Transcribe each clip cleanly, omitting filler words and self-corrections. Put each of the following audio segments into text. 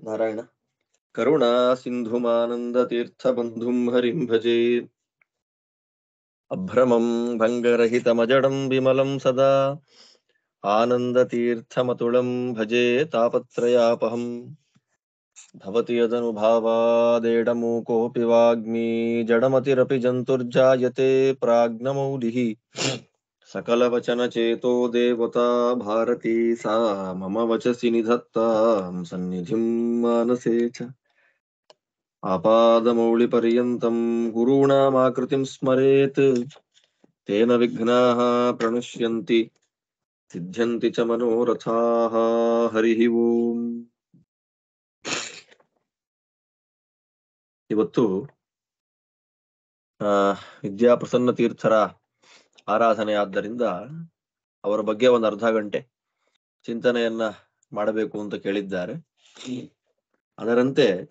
ನಾರಾಯಣ. ಕರುಣಾ ಸಿಂಧುಮಾನಂದ ತೀರ್ಥ ಬಂಧುಂ ಹರಿಂ ಭಜೆ. ಅಭ್ರಮಂ ಭಂಗರಹಿತಮಜಡಂ ವಿಮಲಂ ಸದಾ ಆನಂದ ತೀರ್ಥಮತುಳಂ ಭಜೆ ತಾಪತ್ರಯಾಪಹಂ. ಭವತಿ ಯದನುಭಾವಾದೇಡಮೂಕೋऽಪಿ ವಾಗ್ಮೀ ಜಡಮತಿರಪಿ ಜಂತುರ್ಜಾಯತೆ ಪ್ರಾಜ್ಞಮೌಲಿಃ. सकलवचनचेतो देवता भारती सा मम वचसि निधत्तां सन्निधिं मानसे च. आपादमौलिपर्यन्तं गुरूणामाकृतिं स्मरेत् तेन विघ्नाः प्रणश्यन्ति सिद्ध्यन्ति च मनोरथाः. हरिः ಓಂ. ಇವತ್ತು ವಿದ್ಯಾಪ್ರಸನ್ನ ತೀರ್ಥರ ಆರಾಧನೆ ಆದ್ದರಿಂದ ಅವರ ಬಗ್ಗೆ ಒಂದು ಅರ್ಧ ಗಂಟೆ ಚಿಂತನೆಯನ್ನ ಮಾಡಬೇಕು ಅಂತ ಕೇಳಿದ್ದಾರೆ. ಅದರಂತೆ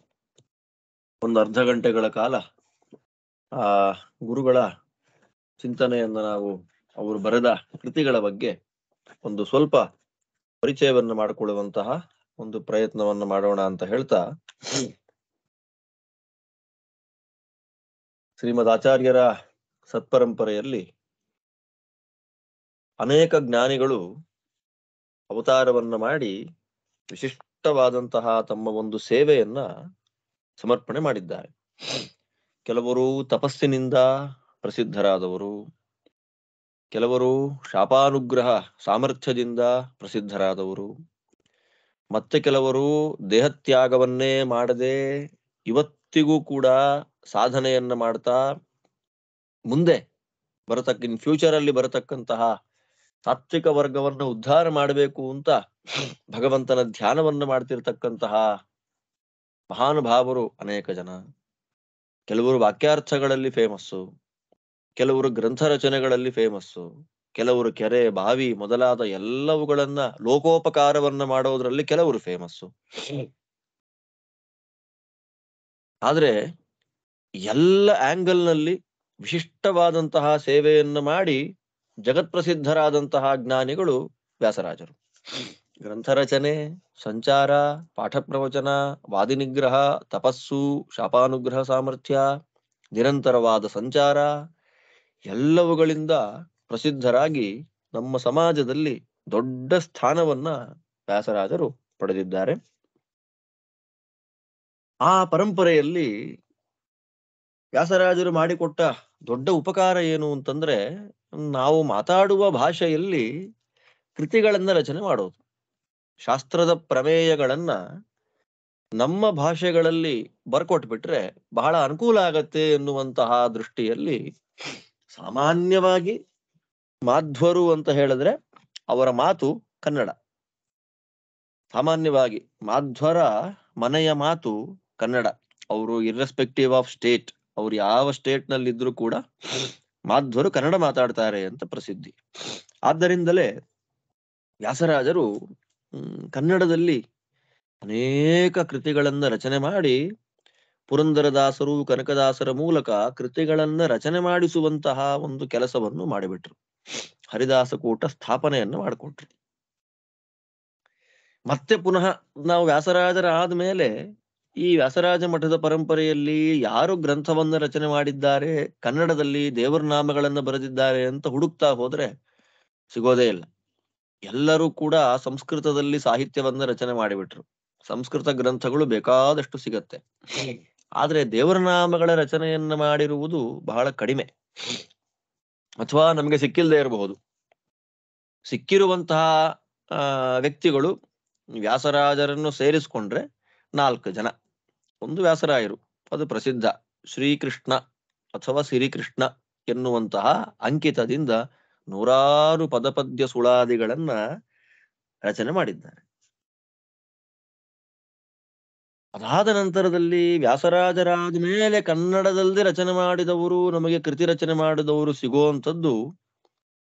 ಒಂದು ಅರ್ಧ ಗಂಟೆಗಳ ಕಾಲ ಆ ಗುರುಗಳ ಚಿಂತನೆಯನ್ನ ನಾವು ಅವರು ಬರೆದ ಕೃತಿಗಳ ಬಗ್ಗೆ ಒಂದು ಸ್ವಲ್ಪ ಪರಿಚಯವನ್ನ ಮಾಡಿಕೊಳ್ಳುವಂತಹ ಒಂದು ಪ್ರಯತ್ನವನ್ನ ಮಾಡೋಣ ಅಂತ ಹೇಳ್ತಾ, ಶ್ರೀಮದ್ ಆಚಾರ್ಯರ ಸತ್ಪರಂಪರೆಯಲ್ಲಿ ಅನೇಕ ಜ್ಞಾನಿಗಳು ಅವತಾರವನ್ನ ಮಾಡಿ ವಿಶಿಷ್ಟವಾದಂತಹ ತಮ್ಮ ಒಂದು ಸೇವೆಯನ್ನ ಸಮರ್ಪಣೆ ಮಾಡಿದ್ದಾರೆ. ಕೆಲವರು ತಪಸ್ಸಿನಿಂದ ಪ್ರಸಿದ್ಧರಾದವರು, ಕೆಲವರು ಶಾಪಾನುಗ್ರಹ ಸಾಮರ್ಥ್ಯದಿಂದ ಪ್ರಸಿದ್ಧರಾದವರು, ಮತ್ತೆ ಕೆಲವರು ದೇಹತ್ಯಾಗವನ್ನೇ ಮಾಡದೆ ಇವತ್ತಿಗೂ ಕೂಡ ಸಾಧನೆಯನ್ನ ಮಾಡ್ತಾ ಮುಂದೆ ಇನ್ ಫ್ಯೂಚರ್ ಅಲ್ಲಿ ಬರತಕ್ಕಂತಹ ಸಾತ್ವಿಕ ವರ್ಗವನ್ನು ಉದ್ಧಾರ ಮಾಡಬೇಕು ಅಂತ ಭಗವಂತನ ಧ್ಯಾನವನ್ನ ಮಾಡ್ತಿರ್ತಕ್ಕಂತಹ ಮಹಾನುಭಾವರು ಅನೇಕ ಜನ. ಕೆಲವರು ವಾಕ್ಯಾರ್ಥಗಳಲ್ಲಿ ಫೇಮಸ್ಸು, ಕೆಲವರು ಗ್ರಂಥ ರಚನೆಗಳಲ್ಲಿ ಫೇಮಸ್ಸು, ಕೆಲವರು ಕೆರೆ ಬಾವಿ ಮೊದಲಾದ ಎಲ್ಲವುಗಳನ್ನ ಲೋಕೋಪಕಾರವನ್ನ ಮಾಡೋದ್ರಲ್ಲಿ ಕೆಲವರು ಫೇಮಸ್ಸು. ಆದ್ರೆ ಎಲ್ಲ ಆಂಗಲ್ನಲ್ಲಿ ವಿಶಿಷ್ಟವಾದಂತಹ ಸೇವೆಯನ್ನು ಮಾಡಿ ಜಗತ್ಪ್ರಸಿದ್ಧರಾದಂತಹ ಜ್ಞಾನಿಗಳು ವ್ಯಾಸರಾಜರು. ಗ್ರಂಥ ರಚನೆ, ಸಂಚಾರ, ಪಾಠ ಪ್ರವಚನ, ವಾದಿನಿಗ್ರಹ, ತಪಸ್ಸು, ಶಾಪಾನುಗ್ರಹ ಸಾಮರ್ಥ್ಯ, ನಿರಂತರವಾದ ಸಂಚಾರ ಎಲ್ಲವುಗಳಿಂದ ಪ್ರಸಿದ್ಧರಾಗಿ ನಮ್ಮ ಸಮಾಜದಲ್ಲಿ ದೊಡ್ಡ ಸ್ಥಾನವನ್ನ ವ್ಯಾಸರಾಜರು ಪಡೆದಿದ್ದಾರೆ. ಆ ಪರಂಪರೆಯಲ್ಲಿ ವ್ಯಾಸರಾಜರು ಮಾಡಿಕೊಟ್ಟ ದೊಡ್ಡ ಉಪಕಾರ ಏನು ಅಂತಂದ್ರೆ, ನಾವು ಮಾತಾಡುವ ಭಾಷೆಯಲ್ಲಿ ಕೃತಿಗಳನ್ನ ರಚನೆ ಮಾಡೋದು. ಶಾಸ್ತ್ರದ ಪ್ರಮೇಯಗಳನ್ನ ನಮ್ಮ ಭಾಷೆಗಳಲ್ಲಿ ಬರ್ಕೊಟ್ಬಿಟ್ರೆ ಬಹಳ ಅನುಕೂಲ ಆಗತ್ತೆ ಎನ್ನುವಂತಹ ದೃಷ್ಟಿಯಲ್ಲಿ ಸಾಮಾನ್ಯವಾಗಿ ಮಾಧ್ವರು ಅಂತ ಹೇಳಿದ್ರೆ ಅವರ ಮಾತು ಕನ್ನಡ. ಸಾಮಾನ್ಯವಾಗಿ ಮಾಧ್ವರ ಮನೆಯ ಮಾತು ಕನ್ನಡ. ಅವರು ಇರ್ರೆಸ್ಪೆಕ್ಟಿವ್ ಆಫ್ ಸ್ಟೇಟ್, ಅವ್ರು ಯಾವ ಸ್ಟೇಟ್ ನಲ್ಲಿ ಇದ್ರೂ ಕೂಡ ಮಾಧ್ವರು ಕನ್ನಡ ಮಾತಾಡ್ತಾರೆ ಅಂತ ಪ್ರಸಿದ್ಧಿ. ಆದ್ದರಿಂದಲೇ ವ್ಯಾಸರಾಜರು ಕನ್ನಡದಲ್ಲಿ ಅನೇಕ ಕೃತಿಗಳನ್ನ ರಚನೆ ಮಾಡಿ ಪುರಂದರದಾಸರು, ಕನಕದಾಸರ ಮೂಲಕ ಕೃತಿಗಳನ್ನ ರಚನೆ ಮಾಡಿಸುವಂತಹ ಒಂದು ಕೆಲಸವನ್ನು ಮಾಡಿಬಿಟ್ರು. ಹರಿದಾಸಕೂಟ ಸ್ಥಾಪನೆಯನ್ನ ಮಾಡಿಕೊಟ್ರು. ಮತ್ತೆ ಪುನಃ ನಾವು ವ್ಯಾಸರಾಜರ ಆದ್ಮೇಲೆ ಈ ವ್ಯಾಸರಾಜ ಮಠದ ಪರಂಪರೆಯಲ್ಲಿ ಯಾರು ಗ್ರಂಥವನ್ನ ರಚನೆ ಮಾಡಿದ್ದಾರೆ, ಕನ್ನಡದಲ್ಲಿ ದೇವರ ನಾಮಗಳನ್ನ ಬರೆದಿದ್ದಾರೆ ಅಂತ ಹುಡುಕ್ತಾ ಹೋದ್ರೆ ಸಿಗೋದೇ ಇಲ್ಲ. ಎಲ್ಲರೂ ಕೂಡ ಸಂಸ್ಕೃತದಲ್ಲಿ ಸಾಹಿತ್ಯವನ್ನ ರಚನೆ ಮಾಡಿಬಿಟ್ರು. ಸಂಸ್ಕೃತ ಗ್ರಂಥಗಳು ಬೇಕಾದಷ್ಟು ಸಿಗತ್ತೆ. ಆದ್ರೆ ದೇವರ ನಾಮಗಳ ರಚನೆಯನ್ನ ಮಾಡಿರುವುದು ಬಹಳ ಕಡಿಮೆ, ಅಥವಾ ನಮಗೆ ಸಿಕ್ಕಿಲ್ಲದೆ ಇರಬಹುದು. ಸಿಕ್ಕಿರುವಂತಹ ವ್ಯಕ್ತಿಗಳು ವ್ಯಾಸರಾಜರನ್ನು ಸೇರಿಸ್ಕೊಂಡ್ರೆ 4 ಜನ. ಒಂದು ವ್ಯಾಸರಾಯರು, ಅದು ಪ್ರಸಿದ್ಧ, ಶ್ರೀಕೃಷ್ಣ ಅಥವಾ ಸಿರಿಕೃಷ್ಣ ಎನ್ನುವಂತಹ ಅಂಕಿತದಿಂದ ನೂರಾರು ಪದಪದ್ಯ ಸುಳಾದಿಗಳನ್ನ ರಚನೆ ಮಾಡಿದ್ದಾರೆ. ಅದಾದ ನಂತರದಲ್ಲಿ ವ್ಯಾಸರಾಜರಾದ ಮೇಲೆ ಕನ್ನಡದಲ್ಲಿ ರಚನೆ ಮಾಡಿದವರು, ನಮಗೆ ಕೃತಿ ರಚನೆ ಮಾಡಿದವರು ಸಿಗುವಂಥದ್ದು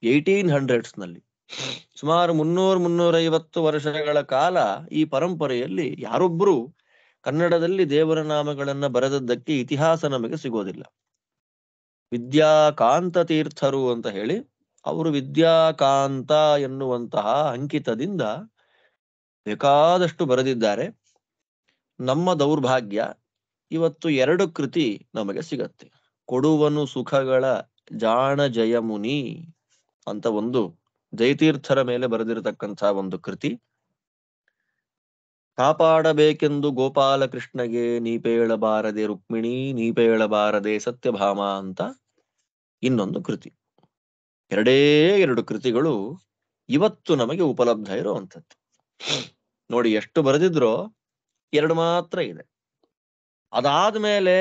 1800s ನಲ್ಲಿ. ಸುಮಾರು 300-350 ವರ್ಷಗಳ ಕಾಲ ಈ ಪರಂಪರೆಯಲ್ಲಿ ಯಾರೊಬ್ಬರು ಕನ್ನಡದಲ್ಲಿ ದೇವರ ನಾಮಗಳನ್ನ ಬರೆದದ್ದಕ್ಕೆ ಇತಿಹಾಸ ನಮಗೆ ಸಿಗೋದಿಲ್ಲ. ವಿದ್ಯಾಕಾಂತ ತೀರ್ಥರು ಅಂತ ಹೇಳಿ, ಅವರು ವಿದ್ಯಾಕಾಂತ ಎನ್ನುವಂತಹ ಅಂಕಿತದಿಂದ ಬೇಕಾದಷ್ಟು ಬರೆದಿದ್ದಾರೆ. ನಮ್ಮ ದೌರ್ಭಾಗ್ಯ ಇವತ್ತು 2 ಕೃತಿ ನಮಗೆ ಸಿಗತ್ತೆ. ಕೊಡುವನು ಸುಖಗಳ ಜಾಣ ಜಯಮುನಿ ಅಂತ ಒಂದು ಜಯತೀರ್ಥರ ಮೇಲೆ ಬರೆದಿರತಕ್ಕಂಥ ಒಂದು ಕೃತಿ. ಕಾಪಾಡಬೇಕೆಂದು ಗೋಪಾಲಕೃಷ್ಣಗೆ ನೀಪೇಳಬಾರದೆ ರುಕ್ಮಿಣಿ ನೀಪೇಳಬಾರದೆ ಸತ್ಯಭಾಮ ಅಂತ ಇನ್ನೊಂದು ಕೃತಿ. 2 ಕೃತಿಗಳು ಇವತ್ತು ನಮಗೆ ಉಪಲಬ್ಧ ಇರುವಂಥದ್ದು. ನೋಡಿ, ಎಷ್ಟು ಬರೆದಿದ್ರೋ 2 ಮಾತ್ರ ಇದೆ. ಅದಾದ್ಮೇಲೆ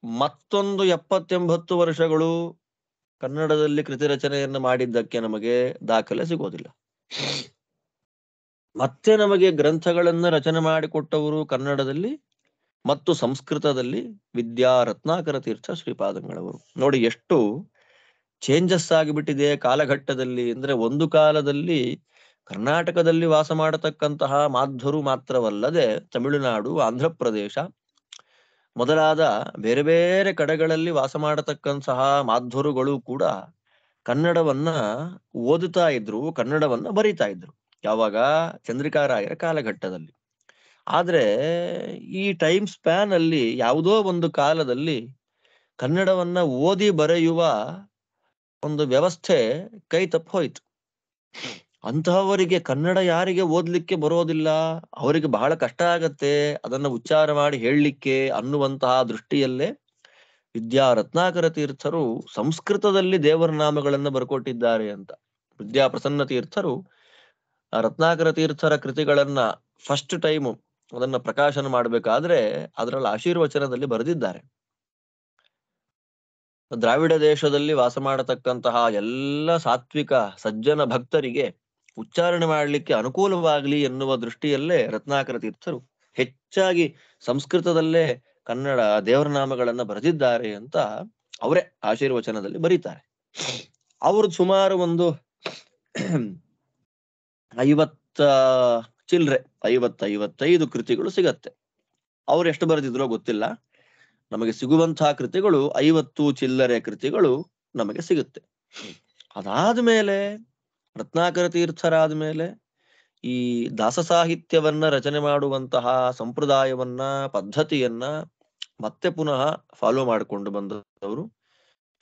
ಮತ್ತೊಂದು 70-80 ವರ್ಷಗಳು ಕನ್ನಡದಲ್ಲಿ ಕೃತಿ ರಚನೆಯನ್ನು ಮಾಡಿದ್ದಕ್ಕೆ ನಮಗೆ ದಾಖಲೆ ಸಿಗೋದಿಲ್ಲ. ಮತ್ತೆ ನಮಗೆ ಗ್ರಂಥಗಳನ್ನ ರಚನೆ ಮಾಡಿಕೊಟ್ಟವರು ಕನ್ನಡದಲ್ಲಿ ಮತ್ತು ಸಂಸ್ಕೃತದಲ್ಲಿ ವಿದ್ಯಾ ರತ್ನಾಕರ ತೀರ್ಥ ಶ್ರೀಪಾದಂಗಳವರು. ನೋಡಿ ಎಷ್ಟು ಚೇಂಜಸ್ ಆಗಿಬಿಟ್ಟಿದೆ ಕಾಲಘಟ್ಟದಲ್ಲಿ. ಅಂದ್ರೆ ಒಂದು ಕಾಲದಲ್ಲಿ ಕರ್ನಾಟಕದಲ್ಲಿ ವಾಸ ಮಾಡತಕ್ಕಂತಹ ಮಾಧ್ವರು ಮಾತ್ರವಲ್ಲದೆ ತಮಿಳುನಾಡು, ಆಂಧ್ರ ಪ್ರದೇಶ ಮೊದಲಾದ ಬೇರೆ ಬೇರೆ ಕಡೆಗಳಲ್ಲಿ ವಾಸ ಮಾಡತಕ್ಕಂತಹ ಮಾಧ್ವರುಗಳು ಕೂಡ ಕನ್ನಡವನ್ನ ಓದುತ್ತಾ ಇದ್ರು, ಕನ್ನಡವನ್ನ ಬರೀತಾ ಇದ್ರು. ಯಾವಾಗ? ಚಂದ್ರಿಕಾರಾಯರ ಕಾಲಘಟ್ಟದಲ್ಲಿ. ಆದ್ರೆ ಈ ಟೈಮ್ ಸ್ಪ್ಯಾನ್ ಅಲ್ಲಿ ಯಾವುದೋ ಒಂದು ಕಾಲದಲ್ಲಿ ಕನ್ನಡವನ್ನ ಓದಿ ಬರೆಯುವ ಒಂದು ವ್ಯವಸ್ಥೆ ಕೈ ತಪ್ಪಿ ಹೋಯ್ತು. ಅಂತಹವರಿಗೆ ಕನ್ನಡ ಯಾರಿಗೆ ಓದ್ಲಿಕ್ಕೆ ಬರೋದಿಲ್ಲ, ಅವರಿಗೆ ಬಹಳ ಕಷ್ಟ ಆಗತ್ತೆ ಅದನ್ನ ಉಚ್ಚಾರ ಮಾಡಿ ಹೇಳಲಿಕ್ಕೆ ಅನ್ನುವಂತಹ ದೃಷ್ಟಿಯಲ್ಲೇ ವಿದ್ಯಾ ರತ್ನಾಕರ ತೀರ್ಥರು ಸಂಸ್ಕೃತದಲ್ಲಿ ದೇವರ ನಾಮಗಳನ್ನ ಬರ್ಕೊಟ್ಟಿದ್ದಾರೆ ಅಂತ. ವಿದ್ಯಾ ಪ್ರಸನ್ನ ತೀರ್ಥರು ರತ್ನಾಕರ ತೀರ್ಥರ ಕೃತಿಗಳನ್ನ ಫಸ್ಟ್ ಟೈಮ್ ಅದನ್ನ ಪ್ರಕಾಶನ ಮಾಡಬೇಕಾದ್ರೆ ಅದರಲ್ಲಿ ಆಶೀರ್ವಚನದಲ್ಲಿ ಬರೆದಿದ್ದಾರೆ. ದ್ರಾವಿಡ ದೇಶದಲ್ಲಿ ವಾಸ ಮಾಡತಕ್ಕಂತಹ ಎಲ್ಲ ಸಾತ್ವಿಕ ಸಜ್ಜನ ಭಕ್ತರಿಗೆ ಉಚ್ಚಾರಣೆ ಮಾಡಲಿಕ್ಕೆ ಅನುಕೂಲವಾಗಲಿ ಎನ್ನುವ ದೃಷ್ಟಿಯಲ್ಲೇ ರತ್ನಾಕರ ತೀರ್ಥರು ಹೆಚ್ಚಾಗಿ ಸಂಸ್ಕೃತದಲ್ಲೇ ಕನ್ನಡ ದೇವರ ನಾಮಗಳನ್ನ ಬರೆದಿದ್ದಾರೆ ಅಂತ ಅವರೇ ಆಶೀರ್ವಚನದಲ್ಲಿ ಬರೀತಾರೆ. ಅವ್ರದ್ದು ಸುಮಾರು ಒಂದು 55 ಕೃತಿಗಳು ಸಿಗತ್ತೆ. ಅವ್ರು ಎಷ್ಟು ಬರೆದಿದ್ರೋ ಗೊತ್ತಿಲ್ಲ. ನಮಗೆ ಸಿಗುವಂತಹ ಕೃತಿಗಳು 50 ಚಿಲ್ಲರೆ ಕೃತಿಗಳು ನಮಗೆ ಸಿಗುತ್ತೆ. ಅದಾದ್ಮೇಲೆ ರತ್ನಾಕರ ತೀರ್ಥರಾದ್ಮೇಲೆ ಈ ದಾಸ ಸಾಹಿತ್ಯವನ್ನ ರಚನೆ ಮಾಡುವಂತಹ ಸಂಪ್ರದಾಯವನ್ನ ಪದ್ಧತಿಯನ್ನ ಮತ್ತೆ ಪುನಃ ಫಾಲೋ ಮಾಡಿಕೊಂಡು ಬಂದವರು.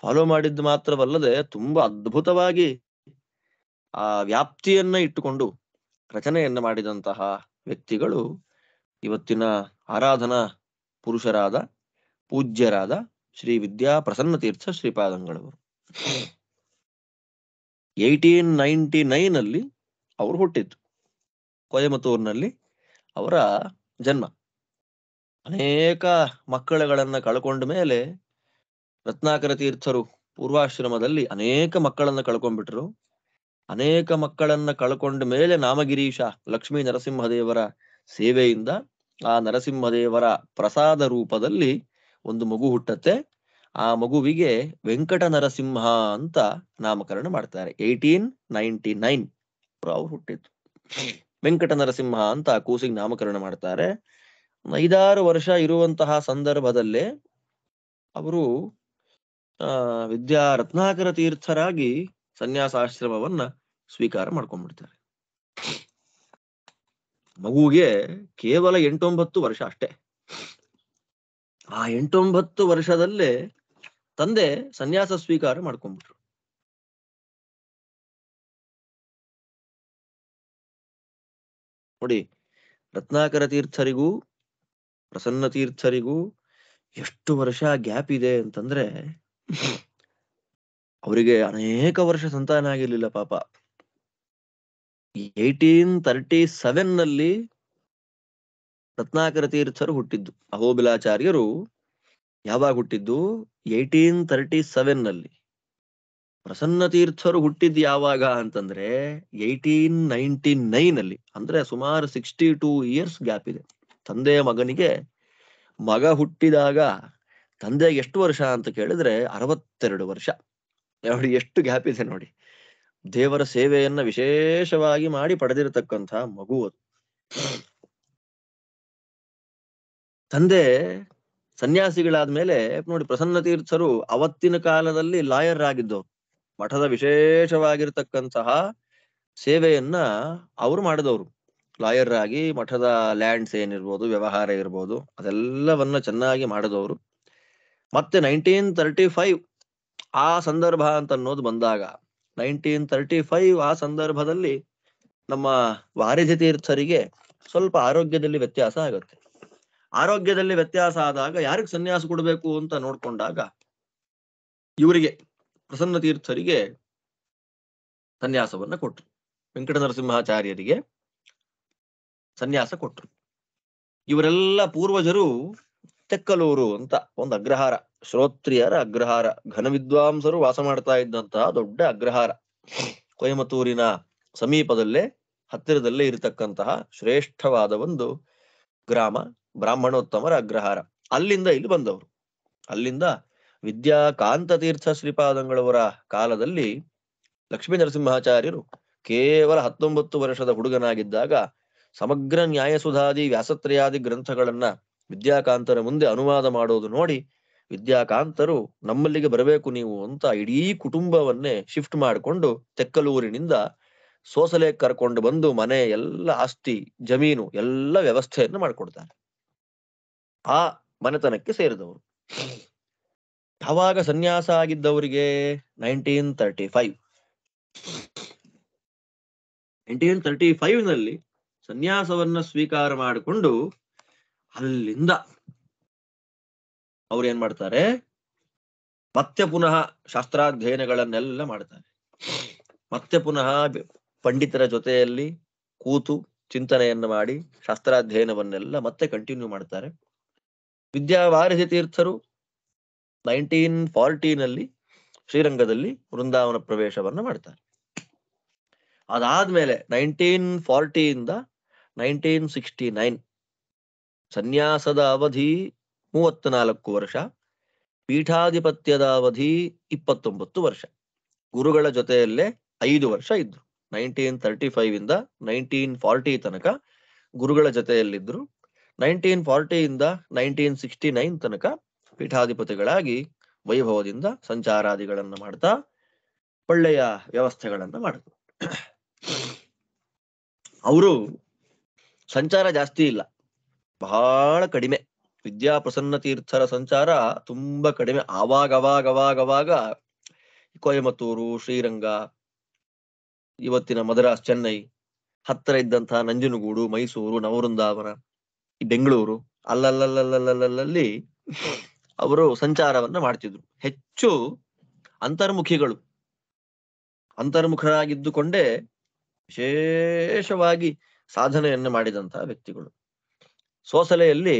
ಫಾಲೋ ಮಾಡಿದ್ದು ಮಾತ್ರವಲ್ಲದೆ ತುಂಬಾ ಅದ್ಭುತವಾಗಿ ಆ ವ್ಯಾಪ್ತಿಯನ್ನ ಇಟ್ಟುಕೊಂಡು ರಚನೆಯನ್ನ ಮಾಡಿದಂತಹ ವ್ಯಕ್ತಿಗಳು ಇವತ್ತಿನ ಆರಾಧನಾ ಪುರುಷರಾದ ಪೂಜ್ಯರಾದ ಶ್ರೀ ವಿದ್ಯಾ ಪ್ರಸನ್ನ ತೀರ್ಥ ಶ್ರೀಪಾದಂಗಳವರು. 1899 ಅಲ್ಲಿ ಅವರು ಹುಟ್ಟಿದ್ದು. ಕೊಯಮತ್ತೂರಿನಲ್ಲಿ ಅವರ ಜನ್ಮ. ಅನೇಕ ಮಕ್ಕಳುಗಳನ್ನ ಕಳ್ಕೊಂಡ ಮೇಲೆ ರತ್ನಾಕರ ತೀರ್ಥರು ಪೂರ್ವಾಶ್ರಮದಲ್ಲಿ ಅನೇಕ ಮಕ್ಕಳನ್ನ ಕಳ್ಕೊಂಡ್ಬಿಟ್ರು. ಅನೇಕ ಮಕ್ಕಳನ್ನ ಕಳ್ಕೊಂಡ ಮೇಲೆ ನಾಮಗಿರೀಶ ಲಕ್ಷ್ಮೀ ನರಸಿಂಹದೇವರ ಸೇವೆಯಿಂದ ಆ ನರಸಿಂಹದೇವರ ಪ್ರಸಾದ ರೂಪದಲ್ಲಿ ಒಂದು ಮಗು ಹುಟ್ಟತ್ತೆ. ಆ ಮಗುವಿಗೆ ವೆಂಕಟ ನರಸಿಂಹ ಅಂತ ನಾಮಕರಣ ಮಾಡ್ತಾರೆ. 1899 ಅವ್ರು ಹುಟ್ಟಿದ್ದು. ವೆಂಕಟ ನರಸಿಂಹ ಅಂತ ಆ ಕೂಸಿಗೆ ನಾಮಕರಣ ಮಾಡ್ತಾರೆ. 5-6 ವರ್ಷ ಇರುವಂತಹ ಸಂದರ್ಭದಲ್ಲೇ ಅವರು ವಿದ್ಯಾ ರತ್ನಾಕರ ತೀರ್ಥರಾಗಿ ಸನ್ಯಾಸಾಶ್ರಮವನ್ನ ಸ್ವೀಕಾರ ಮಾಡ್ಕೊಂಡ್ಬಿಡ್ತಾರೆ. ಮಗುವಿಗೆ ಕೇವಲ 8-9 ವರ್ಷ ಅಷ್ಟೇ. ಆ 8-9 ವರ್ಷದಲ್ಲೇ ತಂದೆ ಸನ್ಯಾಸ ಸ್ವೀಕಾರ ಮಾಡ್ಕೊಂಡ್ಬಿಟ್ರು. ನೋಡಿ, ರತ್ನಾಕರ ತೀರ್ಥರಿಗೂ ಪ್ರಸನ್ನ ತೀರ್ಥರಿಗೂ ಎಷ್ಟು ವರ್ಷ ಗ್ಯಾಪ್ ಇದೆ ಅಂತಂದ್ರೆ ಅವರಿಗೆ ಅನೇಕ ವರ್ಷ ಸಂತಾನ ಆಗಿರ್ಲಿಲ್ಲ ಪಾಪ. 1837 ನಲ್ಲಿ ರತ್ನಾಕರ ತೀರ್ಥರು ಹುಟ್ಟಿದ್ದು. ಅಹೋಬಿಲಾಚಾರ್ಯರು ಯಾವಾಗ ಹುಟ್ಟಿದ್ದು? 1837 ನಲ್ಲಿ. ಪ್ರಸನ್ನ ತೀರ್ಥರು ಹುಟ್ಟಿದ್ದು ಯಾವಾಗ ಅಂತಂದ್ರೆ 1899 ಅಲ್ಲಿ. ಅಂದ್ರೆ ಸುಮಾರು 62 ಇಯರ್ಸ್ ಗ್ಯಾಪ್ ಇದೆ. ತಂದೆಯ ಮಗನಿಗೆ ಮಗ ಹುಟ್ಟಿದಾಗ ತಂದೆಗೆ ಎಷ್ಟು ವರ್ಷ ಅಂತ ಕೇಳಿದ್ರೆ 62 ವರ್ಷ. ನೋಡಿ ಎಷ್ಟು ಗ್ಯಾಪ್ ಇದೆ ನೋಡಿ. ದೇವರ ಸೇವೆಯನ್ನ ವಿಶೇಷವಾಗಿ ಮಾಡಿ ಪಡೆದಿರತಕ್ಕಂತಹ ಮಗು ಅದು. ತಂದೆ ಸನ್ಯಾಸಿಗಳಾದ್ಮೇಲೆ ನೋಡಿ, ಪ್ರಸನ್ನ ತೀರ್ಥರು ಅವತ್ತಿನ ಕಾಲದಲ್ಲಿ ಲಾಯರ್ ಆಗಿದ್ದವರು. ಮಠದ ವಿಶೇಷವಾಗಿರ್ತಕ್ಕಂತಹ ಸೇವೆಯನ್ನ ಅವರು ಮಾಡಿದವರು. ಲಾಯರ್ ಆಗಿ ಮಠದ ಲ್ಯಾಂಡ್ಸ್ ಏನಿರ್ಬೋದು, ವ್ಯವಹಾರ ಇರ್ಬೋದು, ಅದೆಲ್ಲವನ್ನ ಚೆನ್ನಾಗಿ ಮಾಡಿದವರು. ಮತ್ತೆ 1935 ಆ ಸಂದರ್ಭ ಅಂತ ಅನ್ನೋದು ಬಂದಾಗ 1935 ಆ ಸಂದರ್ಭದಲ್ಲಿ ನಮ್ಮ ವಾರಿಧಿ ತೀರ್ಥರಿಗೆ ಸ್ವಲ್ಪ ಆರೋಗ್ಯದಲ್ಲಿ ವ್ಯತ್ಯಾಸ ಆಗುತ್ತೆ. ಆರೋಗ್ಯದಲ್ಲಿ ವ್ಯತ್ಯಾಸ ಆದಾಗ ಯಾರಿಗೆ ಸನ್ಯಾಸ ಕೊಡಬೇಕು ಅಂತ ನೋಡ್ಕೊಂಡಾಗ ಇವರಿಗೆ ಪ್ರಸನ್ನ ತೀರ್ಥರಿಗೆ ಸನ್ಯಾಸವನ್ನ ಕೊಟ್ರು. ವೆಂಕಟ ನರಸಿಂಹಾಚಾರ್ಯರಿಗೆ ಸನ್ಯಾಸ ಕೊಟ್ರು. ಇವರೆಲ್ಲ ಪೂರ್ವಜರು ತೆಕ್ಕಲೂರು ಅಂತ ಒಂದು ಅಗ್ರಹಾರ, ಶ್ರೋತ್ರಿಯರ ಅಗ್ರಹಾರ, ಘನ ವಿದ್ವಾಂಸರು ವಾಸ ಮಾಡ್ತಾ ಇದ್ದಂತಹ ದೊಡ್ಡ ಅಗ್ರಹಾರ, ಕೊಯಮತ್ತೂರಿನ ಸಮೀಪದಲ್ಲೇ ಹತ್ತಿರದಲ್ಲೇ ಇರತಕ್ಕಂತಹ ಶ್ರೇಷ್ಠವಾದ ಒಂದು ಗ್ರಾಮ, ಬ್ರಾಹ್ಮಣೋತ್ತಮರ ಅಗ್ರಹಾರ. ಅಲ್ಲಿಂದ ಇಲ್ಲಿ ಬಂದವರು. ಅಲ್ಲಿಂದ ವಿದ್ಯಾಕಾಂತ ತೀರ್ಥ ಶ್ರೀಪಾದಂಗಳವರ ಕಾಲದಲ್ಲಿ ಲಕ್ಷ್ಮೀ ನರಸಿಂಹಾಚಾರ್ಯರು ಕೇವಲ 19 ವರ್ಷದ ಹುಡುಗನಾಗಿದ್ದಾಗ ಸಮಗ್ರ ನ್ಯಾಯಸುಧಾದಿ ವ್ಯಾಸತ್ರಯಾದಿ ಗ್ರಂಥಗಳನ್ನ ವಿದ್ಯಾಕಾಂತರ ಮುಂದೆ ಅನುವಾದ ಮಾಡೋದು ನೋಡಿ ವಿದ್ಯಾಕಾಂತರು ನಮ್ಮಲ್ಲಿಗೆ ಬರಬೇಕು ನೀವು ಅಂತ ಇಡೀ ಕುಟುಂಬವನ್ನೇ ಶಿಫ್ಟ್ ಮಾಡಿಕೊಂಡು ತೆಕ್ಕಲೂರಿನಿಂದ ಸೋಸಲೆ ಕರ್ಕೊಂಡು ಬಂದು ಮನೆ ಎಲ್ಲ ಆಸ್ತಿ ಜಮೀನು ಎಲ್ಲ ವ್ಯವಸ್ಥೆಯನ್ನು ಮಾಡಿಕೊಡ್ತಾರೆ. ಆ ಮನೆತನಕ್ಕೆ ಸೇರಿದವರು. ಯಾವಾಗ ಸನ್ಯಾಸ ಆಗಿದ್ದವರಿಗೆ 1935 ಸನ್ಯಾಸವನ್ನ ಸ್ವೀಕಾರ ಮಾಡಿಕೊಂಡು ಅಲ್ಲಿಂದ ಅವ್ರು ಏನ್ ಮಾಡ್ತಾರೆ, ಮತ್ತೆ ಪುನಃ ಶಾಸ್ತ್ರಾಧ್ಯಯನಗಳನ್ನೆಲ್ಲ ಮಾಡ್ತಾರೆ. ಮತ್ತೆ ಪುನಃ ಪಂಡಿತರ ಜೊತೆಯಲ್ಲಿ ಕೂತು ಚಿಂತನೆಯನ್ನು ಮಾಡಿ ಶಾಸ್ತ್ರಾಧ್ಯಯನವನ್ನೆಲ್ಲ ಮತ್ತೆ ಕಂಟಿನ್ಯೂ ಮಾಡ್ತಾರೆ. ವಿದ್ಯಾವಾರಿಧಿ ತೀರ್ಥರು 1940 ಶ್ರೀರಂಗದಲ್ಲಿ ವೃಂದಾವನ ಪ್ರವೇಶವನ್ನ ಮಾಡ್ತಾರೆ. ಅದಾದ್ಮೇಲೆ 1940 1969 ಸನ್ಯಾಸದ ಅವಧಿ 34 ವರ್ಷ, ಪೀಠಾಧಿಪತ್ಯದ ಅವಧಿ 29 ವರ್ಷ. ಗುರುಗಳ ಜೊತೆಯಲ್ಲೇ 5 ವರ್ಷ ಇದ್ರು. 1935 1940 ತನಕ ಗುರುಗಳ ಜೊತೆಯಲ್ಲಿದ್ರು. 1940 1969 ತನಕ ಪೀಠಾಧಿಪತಿಗಳಾಗಿ ವೈಭವದಿಂದ ಸಂಚಾರಾದಿಗಳನ್ನ ಮಾಡ್ತಾ ಒಳ್ಳೆಯ ವ್ಯವಸ್ಥೆಗಳನ್ನ ಮಾಡಿದ್ರು. ಅವರು ಸಂಚಾರ ಜಾಸ್ತಿ ಇಲ್ಲ, ಬಹಳ ಕಡಿಮೆ. ವಿದ್ಯಾಪ್ರಸನ್ನ ತೀರ್ಥರ ಸಂಚಾರ ತುಂಬಾ ಕಡಿಮೆ. ಆವಾಗ ಕೊಯಮತ್ತೂರು, ಶ್ರೀರಂಗ, ಇವತ್ತಿನ ಮದ್ರಾಸ್, ಚೆನ್ನೈ, ಹತ್ತಿರ ಇದ್ದಂತಹ ನಂಜನಗೂಡು, ಮೈಸೂರು, ನವವೃಂದಾವನ, ಬೆಂಗಳೂರು, ಅಲ್ಲಲ್ಲಿ ಅವರು ಸಂಚಾರವನ್ನ ಮಾಡ್ತಿದ್ರು. ಹೆಚ್ಚು ಅಂತರ್ಮುಖರಾಗಿದ್ದುಕೊಂಡೇ ವಿಶೇಷವಾಗಿ ಸಾಧನೆಯನ್ನು ಮಾಡಿದಂತಹ ವ್ಯಕ್ತಿಗಳು. ಸೋಸಲೆಯಲ್ಲಿ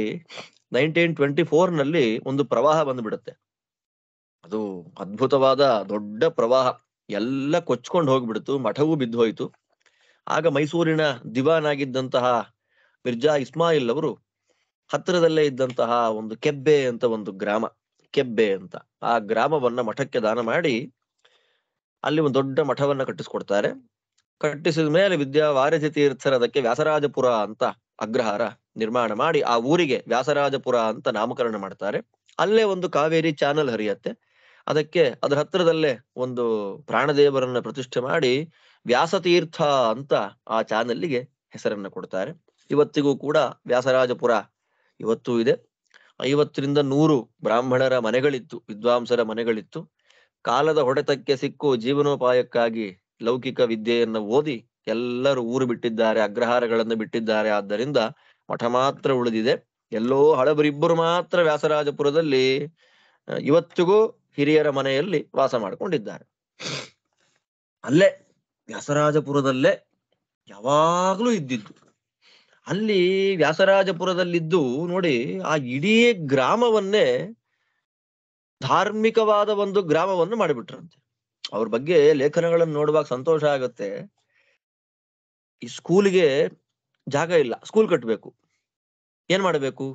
1924 ಒಂದು ಪ್ರವಾಹ ಬಂದ್ಬಿಡುತ್ತೆ. ಅದು ಅದ್ಭುತವಾದ ದೊಡ್ಡ ಪ್ರವಾಹ, ಎಲ್ಲ ಕೊಚ್ಕೊಂಡು ಹೋಗ್ಬಿಡ್ತು, ಮಠವೂ ಬಿದ್ದು ಹೋಯ್ತು. ಆಗ ಮೈಸೂರಿನ ದಿವಾನ್ ಆಗಿದ್ದಂತಹ ಮಿರ್ಜಾ ಇಸ್ಮಾಯಿಲ್ ಅವರು ಹತ್ತಿರದಲ್ಲೇ ಇದ್ದಂತಹ ಒಂದು ಕೆಬ್ಬೆ ಅಂತ ಒಂದು ಗ್ರಾಮ, ಕೆಬ್ಬೆ ಅಂತ ಆ ಗ್ರಾಮವನ್ನ ಮಠಕ್ಕೆ ದಾನ ಮಾಡಿ ಅಲ್ಲಿ ಒಂದು ದೊಡ್ಡ ಮಠವನ್ನ ಕಟ್ಟಿಸ್ಕೊಡ್ತಾರೆ. ಕಟ್ಟಿಸಿದ ಮೇಲೆ ವಿದ್ಯಾವಾರಿಧಿ ತೀರ್ಥರ ಅದಕ್ಕೆ ವ್ಯಾಸರಾಜಪುರ ಅಂತ ಅಗ್ರಹಾರ ನಿರ್ಮಾಣ ಮಾಡಿ ಆ ಊರಿಗೆ ವ್ಯಾಸರಾಜಪುರ ಅಂತ ನಾಮಕರಣ ಮಾಡ್ತಾರೆ. ಅಲ್ಲೇ ಒಂದು ಕಾವೇರಿ ಚಾನಲ್ ಹರಿಯತ್ತೆ. ಅದಕ್ಕೆ ಅದರ ಹತ್ತಿರದಲ್ಲೇ ಒಂದು ಪ್ರಾಣದೇವರನ್ನ ಪ್ರತಿಷ್ಠೆ ಮಾಡಿ ವ್ಯಾಸತೀರ್ಥ ಅಂತ ಆ ಚಾನಲ್ಗೆ ಹೆಸರನ್ನ ಕೊಡ್ತಾರೆ. ಇವತ್ತಿಗೂ ಕೂಡ ವ್ಯಾಸರಾಜಪುರ ಇವತ್ತೂ ಇದೆ. 50-100 ಬ್ರಾಹ್ಮಣರ ಮನೆಗಳಿತ್ತು, ವಿದ್ವಾಂಸರ ಮನೆಗಳಿತ್ತು. ಕಾಲದ ಹೊಡೆತಕ್ಕೆ ಸಿಕ್ಕು ಜೀವನೋಪಾಯಕ್ಕಾಗಿ ಲೌಕಿಕ ವಿದ್ಯೆಯನ್ನ ಓದಿ ಎಲ್ಲರೂ ಊರು ಬಿಟ್ಟಿದ್ದಾರೆ, ಅಗ್ರಹಾರಗಳನ್ನು ಬಿಟ್ಟಿದ್ದಾರೆ. ಆದ್ದರಿಂದ ಮಠ ಮಾತ್ರ ಉಳಿದಿದೆ. ಎಲ್ಲೋ ಹಳಬರಿಬ್ಬರು ಮಾತ್ರ ವ್ಯಾಸರಾಜಪುರದಲ್ಲಿ ಇವತ್ತಿಗೂ ಹಿರಿಯರ ಮನೆಯಲ್ಲಿ ವಾಸ ಮಾಡಿಕೊಂಡಿದ್ದಾರೆ. ಅಲ್ಲೇ ವ್ಯಾಸರಾಜಪುರದಲ್ಲೇ ಯಾವಾಗ್ಲೂ ಇದ್ದಿದ್ದು. ಅಲ್ಲಿ ವ್ಯಾಸರಾಜಪುರದಲ್ಲಿದ್ದು ನೋಡಿ, ಆ ಇಡೀ ಗ್ರಾಮವನ್ನೇ ಧಾರ್ಮಿಕವಾದ ಒಂದು ಗ್ರಾಮವನ್ನು ಮಾಡಿಬಿಟ್ರಂತೆ. ಅವ್ರ ಬಗ್ಗೆ ಲೇಖನಗಳನ್ನು ನೋಡುವಾಗ ಸಂತೋಷ ಆಗತ್ತೆ. ಈ ಸ್ಕೂಲ್ಗೆ ಜಾಗ ಇಲ್ಲ, ಸ್ಕೂಲ್ ಕಟ್ಟಬೇಕು. ಏನ್ ಮಾಡಬೇಕು?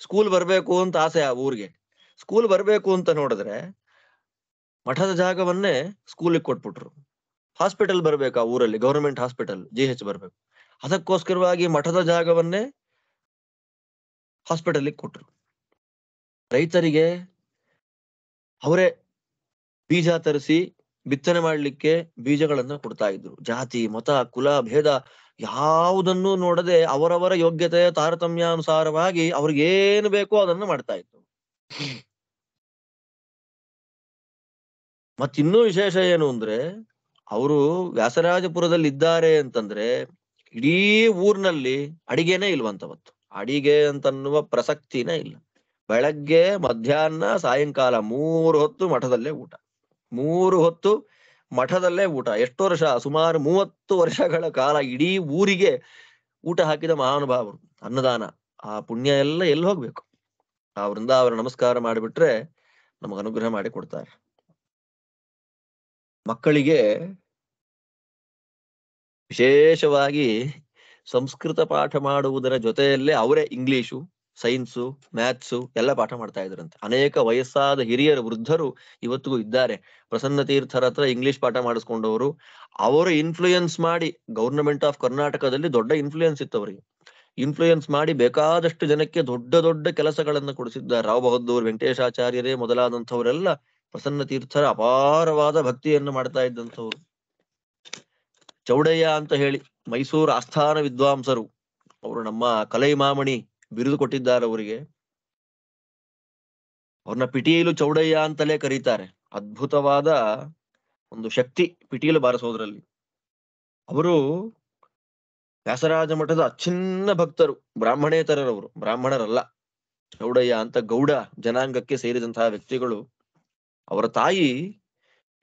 ಸ್ಕೂಲ್ ಬರ್ಬೇಕು ಅಂತ ಆಸೆ ಆ ಊರಿಗೆ. ಸ್ಕೂಲ್ ಬರ್ಬೇಕು ಅಂತ ನೋಡಿದ್ರೆ ಮಠದ ಜಾಗವನ್ನೇ ಸ್ಕೂಲಿಗೆ ಕೊಟ್ಬಿಟ್ರು. ಹಾಸ್ಪಿಟಲ್ ಬರ್ಬೇಕು ಆ ಊರಲ್ಲಿ, ಗವರ್ಮೆಂಟ್ ಹಾಸ್ಪಿಟಲ್ GH ಬರ್ಬೇಕು. ಅದಕ್ಕೋಸ್ಕರವಾಗಿ ಮಠದ ಜಾಗವನ್ನೇ ಹಾಸ್ಪಿಟಲ್ಗೆ ಕೊಟ್ರು. ರೈತರಿಗೆ ಅವರೇ ಬೀಜ ತರಿಸಿ ಬಿತ್ತನೆ ಮಾಡ್ಲಿಕ್ಕೆ ಬೀಜಗಳನ್ನ ಕೊಡ್ತಾ ಇದ್ರು. ಜಾತಿ, ಮತ, ಕುಲ, ಭೇದ ಯಾವುದನ್ನು ನೋಡದೆ ಅವರವರ ಯೋಗ್ಯತೆ ತಾರತಮ್ಯಾನುಸಾರವಾಗಿ ಅವ್ರಿಗೇನು ಬೇಕೋ ಅದನ್ನು ಮಾಡ್ತಾ ಇತ್ತು. ಮತ್ತಿನ್ನೂ ವಿಶೇಷ ಏನು ಅಂದ್ರೆ, ಅವರು ವ್ಯಾಸರಾಜಪುರದಲ್ಲಿ ಇದ್ದಾರೆ ಅಂತಂದ್ರೆ ಇಡೀ ಊರ್ನಲ್ಲಿ ಅಡಿಗೆನೇ ಇಲ್ವಂತವತ್ತು. ಅಡಿಗೆ ಅಂತನ್ನುವ ಪ್ರಸಕ್ತಿನೇ ಇಲ್ಲ. ಬೆಳಗ್ಗೆ, ಮಧ್ಯಾಹ್ನ, ಸಾಯಂಕಾಲ 3 ಹೊತ್ತು ಮಠದಲ್ಲೇ ಊಟ. 3 ಹೊತ್ತು ಮಠದಲ್ಲೇ ಊಟ. ಎಷ್ಟು ವರ್ಷ? ಸುಮಾರು 30 ವರ್ಷಗಳ ಕಾಲ ಇಡೀ ಊರಿಗೆ ಊಟ ಹಾಕಿದ ಮಹಾನುಭಾವರು. ಅನ್ನದಾನ, ಆ ಪುಣ್ಯ ಎಲ್ಲ ಎಲ್ಲಿ ಹೋಗ್ಬೇಕು? ಆ ವೃಂದಾವನ ನಮಸ್ಕಾರ ಮಾಡಿಬಿಟ್ರೆ ನಮಗ ಅನುಗ್ರಹ ಮಾಡಿ ಕೊಡ್ತಾರೆ. ಮಕ್ಕಳಿಗೆ ವಿಶೇಷವಾಗಿ ಸಂಸ್ಕೃತ ಪಾಠ ಮಾಡುವುದರ ಜೊತೆಯಲ್ಲೇ ಅವರೇ ಇಂಗ್ಲಿಷು, ಸೈನ್ಸು, ಮ್ಯಾಥ್ಸು ಎಲ್ಲ ಪಾಠ ಮಾಡ್ತಾ ಇದ್ರಂತೆ. ಅನೇಕ ವಯಸ್ಸಾದ ಹಿರಿಯರು, ವೃದ್ಧರು ಇವತ್ತಿಗೂ ಇದ್ದಾರೆ. ಪ್ರಸನ್ನ ತೀರ್ಥರ ಹತ್ರ ಇಂಗ್ಲಿಷ್ ಪಾಠ ಮಾಡಿಸ್ಕೊಂಡವರು. ಅವರು ಇನ್ಫ್ಲೂಯೆನ್ಸ್ ಮಾಡಿ, ಗೌರ್ನಮೆಂಟ್ ಆಫ್ ಕರ್ನಾಟಕದಲ್ಲಿ ದೊಡ್ಡ ಇನ್ಫ್ಲೂಯೆನ್ಸ್ ಇತ್ತು ಅವರಿಗೆ. ಇನ್ಫ್ಲೂಯೆನ್ಸ್ ಮಾಡಿ ಬೇಕಾದಷ್ಟು ಜನಕ್ಕೆ ದೊಡ್ಡ ದೊಡ್ಡ ಕೆಲಸಗಳನ್ನು ಕೊಡಿಸಿದ್ದಾರೆ. ರಾವ್ ಬಹದ್ದೂರ್, ವೆಂಕಟೇಶಾಚಾರ್ಯರೇ ಮೊದಲಾದಂಥವರೆಲ್ಲ ಪ್ರಸನ್ನ ತೀರ್ಥರ ಅಪಾರವಾದ ಭಕ್ತಿಯನ್ನು ಮಾಡ್ತಾ ಇದ್ದಂಥವ್ರು. ಚೌಡಯ್ಯ ಅಂತ ಹೇಳಿ ಮೈಸೂರು ಆಸ್ಥಾನ ವಿದ್ವಾಂಸರು, ಅವರು ನಮ್ಮ ಕಲೈಮಾಮಣಿ ಬಿರುದು ಕೊಟ್ಟಿದ್ದಾರೆ ಅವರಿಗೆ. ಅವ್ರನ್ನ ಪಿಟೀಲು ಚೌಡಯ್ಯ ಅಂತಲೇ ಕರೀತಾರೆ. ಅದ್ಭುತವಾದ ಒಂದು ಶಕ್ತಿ ಪಿಟೀಲು ಬಾರಿಸೋದ್ರಲ್ಲಿ. ಅವರು ವ್ಯಾಸರಾಜ ಮಠದ ಅಚ್ಛಿನ್ನ ಭಕ್ತರು, ಬ್ರಾಹ್ಮಣೇತರರವರು, ಬ್ರಾಹ್ಮಣರಲ್ಲ. ಚೌಡಯ್ಯ ಅಂತ ಗೌಡ ಜನಾಂಗಕ್ಕೆ ಸೇರಿದಂತಹ ವ್ಯಕ್ತಿಗಳು. ಅವರ ತಾಯಿ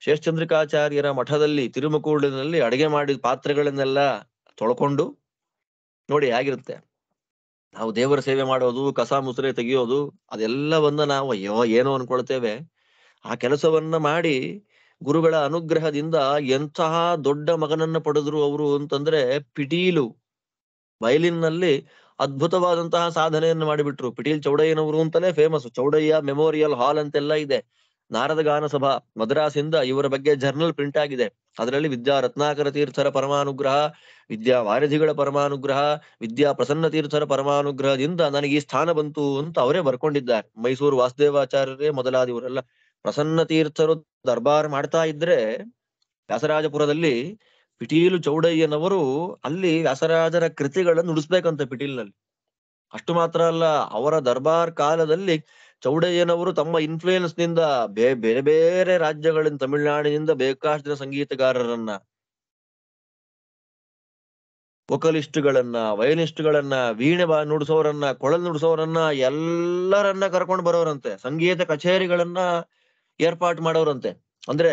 ಶೇಷಚಂದ್ರಿಕಾಚಾರ್ಯರ ಮಠದಲ್ಲಿ ತಿರುಮಕೂಡಿನಲ್ಲಿ ಅಡಿಗೆ ಮಾಡಿದ ಪಾತ್ರೆಗಳನ್ನೆಲ್ಲ ತೊಳ್ಕೊಂಡು, ನೋಡಿ ಹೇಗಿರುತ್ತೆ, ನಾವು ದೇವರ ಸೇವೆ ಮಾಡೋದು, ಕಸ ಮುಸುರೆ ತೆಗೆಯೋದು, ಅದೆಲ್ಲವನ್ನ ನಾವು ಅಯ್ಯೋ ಏನೋ ಅನ್ಕೊಳ್ತೇವೆ. ಆ ಕೆಲಸವನ್ನ ಮಾಡಿ ಗುರುಗಳ ಅನುಗ್ರಹದಿಂದ ಎಂತಹ ದೊಡ್ಡ ಮಗನನ್ನ ಪಡೆದ್ರು ಅವರು ಅಂತಂದ್ರೆ, ಪಿಟೀಲು ವಯಲಿನ್ ನಲ್ಲಿ ಅದ್ಭುತವಾದಂತಹ ಸಾಧನೆಯನ್ನು ಮಾಡಿಬಿಟ್ರು. ಪಿಟೀಲ್ ಚೌಡಯ್ಯನವರು ಅಂತಲೇ ಫೇಮಸ್. ಚೌಡಯ್ಯ ಮೆಮೋರಿಯಲ್ ಹಾಲ್ ಅಂತೆಲ್ಲ ಇದೆ. ನಾರದ ಗಾನ ಸಭಾ ಮದ್ರಾಸಿಂದ ಇವರ ಬಗ್ಗೆ ಜರ್ನಲ್ ಪ್ರಿಂಟ್ ಆಗಿದೆ. ಅದರಲ್ಲಿ ವಿದ್ಯಾ ರತ್ನಾಕರ ತೀರ್ಥರ ಪರಮಾನುಗ್ರಹ, ವಿದ್ಯಾ ವಾರಧಿಗಳ ಪರಮಾನುಗ್ರಹ, ವಿದ್ಯಾ ಪ್ರಸನ್ನ ತೀರ್ಥರ ಪರಮಾನುಗ್ರಹದಿಂದ ನನಗೆ ಈ ಸ್ಥಾನ ಬಂತು ಅಂತ ಅವರೇ ಬರ್ಕೊಂಡಿದ್ದಾರೆ. ಮೈಸೂರು ವಾಸುದೇವಾಚಾರ್ಯರೇ ಮೊದಲಾದವರೆಲ್ಲ ಪ್ರಸನ್ನ ತೀರ್ಥರು ದರ್ಬಾರ್ ಮಾಡ್ತಾ ಇದ್ರೆ ವ್ಯಾಸರಾಜಪುರದಲ್ಲಿ ಪಿಟೀಲು ಚೌಡಯ್ಯನವರು ಅಲ್ಲಿ ವ್ಯಾಸರಾಜರ ಕೃತಿಗಳನ್ನು ನುಡಿಸ್ಬೇಕಂತ ಪಿಟೀಲ್ನಲ್ಲಿ. ಅಷ್ಟು ಮಾತ್ರ ಅಲ್ಲ, ಅವರ ದರ್ಬಾರ್ ಕಾಲದಲ್ಲಿ ಚೌಡಯ್ಯನವರು ತಮ್ಮ ಇನ್ಫ್ಲೂಯೆನ್ಸ್ ನಿಂದ ಬೇರೆ ಬೇರೆ ರಾಜ್ಯಗಳಿಂದ, ತಮಿಳುನಾಡಿನಿಂದ ಬೇಕಾಷ್ಟು ಜನ ಸಂಗೀತಗಾರರನ್ನ, ವೋಕಲಿಸ್ಟ್ಗಳನ್ನ, ವಯಲಿಸ್ಟ್ಗಳನ್ನ, ವೀಣೆ ನುಡಿಸೋರನ್ನ, ಕೊಳಲ್ ನುಡಿಸೋರನ್ನ ಎಲ್ಲರನ್ನ ಕರ್ಕೊಂಡು ಬರೋರಂತೆ. ಸಂಗೀತ ಕಚೇರಿಗಳನ್ನ ಏರ್ಪಾಟ್ ಮಾಡೋರಂತೆ. ಅಂದ್ರೆ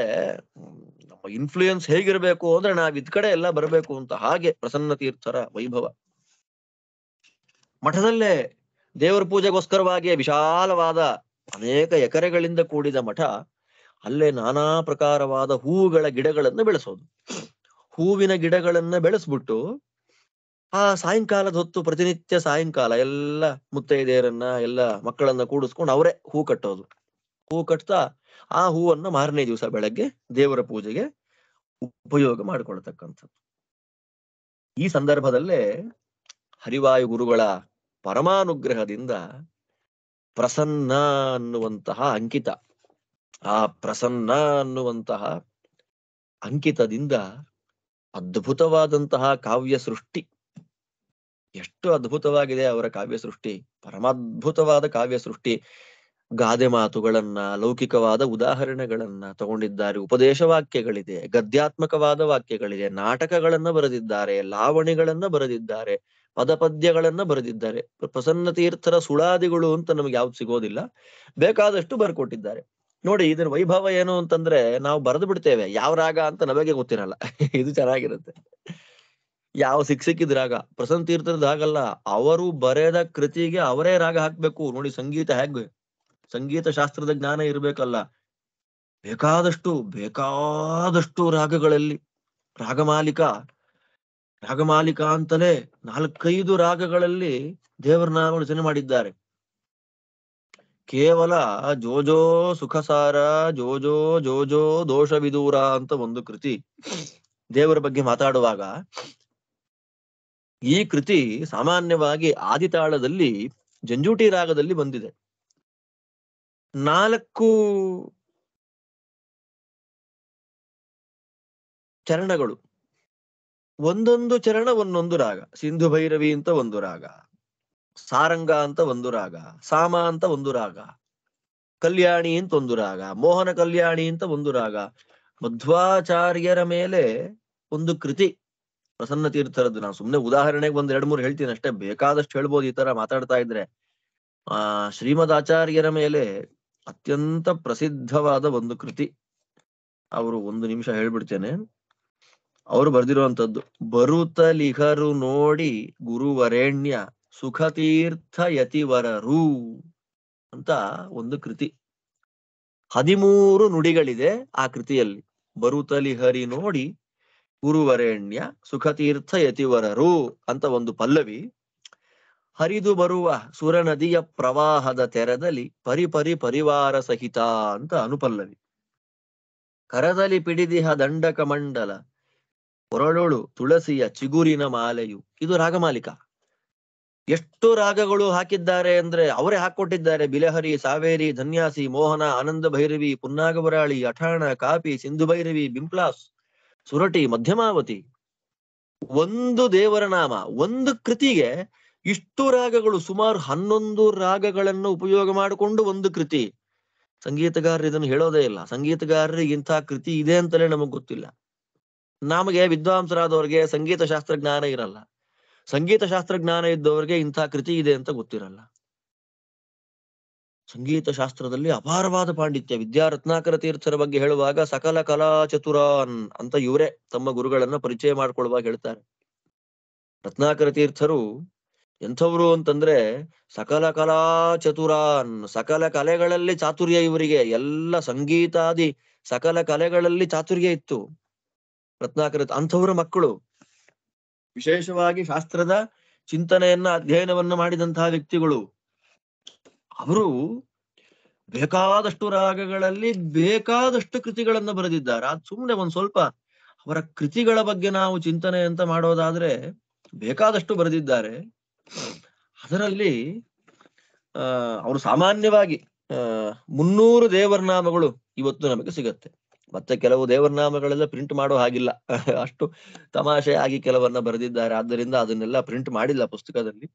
ನಮ್ಮ ಇನ್ಫ್ಲೂಯೆನ್ಸ್ ಹೇಗಿರ್ಬೇಕು ಅಂದ್ರೆ ನಾವ್ ಇದ್ ಕಡೆ ಎಲ್ಲ ಬರಬೇಕು ಅಂತ. ಹಾಗೆ ಪ್ರಸನ್ನ ತೀರ್ಥರ ವೈಭವ. ಮಠದಲ್ಲೇ ದೇವರ ಪೂಜೆಗೋಸ್ಕರವಾಗಿ ವಿಶಾಲವಾದ ಅನೇಕ ಎಕರೆಗಳಿಂದ ಕೂಡಿದ ಮಠ. ಅಲ್ಲೇ ನಾನಾ ಪ್ರಕಾರವಾದ ಹೂವುಗಳ ಗಿಡಗಳನ್ನ ಬೆಳೆಸೋದು. ಹೂವಿನ ಗಿಡಗಳನ್ನ ಬೆಳೆಸ್ಬಿಟ್ಟು ಆ ಸಾಯಂಕಾಲದ ಹೊತ್ತು ಪ್ರತಿನಿತ್ಯ ಸಾಯಂಕಾಲ ಎಲ್ಲ ಮುತ್ತೈದೆಯರನ್ನ, ಎಲ್ಲ ಮಕ್ಕಳನ್ನ ಕೂಡಿಸ್ಕೊಂಡು ಅವರೇ ಹೂ ಕಟ್ಟೋದು. ಹೂ ಕಟ್ತಾ ಆ ಹೂವನ್ನ ಮಾರನೇ ದಿವಸ ಬೆಳಗ್ಗೆ ದೇವರ ಪೂಜೆಗೆ ಉಪಯೋಗ ಮಾಡಿಕೊಳ್ತಕ್ಕಂಥದ್ದು. ಈ ಸಂದರ್ಭದಲ್ಲೇ ಹರಿವಾಯು ಗುರುಗಳ ಪರಮಾನುಗ್ರಹದಿಂದ ಪ್ರಸನ್ನ ಅನ್ನುವಂತಹ ಅಂಕಿತ, ಆ ಪ್ರಸನ್ನ ಅನ್ನುವಂತಹ ಅಂಕಿತದಿಂದ ಅದ್ಭುತವಾದಂತಹ ಕಾವ್ಯ ಸೃಷ್ಟಿ. ಎಷ್ಟು ಅದ್ಭುತವಾಗಿದೆ ಅವರ ಕಾವ್ಯ ಸೃಷ್ಟಿ, ಪರಮಾದ್ಭುತವಾದ ಕಾವ್ಯ ಸೃಷ್ಟಿ. ಗಾದೆ ಮಾತುಗಳನ್ನ, ಲೌಕಿಕವಾದ ಉದಾಹರಣೆಗಳನ್ನ ತಗೊಂಡಿದ್ದಾರೆ. ಉಪದೇಶ ವಾಕ್ಯಗಳಿದೆ, ಗದ್ಯಾತ್ಮಕವಾದ ವಾಕ್ಯಗಳಿದೆ, ನಾಟಕಗಳನ್ನ ಬರೆದಿದ್ದಾರೆ, ಲಾವಣಿಗಳನ್ನ ಬರೆದಿದ್ದಾರೆ, ಪದಪದ್ಯಗಳನ್ನ ಬರೆದಿದ್ದಾರೆ. ಪ್ರಸನ್ನ ತೀರ್ಥರ ಸುಳಾದಿಗಳು ಅಂತ ನಮ್ಗೆ ಯಾವ್ದು ಸಿಗೋದಿಲ್ಲ, ಬೇಕಾದಷ್ಟು ಬರ್ಕೊಟ್ಟಿದ್ದಾರೆ. ನೋಡಿ ಇದರ ವೈಭವ ಏನು ಅಂತಂದ್ರೆ, ನಾವು ಬರೆದು ಬಿಡ್ತೇವೆ ಯಾವ ರಾಗ ಅಂತ ನಮಗೆ ಗೊತ್ತಿರಲ್ಲ. ಇದು ಚೆನ್ನಾಗಿರುತ್ತೆ. ಯಾವ ಸಿಕ್ಕಿದ ರಾಗ. ಪ್ರಸನ್ನ ತೀರ್ಥರದ್ದು ಹಾಗಲ್ಲ, ಅವರು ಬರೆದ ಕೃತಿಗೆ ಅವರೇ ರಾಗ ಹಾಕ್ಬೇಕು. ನೋಡಿ ಸಂಗೀತ ಹೇಗೆ, ಸಂಗೀತ ಶಾಸ್ತ್ರದ ಜ್ಞಾನ ಇರ್ಬೇಕಲ್ಲ. ಬೇಕಾದಷ್ಟು ಬೇಕಾದಷ್ಟು ರಾಗಗಳಲ್ಲಿ ರಾಗಮಾಲಿಕಾ ರಾಗಮಾಲಿಕಾ ಅಂತಲೇ 4-5 ರಾಗಗಳಲ್ಲಿ ದೇವರ ನಾಮ ರಚನೆ ಮಾಡಿದ್ದಾರೆ. ಕೇವಲ ಜೋಜೋ ಸುಖಸಾರ, ಜೋಜೋ ಜೋಜೋ ದೋಷ ವಿದೂರ ಅಂತ ಒಂದು ಕೃತಿ ದೇವರ ಬಗ್ಗೆ ಮಾತಾಡುವಾಗ, ಈ ಕೃತಿ ಸಾಮಾನ್ಯವಾಗಿ ಆದಿತಾಳದಲ್ಲಿ ಜಂಜೂಟಿ ರಾಗದಲ್ಲಿ ಬಂದಿದೆ. 4 ಚರಣಗಳು. ಒಂದೊಂದು ಚರಣ ಒಂದೊಂದು ರಾಗ. ಸಿಂಧು ಭೈರವಿ ಅಂತ ಒಂದು ರಾಗ, ಸಾರಂಗ ಅಂತ ಒಂದು ರಾಗ, ಸಾಮ ಅಂತ ಒಂದು ರಾಗ, ಕಲ್ಯಾಣಿ ಅಂತ ಒಂದು ರಾಗ, ಮೋಹನ ಕಲ್ಯಾಣಿ ಅಂತ ಒಂದು ರಾಗ. ಮಧ್ವಾಚಾರ್ಯರ ಮೇಲೆ ಒಂದು ಕೃತಿ ಪ್ರಸನ್ನ ತೀರ್ಥರದ್ದು. ನಾನು ಸುಮ್ನೆ ಉದಾಹರಣೆಗೆ ಒಂದ್ 2-3 ಹೇಳ್ತೀನಿ ಅಷ್ಟೇ, ಬೇಕಾದಷ್ಟು ಹೇಳ್ಬೋದು ಈ ತರ ಮಾತಾಡ್ತಾ ಇದ್ರೆ. ಶ್ರೀಮದ್ ಆಚಾರ್ಯರ ಮೇಲೆ ಅತ್ಯಂತ ಪ್ರಸಿದ್ಧವಾದ ಒಂದು ಕೃತಿ. ಅವರು ಒಂದು ನಿಮಿಷ ಹೇಳ್ಬಿಡ್ತೇನೆ. ಅವರು ಬರ್ದಿರುವಂತದ್ದು, ಬರುತ್ತಲಿಹರು ನೋಡಿ ಗುರುವರೇಣ್ಯ ಸುಖತೀರ್ಥ ಯತಿವರರು ಅಂತ ಒಂದು ಕೃತಿ. 13 ನುಡಿಗಳಿದೆ ಆ ಕೃತಿಯಲ್ಲಿ. ಬರುತ್ತಲಿಹರಿ ನೋಡಿ ಗುರುವರೇಣ್ಯ ಸುಖತೀರ್ಥ ಯತಿವರರು ಅಂತ ಒಂದು ಪಲ್ಲವಿ. ಹರಿದು ಬರುವ ಸುರ ನದಿಯ ಪ್ರವಾಹದ ತೆರದಲ್ಲಿ ಪರಿಪರಿ ಪರಿವಾರ ಸಹಿತ ಅಂತ ಅನುಪಲ್ಲವಿ. ಕರದಲ್ಲಿ ಪಿಡಿದಿಹ ದಂಡಕ ಮಂಡಲ ಕೊರಳೊಳು ತುಳಸಿಯ ಚಿಗುರಿನ ಮಾಲೆಯು. ಇದು ರಾಗಮಾಲಿಕ. ಎಷ್ಟು ರಾಗಗಳು ಹಾಕಿದ್ದಾರೆ ಅಂದ್ರೆ ಅವರೇ ಹಾಕೊಟ್ಟಿದ್ದಾರೆ. ಬಿಲಹರಿ, ಸಾವೇರಿ, ಧನ್ಯಾಸಿ, ಮೋಹನ, ಆನಂದ ಭೈರವಿ, ಪುನ್ನಾಗವರಾಳಿ, ಅಠಾಣ, ಕಾಪಿ, ಸಿಂಧು ಭೈರವಿ, ಬಿಂಪ್ಲಾಸ್, ಸುರಟಿ, ಮಧ್ಯಮಾವತಿ. ಒಂದು ದೇವರ ನಾಮ, ಒಂದು ಕೃತಿಗೆ ಇಷ್ಟು ರಾಗಗಳು, ಸುಮಾರು 11 ರಾಗಗಳನ್ನು ಉಪಯೋಗ ಮಾಡಿಕೊಂಡು ಒಂದು ಕೃತಿ. ಸಂಗೀತಗಾರರು ಇದನ್ನು ಹೇಳೋದೇ ಇಲ್ಲ. ಸಂಗೀತಗಾರರಿಗೆ ಇಂಥ ಕೃತಿ ಇದೆ ಅಂತಲೇ ನಮಗ್ ಗೊತ್ತಿಲ್ಲ. ನಮಗೆ ವಿದ್ವಾಂಸರಾದವ್ರಿಗೆ ಸಂಗೀತ ಶಾಸ್ತ್ರ ಜ್ಞಾನ ಇರಲ್ಲ. ಸಂಗೀತ ಶಾಸ್ತ್ರ ಜ್ಞಾನ ಇದ್ದವ್ರಿಗೆ ಇಂಥ ಕೃತಿ ಇದೆ ಅಂತ ಗೊತ್ತಿರಲ್ಲ. ಸಂಗೀತ ಶಾಸ್ತ್ರದಲ್ಲಿ ಅಪಾರವಾದ ಪಾಂಡಿತ್ಯ. ವಿದ್ಯಾರತ್ನಾಕರ ತೀರ್ಥರ ಬಗ್ಗೆ ಹೇಳುವಾಗ ಸಕಲ ಕಲಾ ಚತುರಾನ್ ಅಂತ ಇವರೇ ತಮ್ಮ ಗುರುಗಳನ್ನ ಪರಿಚಯ ಮಾಡ್ಕೊಳ್ಳುವಾಗ ಹೇಳ್ತಾರೆ. ರತ್ನಾಕರ ತೀರ್ಥರು ಎಂಥವ್ರು ಅಂತಂದ್ರೆ ಸಕಲ ಕಲಾ ಚತುರಾನ್, ಸಕಲ ಕಲೆಗಳಲ್ಲಿ ಚಾತುರ್ಯ ಇವರಿಗೆ. ಎಲ್ಲ ಸಂಗೀತಾದಿ ಸಕಲ ಕಲೆಗಳಲ್ಲಿ ಚಾತುರ್ಯ ಇತ್ತು ರತ್ನಾಕರ. ಅಂಥವರ ಮಕ್ಕಳು ವಿಶೇಷವಾಗಿ ಶಾಸ್ತ್ರದ ಚಿಂತನೆಯನ್ನ ಅಧ್ಯಯನವನ್ನ ಮಾಡಿದಂತಹ ವ್ಯಕ್ತಿಗಳು. ಅವರು ಬೇಕಾದಷ್ಟು ರಾಗಗಳಲ್ಲಿ ಬೇಕಾದಷ್ಟು ಕೃತಿಗಳನ್ನ ಬರೆದಿದ್ದಾರೆ. ಅದು ಸುಮ್ಮನೆ ಒಂದ್ ಸ್ವಲ್ಪ ಅವರ ಕೃತಿಗಳ ಬಗ್ಗೆ ನಾವು ಚಿಂತನೆ ಅಂತ ಮಾಡೋದಾದ್ರೆ ಬೇಕಾದಷ್ಟು ಬರೆದಿದ್ದಾರೆ. ಅದರಲ್ಲಿ ಅವರು ಸಾಮಾನ್ಯವಾಗಿ 300 ದೇವರನಾಮಗಳು ಇವತ್ತು ನಮಗೆ ಸಿಗತ್ತೆ. ಮತ್ತೆ ಕೆಲವು ದೇವರನಾಮಗಳೆಲ್ಲ ಪ್ರಿಂಟ್ ಮಾಡೋ ಹಾಗಿಲ್ಲ, ಅಷ್ಟು ತಮಾಷೆ ಆಗಿ ಕೆಲವನ್ನ ಬರೆದಿದ್ದಾರೆ. ಆದ್ದರಿಂದ ಅದನ್ನೆಲ್ಲ ಪ್ರಿಂಟ್ ಮಾಡಿಲ್ಲ ಪುಸ್ತಕದಲ್ಲಿ.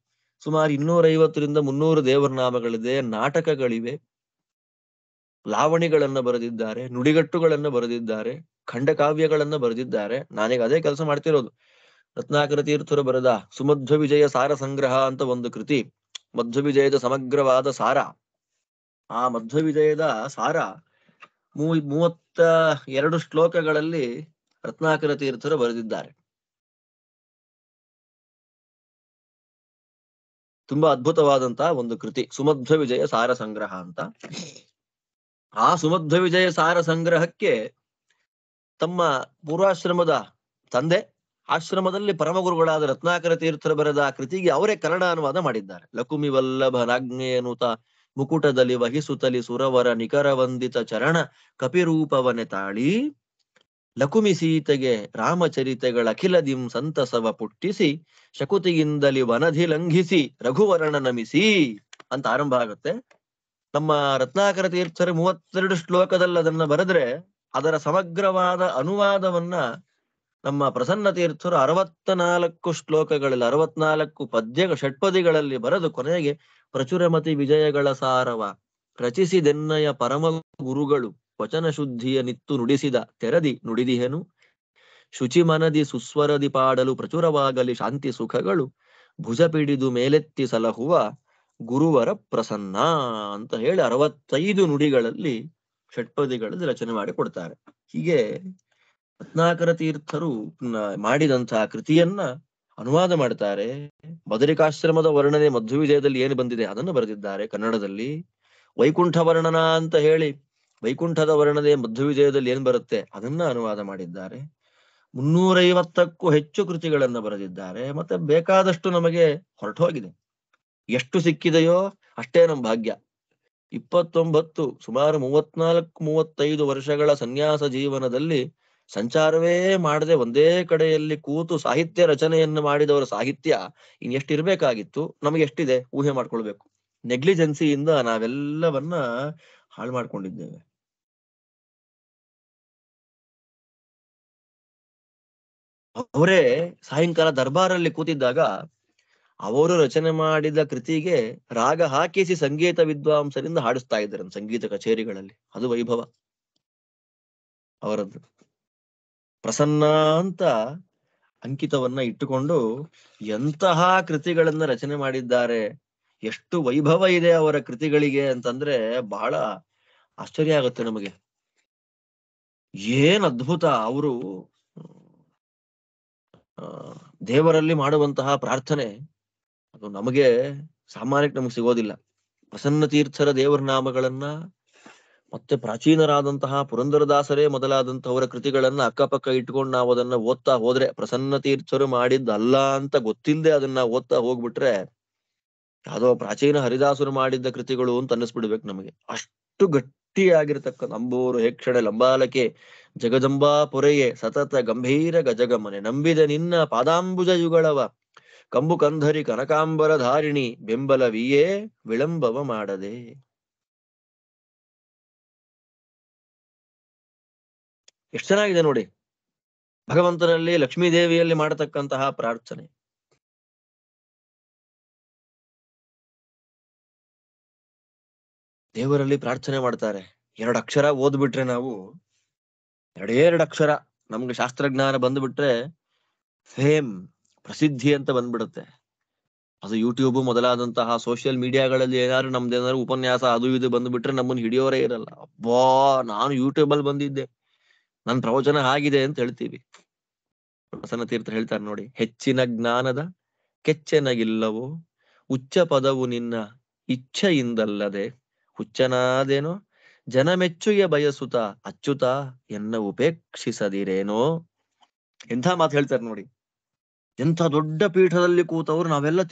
ಸುಮಾರು 250ರಿಂದ 300 ದೇವರನಾಮಗಳಿದೆ. ನಾಟಕಗಳಿವೆ, ಲಾವಣಿಗಳನ್ನ ಬರೆದಿದ್ದಾರೆ, ನುಡಿಗಟ್ಟುಗಳನ್ನ ಬರೆದಿದ್ದಾರೆ, ಖಂಡಕಾವ್ಯಗಳನ್ನ ಬರೆದಿದ್ದಾರೆ. ನಾನೀಗ ಅದೇ ಕೆಲಸ ಮಾಡ್ತಿರೋದು. ರತ್ನಾಕರ ತೀರ್ಥರು ಬರೆದ ಸುಮಧ್ವ ವಿಜಯ ಸಾರ ಸಂಗ್ರಹ ಅಂತ ಒಂದು ಕೃತಿ, ಮಧ್ವ ವಿಜಯದ ಸಮಗ್ರವಾದ ಸಾರ. ಆ ಮಧ್ವ ವಿಜಯದ ಸಾರ 32 ಶ್ಲೋಕಗಳಲ್ಲಿ ರತ್ನಾಕರ ತೀರ್ಥರು ಬರೆದಿದ್ದಾರೆ. ತುಂಬಾ ಅದ್ಭುತವಾದಂತಹ ಒಂದು ಕೃತಿ ಸುಮಧ್ವ ವಿಜಯ ಸಾರ ಸಂಗ್ರಹ ಅಂತ. ಆ ಸುಮಧ್ವ ವಿಜಯ ಸಾರ ಸಂಗ್ರಹಕ್ಕೆ ತಮ್ಮ ಪೂರ್ವಾಶ್ರಮದ ತಂದೆ, ಆಶ್ರಮದಲ್ಲಿ ಪರಮಗುರುಗಳಾದ ರತ್ನಾಕರ ತೀರ್ಥರು ಬರೆದ ಕೃತಿಗೆ ಅವರೇ ಕನ್ನಡ ಅನುವಾದ ಮಾಡಿದ್ದಾರೆ. ಲಕುಮಿ ವಲ್ಲಭ ನಾಗ್ನೇನುತ ಮುಕುಟದಲ್ಲಿ ವಹಿಸುತ್ತಲಿ ಸುರವರ ನಿಕರ ವಂದಿತ ಚರಣ ಕಪಿರೂಪವನೆ ತಾಳಿ, ಲಕುಮಿ ಸೀತೆಗೆ ರಾಮಚರಿತೆಗಳ ಅಖಿಲದಿಂ ಸಂತಸವ ಪುಟ್ಟಿಸಿ, ಶಕುತಿಯಿಂದಲಿ ವನಧಿ ಲಂಘಿಸಿ ರಘುವರಣ ನಮಿಸಿ ಅಂತ ಆರಂಭ ಆಗುತ್ತೆ. ನಮ್ಮ ರತ್ನಾಕರ ತೀರ್ಥರು 32 ಶ್ಲೋಕದಲ್ಲಿ ಅದನ್ನ ಬರೆದ್ರೆ ಅದರ ಸಮಗ್ರವಾದ ಅನುವಾದವನ್ನ ನಮ್ಮ ಪ್ರಸನ್ನ ತೀರ್ಥರು 64 ಶ್ಲೋಕಗಳಲ್ಲಿ 64 ಪದ್ಯ ಷಟ್ಪದಿಗಳಲ್ಲಿ ಬರೆದು ಕೊನೆಗೆ ಪ್ರಚುರಮತಿ ವಿಜಯಗಳ ಸಾರವ ರಚಿಸಿದೆನ್ನಯ ಪರಮ ಗುರುಗಳು ವಚನ ಶುದ್ಧಿಯ ನಿತ್ತು ನುಡಿಸಿದ ತೆರದಿ ನುಡಿದಿಹೆನು, ಶುಚಿ ಮನದಿ ಸುಸ್ವರದಿ ಪಾಡಲು ಪ್ರಚುರವಾಗಲಿ ಶಾಂತಿ ಸುಖಗಳು, ಭುಜ ಪಿಡಿದು ಮೇಲೆತ್ತಿ ಸಲಹುವ ಗುರುವರ ಪ್ರಸನ್ನ ಅಂತ ಹೇಳಿ 65 ನುಡಿಗಳಲ್ಲಿ ಷಟ್ಪದಿಗಳಲ್ಲಿ ರಚನೆ ಮಾಡಿ ಕೊಡ್ತಾರೆ. ಹೀಗೆ ರತ್ನಾಕರ ತೀರ್ಥರು ಮಾಡಿದಂತಹ ಕೃತಿಯನ್ನ ಅನುವಾದ ಮಾಡ್ತಾರೆ. ಬದರಿಕಾಶ್ರಮದ ವರ್ಣನೆ ಮಧ್ವ ವಿಜಯದಲ್ಲಿ ಏನು ಬಂದಿದೆ ಅದನ್ನು ಬರೆದಿದ್ದಾರೆ ಕನ್ನಡದಲ್ಲಿ. ವೈಕುಂಠ ವರ್ಣನ ಅಂತ ಹೇಳಿ ವೈಕುಂಠದ ವರ್ಣನೆ ಮಧ್ವ ವಿಜಯದಲ್ಲಿ ಏನ್ ಬರುತ್ತೆ ಅದನ್ನ ಅನುವಾದ ಮಾಡಿದ್ದಾರೆ. 350ಕ್ಕೂ ಹೆಚ್ಚು ಕೃತಿಗಳನ್ನ ಬರೆದಿದ್ದಾರೆ. ಮತ್ತೆ ಬೇಕಾದಷ್ಟು ನಮಗೆ ಹೊರಟೋಗಿದೆ. ಎಷ್ಟು ಸಿಕ್ಕಿದೆಯೋ ಅಷ್ಟೇ ನಮ್ಮ ಭಾಗ್ಯ. 29 ಸುಮಾರು 34-35 ವರ್ಷಗಳ ಸನ್ಯಾಸ ಜೀವನದಲ್ಲಿ ಸಂಚಾರವೇ ಮಾಡದೆ ಒಂದೇ ಕಡೆಯಲ್ಲಿ ಕೂತು ಸಾಹಿತ್ಯ ರಚನೆಯನ್ನು ಮಾಡಿದವರ ಸಾಹಿತ್ಯ ಇನ್ನೆಷ್ಟಿರ್ಬೇಕಾಗಿತ್ತು, ನಮಗೆ ಎಷ್ಟಿದೆ ಊಹೆ ಮಾಡ್ಕೊಳ್ಬೇಕು. ನೆಗ್ಲಿಜೆನ್ಸಿಯಿಂದ ನಾವೆಲ್ಲವನ್ನ ಹಾಳು ಮಾಡ್ಕೊಂಡಿದ್ದೇವೆ. ಅವರೇ ಸಾಯಂಕಾಲ ದರ್ಬಾರಲ್ಲಿ ಕೂತಿದ್ದಾಗ ಅವರು ರಚನೆ ಮಾಡಿದ ಕೃತಿಗೆ ರಾಗ ಹಾಕಿಸಿ ಸಂಗೀತ ವಿದ್ವಾಂಸರಿಂದ ಹಾಡಿಸ್ತಾ ಇದ್ದಾರೆ ಸಂಗೀತ ಕಚೇರಿಗಳಲ್ಲಿ. ಅದು ವೈಭವ ಅವರದ್ದು. ಪ್ರಸನ್ನ ಅಂತ ಅಂಕಿತವನ್ನ ಇಟ್ಟುಕೊಂಡು ಎಂತಹ ಕೃತಿಗಳನ್ನ ರಚನೆ ಮಾಡಿದ್ದಾರೆ, ಎಷ್ಟು ವೈಭವ ಇದೆ ಅವರ ಕೃತಿಗಳಿಗೆ ಅಂತಂದ್ರೆ ಬಹಳ ಆಶ್ಚರ್ಯ ಆಗುತ್ತೆ ನಮಗೆ. ಏನ್ ಅದ್ಭುತ ಅವರು ದೇವರಲ್ಲಿ ಮಾಡುವಂತಹ ಪ್ರಾರ್ಥನೆ, ಅದು ನಮಗೆ ಸಾಮಾನ್ಯಕ್ಕೆ ನಮಗೆ ಸಿಗೋದಿಲ್ಲ. ಪ್ರಸನ್ನ ತೀರ್ಥರ ದೇವರ ನಾಮಗಳನ್ನ ಮತ್ತೆ ಪ್ರಾಚೀನರಾದಂತಹ ಪುರಂದರದಾಸರೇ ಮೊದಲಾದಂತಹವರ ಕೃತಿಗಳನ್ನ ಅಕ್ಕಪಕ್ಕ ಇಟ್ಕೊಂಡು ನಾವು ಅದನ್ನ ಓದ್ತಾ ಹೋದ್ರೆ, ಪ್ರಸನ್ನ ತೀರ್ಥರು ಮಾಡಿದ್ದಲ್ಲ ಅಂತ ಗೊತ್ತಿಲ್ಲದೆ ಅದನ್ನ ಓದ್ತಾ ಹೋಗ್ಬಿಟ್ರೆ ಯಾವುದೋ ಪ್ರಾಚೀನ ಹರಿದಾಸರು ಮಾಡಿದ್ದ ಕೃತಿಗಳು ಅಂತ ಅನ್ನಿಸ್ಬಿಡ್ಬೇಕು ನಮಗೆ. ಅಷ್ಟು ಗಟ್ಟಿಯಾಗಿರ್ತಕ್ಕ ನಂಬೂರು ಹೇಕ್ಷಣೆ ಲಂಬಾಲಕೆ ಜಗದಂಬಾ ಪೊರೆಯೇ ಸತತ ಗಂಭೀರ ಗಜಗಮನೆ ನಂಬಿದ ನಿನ್ನ ಪಾದಾಂಬುಜ ಯುಗಳವ ಕಂಬು ಕಂಧರಿ ಕನಕಾಂಬರ ಧಾರಿಣಿ ಬೆಂಬಲವಿಯೇ ವಿಳಂಬವ ಮಾಡದೆ. ಎಷ್ಟು ಚೆನ್ನಾಗಿದೆ ನೋಡಿ ಭಗವಂತನಲ್ಲಿ ಲಕ್ಷ್ಮೀದೇವಿಯಲ್ಲಿ ಮಾಡತಕ್ಕಂತಹ ಪ್ರಾರ್ಥನೆ. ದೇವರಲ್ಲಿ ಪ್ರಾರ್ಥನೆ ಮಾಡ್ತಾರೆ. 2 ಅಕ್ಷರ ಓದ್ಬಿಟ್ರೆ ನಾವು, 2 ಅಕ್ಷರ ನಮ್ಗೆ ಶಾಸ್ತ್ರಜ್ಞಾನ ಬಂದ್ಬಿಟ್ರೆ ಫೇಮ್, ಪ್ರಸಿದ್ಧಿ ಅಂತ ಬಂದ್ಬಿಡುತ್ತೆ. ಅದು ಯೂಟ್ಯೂಬ್ ಮೊದಲಾದಂತಹ ಸೋಷಿಯಲ್ ಮೀಡಿಯಾಗಳಲ್ಲಿ ನಮ್ದೇನಾದ್ರು ಉಪನ್ಯಾಸ ಅದು ಇದು ಬಂದ್ಬಿಟ್ರೆ ನಮ್ಮನ್ನು ಹಿಡಿಯೋರೇ ಇರಲ್ಲ. ಅಬ್ಬಾ, ನಾನು ಯೂಟ್ಯೂಬ್ ಅಲ್ಲಿ ಬಂದಿದ್ದೆ, ನನ್ ಪ್ರವಚನ ಆಗಿದೆ ಅಂತ ಹೇಳ್ತೀವಿ. ಪ್ರಸನ್ನ ತೀರ್ಥ ಹೇಳ್ತಾರೆ ನೋಡಿ, ಹೆಚ್ಚಿನ ಜ್ಞಾನದ ಕೆಚ್ಚೆನಗಿಲ್ಲವೋ ಉಚ್ಚ ಪದವು ನಿನ್ನ ಇಚ್ಛೆಯಿಂದಲ್ಲದೆ ಹುಚ್ಚನಾದೇನೋ ಜನಮೆಚ್ಚುಗೆ ಬಯಸುತ್ತ ಅಚ್ಚುತ ಎನ್ನ ಉಪೇಕ್ಷಿಸದಿರೇನೋ. ಎಂಥ ಮಾತು ಹೇಳ್ತಾರೆ ನೋಡಿ. ಎಂಥ ದೊಡ್ಡ ಪೀಠದಲ್ಲಿ ಕೂತವ್ರು ನಾವೆಲ್ಲ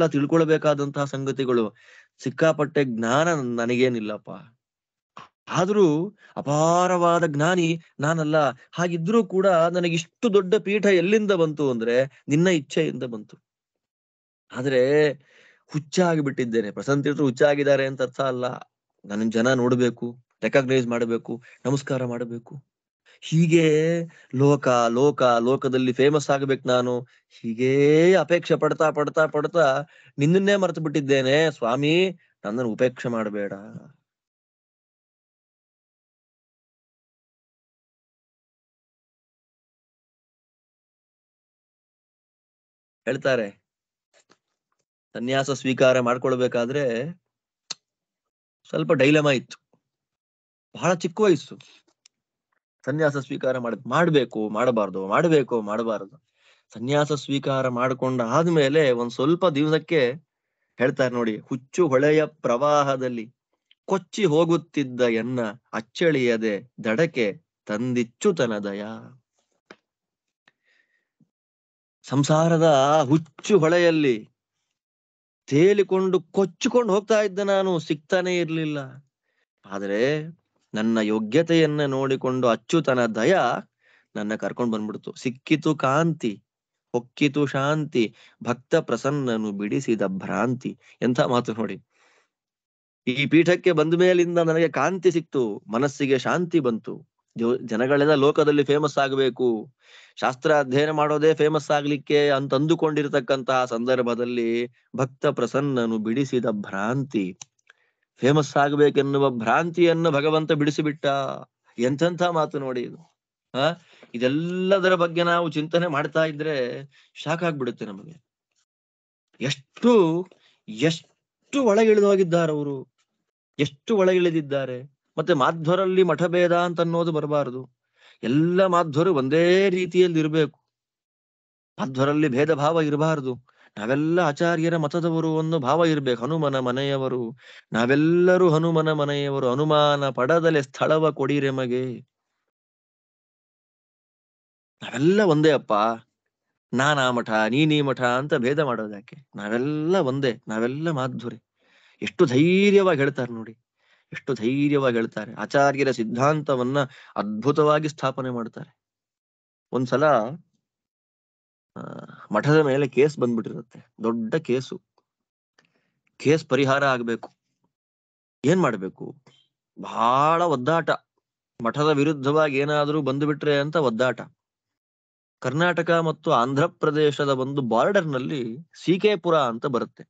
ತಿಳ್ಕೊಳ್ಬೇಕಾದಂತಹ ಸಂಗತಿಗಳು. ಸಿಕ್ಕಾಪಟ್ಟೆ ಜ್ಞಾನ ನನಗೇನಿಲ್ಲಪ್ಪ, ಆದ್ರೂ ಅಪಾರವಾದ ಜ್ಞಾನಿ ನಾನಲ್ಲ. ಹಾಗಿದ್ರೂ ಕೂಡ ನನಗಿಷ್ಟು ದೊಡ್ಡ ಪೀಠ ಎಲ್ಲಿಂದ ಬಂತು ಅಂದ್ರೆ ನಿನ್ನ ಇಚ್ಛೆಯಿಂದ ಬಂತು. ಆದ್ರೆ ಹುಚ್ಚಾಗಿ ಬಿಟ್ಟಿದ್ದೇನೆ. ಪ್ರಸನ್ನ ತೀರ್ಥರು ಹುಚ್ಚಾಗಿದ್ದಾರೆ ಅಂತ ಅರ್ಥ ಅಲ್ಲ. ನನ್ನ ಜನ ನೋಡ್ಬೇಕು, ರೆಕಗ್ನೈಸ್ ಮಾಡಬೇಕು, ನಮಸ್ಕಾರ ಮಾಡಬೇಕು. ಹೀಗೆ ಲೋಕದಲ್ಲಿ ಫೇಮಸ್ ಆಗ್ಬೇಕು ನಾನು, ಹೀಗೇ ಅಪೇಕ್ಷೆ ಪಡ್ತಾ ಪಡ್ತಾ ಪಡ್ತಾ ನಿನ್ನನ್ನೇ ಮರೆತು ಬಿಟ್ಟಿದ್ದೇನೆ ಸ್ವಾಮಿ, ನನ್ನನ್ನು ಉಪೇಕ್ಷೆ ಮಾಡಬೇಡ. ಹೇಳ್ತಾರೆ ಸನ್ಯಾಸ ಸ್ವೀಕಾರ ಮಾಡ್ಕೊಳ್ಬೇಕಾದ್ರೆ ಸ್ವಲ್ಪ ಡೈಲಮಾ ಇತ್ತು. ಬಹಳ ಚಿಕ್ಕ ವಯಸ್ಸು. ಸನ್ಯಾಸ ಸ್ವೀಕಾರ ಮಾಡ್ಬೇಕು ಮಾಡಬಾರದು. ಸನ್ಯಾಸ ಸ್ವೀಕಾರ ಮಾಡ್ಕೊಂಡ ಆದ್ಮೇಲೆ ಒಂದ್ ಸ್ವಲ್ಪ ದಿವಸಕ್ಕೆ ಹೇಳ್ತಾರೆ ನೋಡಿ, ಹುಚ್ಚು ಹೊಳೆಯ ಪ್ರವಾಹದಲ್ಲಿ ಕೊಚ್ಚಿ ಹೋಗುತ್ತಿದ್ದ ಎನ್ನ ಅಚ್ಚಳಿಯದೆ ದಡಕ್ಕೆ ತಂದಿಚ್ಚು ತನದಯ. ಸಂಸಾರದ ಹುಚ್ಚು ಹೊಳೆಯಲ್ಲಿ ತೇಲಿಕೊಂಡು ಕೊಚ್ಚಿಕೊಂಡು ಹೋಗ್ತಾ ಇದ್ದ ನಾನು, ಸಿಗ್ತಾನೆ ಇರ್ಲಿಲ್ಲ. ಆದ್ರೆ ನನ್ನ ಯೋಗ್ಯತೆಯನ್ನ ನೋಡಿಕೊಂಡು ಅಚ್ಚುತನ ದಯ ನನ್ನ ಕರ್ಕೊಂಡ್ ಬಂದ್ಬಿಡ್ತು. ಸಿಕ್ಕಿತು ಕಾಂತಿ ಹೊಕ್ಕಿತು ಶಾಂತಿ ಭಕ್ತ ಪ್ರಸನ್ನನು ಬಿಡಿಸಿದ ಭ್ರಾಂತಿ. ಎಂಥ ಮಾತು ನೋಡಿ. ಈ ಪೀಠಕ್ಕೆ ಬಂದ ಮೇಲಿಂದ ನನಗೆ ಕಾಂತಿ ಸಿಕ್ತು, ಮನಸ್ಸಿಗೆ ಶಾಂತಿ ಬಂತು. ಜನಗಳೆಲ್ಲ ಲೋಕದಲ್ಲಿ ಫೇಮಸ್ ಆಗಬೇಕು, ಶಾಸ್ತ್ರ ಅಧ್ಯಯನ ಮಾಡೋದೇ ಫೇಮಸ್ ಆಗ್ಲಿಕ್ಕೆ ಅಂತ ಅಂದುಕೊಂಡಿರ್ತಕ್ಕಂತಹ ಸಂದರ್ಭದಲ್ಲಿ ಭಕ್ತ ಪ್ರಸನ್ನನು ಬಿಡಿಸಿದ ಭ್ರಾಂತಿ, ಫೇಮಸ್ ಆಗ್ಬೇಕೆನ್ನುವ ಭ್ರಾಂತಿಯನ್ನು ಭಗವಂತ ಬಿಡಿಸಿಬಿಟ್ಟ. ಎಂತೆಂಥ ಮಾತು ನೋಡಿ ಇದು. ಇದೆಲ್ಲದರ ಬಗ್ಗೆ ನಾವು ಚಿಂತನೆ ಮಾಡ್ತಾ ಇದ್ರೆ ಶಾಕ್ ಆಗ್ಬಿಡುತ್ತೆ ನಮಗೆ. ಎಷ್ಟು ಎಷ್ಟು ಒಳಗಿಳಿದು ಹೋಗಿದ್ದಾರೆ ಅವರು, ಎಷ್ಟು ಒಳಗಿಳಿದಿದ್ದಾರೆ. ಮತ್ತೆ ಮಾಧ್ವರಲ್ಲಿ ಮಠಭೇದ ಅಂತ ಅನ್ನೋದು ಬರಬಾರದು. ಎಲ್ಲ ಮಾಧ್ವರು ಒಂದೇ ರೀತಿಯಲ್ಲಿ ಇರಬೇಕು, ಮಾಧ್ವರಲ್ಲಿ ಭೇದ ಭಾವ ಇರಬಾರದು. ನಾವೆಲ್ಲ ಆಚಾರ್ಯರ ಮತದವರು ಅನ್ನೋ ಭಾವ ಇರ್ಬೇಕು. ಹನುಮನ ಮನೆಯವರು, ನಾವೆಲ್ಲರೂ ಹನುಮನ ಮನೆಯವರು, ಅನುಮಾನ ಪಡದಲೆ ಸ್ಥಳವ ಕೊಡಿರೆಮಗೆ. ನಾವೆಲ್ಲ ಒಂದೇ ಅಪ್ಪ, ನಾನಾ ಮಠ ನೀನೀ ಮಠ ಅಂತ ಭೇದ ಮಾಡೋದಕ್ಕೆ. ನಾವೆಲ್ಲ ಒಂದೇ, ನಾವೆಲ್ಲ ಮಾಧ್ವರಿ. ಎಷ್ಟು ಧೈರ್ಯವಾಗಿ ಹೇಳ್ತಾರೆ ನೋಡಿ, ಎಷ್ಟು ಧೈರ್ಯವಾಗಿ ಹೇಳ್ತಾರೆ. ಆಚಾರ್ಯರ ಸಿದ್ಧಾಂತವನ್ನ ಅದ್ಭುತವಾಗಿ ಸ್ಥಾಪನೆ ಮಾಡ್ತಾರೆ. ಒಂದ್ಸಲ ಮಠದ ಮೇಲೆ ಕೇಸ್ ಬಂದ್ಬಿಟ್ಟಿರುತ್ತೆ, ದೊಡ್ಡ ಕೇಸ್ ಪರಿಹಾರ ಆಗ್ಬೇಕು. ಏನ್ ಮಾಡ್ಬೇಕು? ಬಹಳ ಒದ್ದಾಟ, ಮಠದ ವಿರುದ್ಧವಾಗಿ ಏನಾದ್ರೂ ಬಂದ್ಬಿಟ್ರೆ ಅಂತ ಒದ್ದಾಟ. ಕರ್ನಾಟಕ ಮತ್ತು ಆಂಧ್ರ ಪ್ರದೇಶದ ಒಂದು ಬಾರ್ಡರ್ ನಲ್ಲಿ ಸೀಕೆಪುರ ಅಂತ ಬರುತ್ತೆ.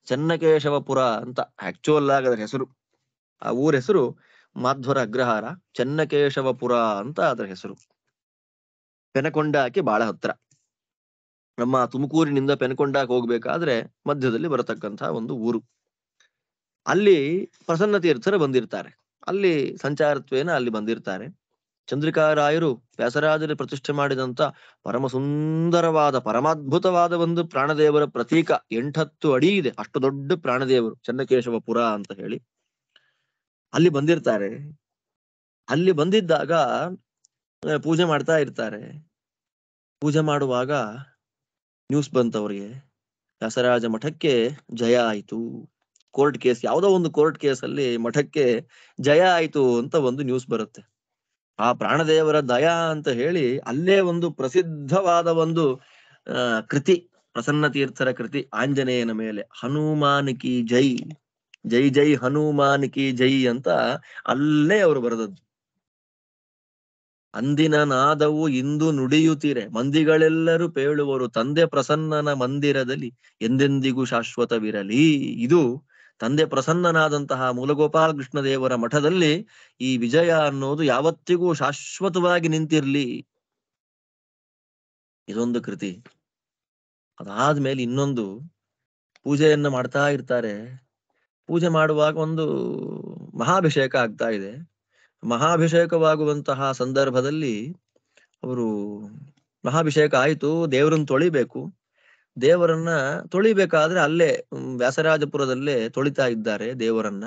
ಚೆನ್ನಕೇಶವಪುರ ಅಂತ ಆಕ್ಚುಯಲ್ ಆಗಿ ಅದರ ಹೆಸರು. ಆ ಊರ ಹೆಸರು ಮಾಧ್ವರ ಅಗ್ರಹಾರ, ಚೆನ್ನಕೇಶವಪುರ ಅಂತ ಅದರ ಹೆಸರು. ಪೆನಕೊಂಡಕ್ಕೆ ಬಹಳ ಹತ್ರ. ನಮ್ಮ ತುಮಕೂರಿನಿಂದ ಪೆನಕೊಂಡಕ್ಕೆ ಹೋಗ್ಬೇಕಾದ್ರೆ ಮಧ್ಯದಲ್ಲಿ ಬರತಕ್ಕಂತಹ ಒಂದು ಊರು. ಅಲ್ಲಿ ಪ್ರಸನ್ನ ತೀರ್ಥರು ಬಂದಿರ್ತಾರೆ. ಅಲ್ಲಿ ಸಂಚಾರತ್ವೇನ ಅಲ್ಲಿ ಬಂದಿರ್ತಾರೆ. ಚಂದ್ರಿಕಾರಾಯರು ವ್ಯಾಸರಾಜರು ಪ್ರತಿಷ್ಠೆ ಮಾಡಿದಂತ ಪರಮ ಸುಂದರವಾದ ಪರಮಾದ್ಭುತವಾದ ಒಂದು ಪ್ರಾಣದೇವರ ಪ್ರತೀಕ. 8-10 ಅಡಿ ಇದೆ, ಅಷ್ಟು ದೊಡ್ಡ ಪ್ರಾಣದೇವರು ಚೆನ್ನಕೇಶವಪುರ ಅಂತ ಹೇಳಿ ಅಲ್ಲಿ ಬಂದಿರ್ತಾರೆ. ಅಲ್ಲಿ ಬಂದಿದ್ದಾಗ ಪೂಜೆ ಮಾಡ್ತಾ ಇರ್ತಾರೆ. ಪೂಜೆ ಮಾಡುವಾಗ ನ್ಯೂಸ್ ಬಂತವ್ರಿಗೆ, ವ್ಯಾಸರಾಜ ಮಠಕ್ಕೆ ಜಯ ಆಯ್ತು. ಕೋರ್ಟ್ ಕೇಸ್, ಯಾವುದೋ ಒಂದು ಕೋರ್ಟ್ ಕೇಸ್ ಅಲ್ಲಿ ಮಠಕ್ಕೆ ಜಯ ಆಯ್ತು ಅಂತ ಒಂದು ನ್ಯೂಸ್ ಬರುತ್ತೆ. ಆ ಪ್ರಾಣದೇವರ ದಯಾ ಅಂತ ಹೇಳಿ ಅಲ್ಲೇ ಒಂದು ಪ್ರಸಿದ್ಧವಾದ ಒಂದು ಕೃತಿ, ಪ್ರಸನ್ನ ತೀರ್ಥರ ಕೃತಿ ಆಂಜನೇಯನ ಮೇಲೆ, ಹನುಮಾನ್ ಕಿ ಜೈ, ಜೈ ಜೈ ಹನುಮಾನ್ ಕಿ ಜೈ ಅಂತ ಅಲ್ಲೇ ಅವರು ಬರೆದದ್ದು. ಅಂದಿನ ನಾದವು ಇಂದು ನುಡಿಯುತ್ತೀರೆ, ಮಂದಿಗಳೆಲ್ಲರೂ ಪೇಳುವರು, ತಂದೆ ಪ್ರಸನ್ನನ ಮಂದಿರದಲ್ಲಿ ಎಂದೆಂದಿಗೂ ಶಾಶ್ವತವಿರಲಿ. ಇದು ತಂದೆ ಪ್ರಸನ್ನನಾದಂತಹ ಮೂಲಗೋಪಾಲ ಕೃಷ್ಣ ದೇವರ ಮಠದಲ್ಲಿ ಈ ವಿಜಯ ಅನ್ನೋದು ಯಾವತ್ತಿಗೂ ಶಾಶ್ವತವಾಗಿ ನಿಂತಿರ್ಲಿ. ಇದೊಂದು ಕೃತಿ. ಅದಾದ್ಮೇಲೆ ಇನ್ನೊಂದು, ಪೂಜೆಯನ್ನ ಮಾಡ್ತಾ ಇರ್ತಾರೆ. ಪೂಜೆ ಮಾಡುವಾಗ ಒಂದು ಮಹಾಭಿಷೇಕ ಆಗ್ತಾ ಇದೆ. ಮಹಾಭಿಷೇಕವಾಗುವಂತಹ ಸಂದರ್ಭದಲ್ಲಿ ಅವರು, ಮಹಾಭಿಷೇಕ ಆಯ್ತು, ದೇವರನ್ನ ತೊಳಿಬೇಕು. ದೇವರನ್ನ ತೊಳಿಬೇಕಾದ್ರೆ ಅಲ್ಲೇ ವ್ಯಾಸರಾಜಪುರದಲ್ಲೇ ತೊಳಿತಾ ಇದ್ದಾರೆ ದೇವರನ್ನ.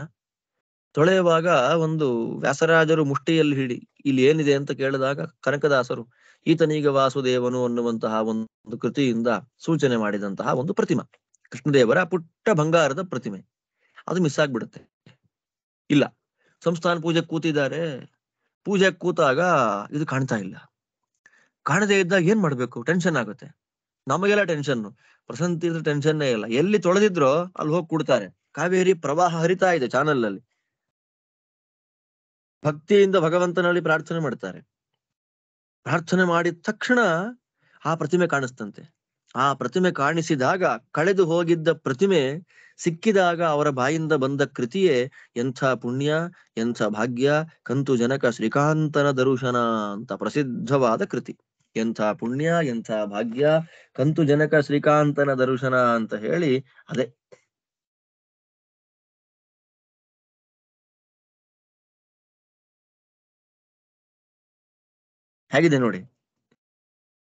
ತೊಳೆಯುವಾಗ ಒಂದು ವ್ಯಾಸರಾಜರು ಮುಷ್ಟಿಯಲ್ಲಿ ಇಲ್ಲಿ ಏನಿದೆ ಅಂತ ಕೇಳಿದಾಗ ಕನಕದಾಸರು ಈತನೀಗ ವಾಸುದೇವನು ಅನ್ನುವಂತಹ ಒಂದು ಕೃತಿಯಿಂದ ಸೂಚನೆ ಮಾಡಿದಂತಹ ಒಂದು ಪ್ರತಿಮಾ, ಕೃಷ್ಣದೇವರ ಪುಟ್ಟ ಬಂಗಾರದ ಪ್ರತಿಮೆ, ಅದು ಮಿಸ್ ಆಗ್ಬಿಡುತ್ತೆ. ಇಲ್ಲ, ಸಂಸ್ಥಾನ ಪೂಜೆ ಕೂತಿದ್ದಾರೆ, ಪೂಜೆ ಕೂತಾಗ ಇದು ಕಾಣ್ತಾ ಇಲ್ಲ. ಕಾಣದೇ ಇದ್ದಾಗ ಏನ್ ಮಾಡ್ಬೇಕು, ಟೆನ್ಷನ್ ಆಗುತ್ತೆ. ನಮಗೆಲ್ಲ ಟೆನ್ಷನ್, ಪ್ರಸನ್ನ ಟೆನ್ಷನ್ನೇ ಇಲ್ಲ. ಎಲ್ಲಿ ತೊಳೆದಿದ್ರೋ ಅಲ್ಲಿ ಹೋಗಿ ಕೂಡ್ತಾರೆ. ಕಾವೇರಿ ಪ್ರವಾಹ ಹರಿತಾ ಇದೆ ಚಾನಲ್ ಅಲ್ಲಿ, ಭಕ್ತಿಯಿಂದ ಭಗವಂತನಲ್ಲಿ ಪ್ರಾರ್ಥನೆ ಮಾಡ್ತಾರೆ. ಪ್ರಾರ್ಥನೆ ಮಾಡಿದ ತಕ್ಷಣ ಆ ಪ್ರತಿಮೆ ಕಾಣಿಸ್ತಂತೆ. ಆ ಪ್ರತಿಮೆ ಕಾಣಿಸಿದಾಗ, ಕಳೆದು ಹೋಗಿದ್ದ ಪ್ರತಿಮೆ ಸಿಕ್ಕಿದಾಗ ಅವರ ಬಾಯಿಂದ ಬಂದ ಕೃತಿಯೇ ಎಂಥ ಪುಣ್ಯ, ಎಂಥ ಭಾಗ್ಯ, ಕಂತು ಜನಕ ಶ್ರೀಕಾಂತನ ದರುಶನ ಅಂತ ಪ್ರಸಿದ್ಧವಾದ ಕೃತಿ. ಎಂಥ ಪುಣ್ಯ, ಎಂಥ ಭಾಗ್ಯ, ಕಂತು ಜನಕ ಶ್ರೀಕಾಂತನ ದರುಶನ ಅಂತ ಹೇಳಿ ಅದೇ. ಹೇಗಿದೆ ನೋಡಿ.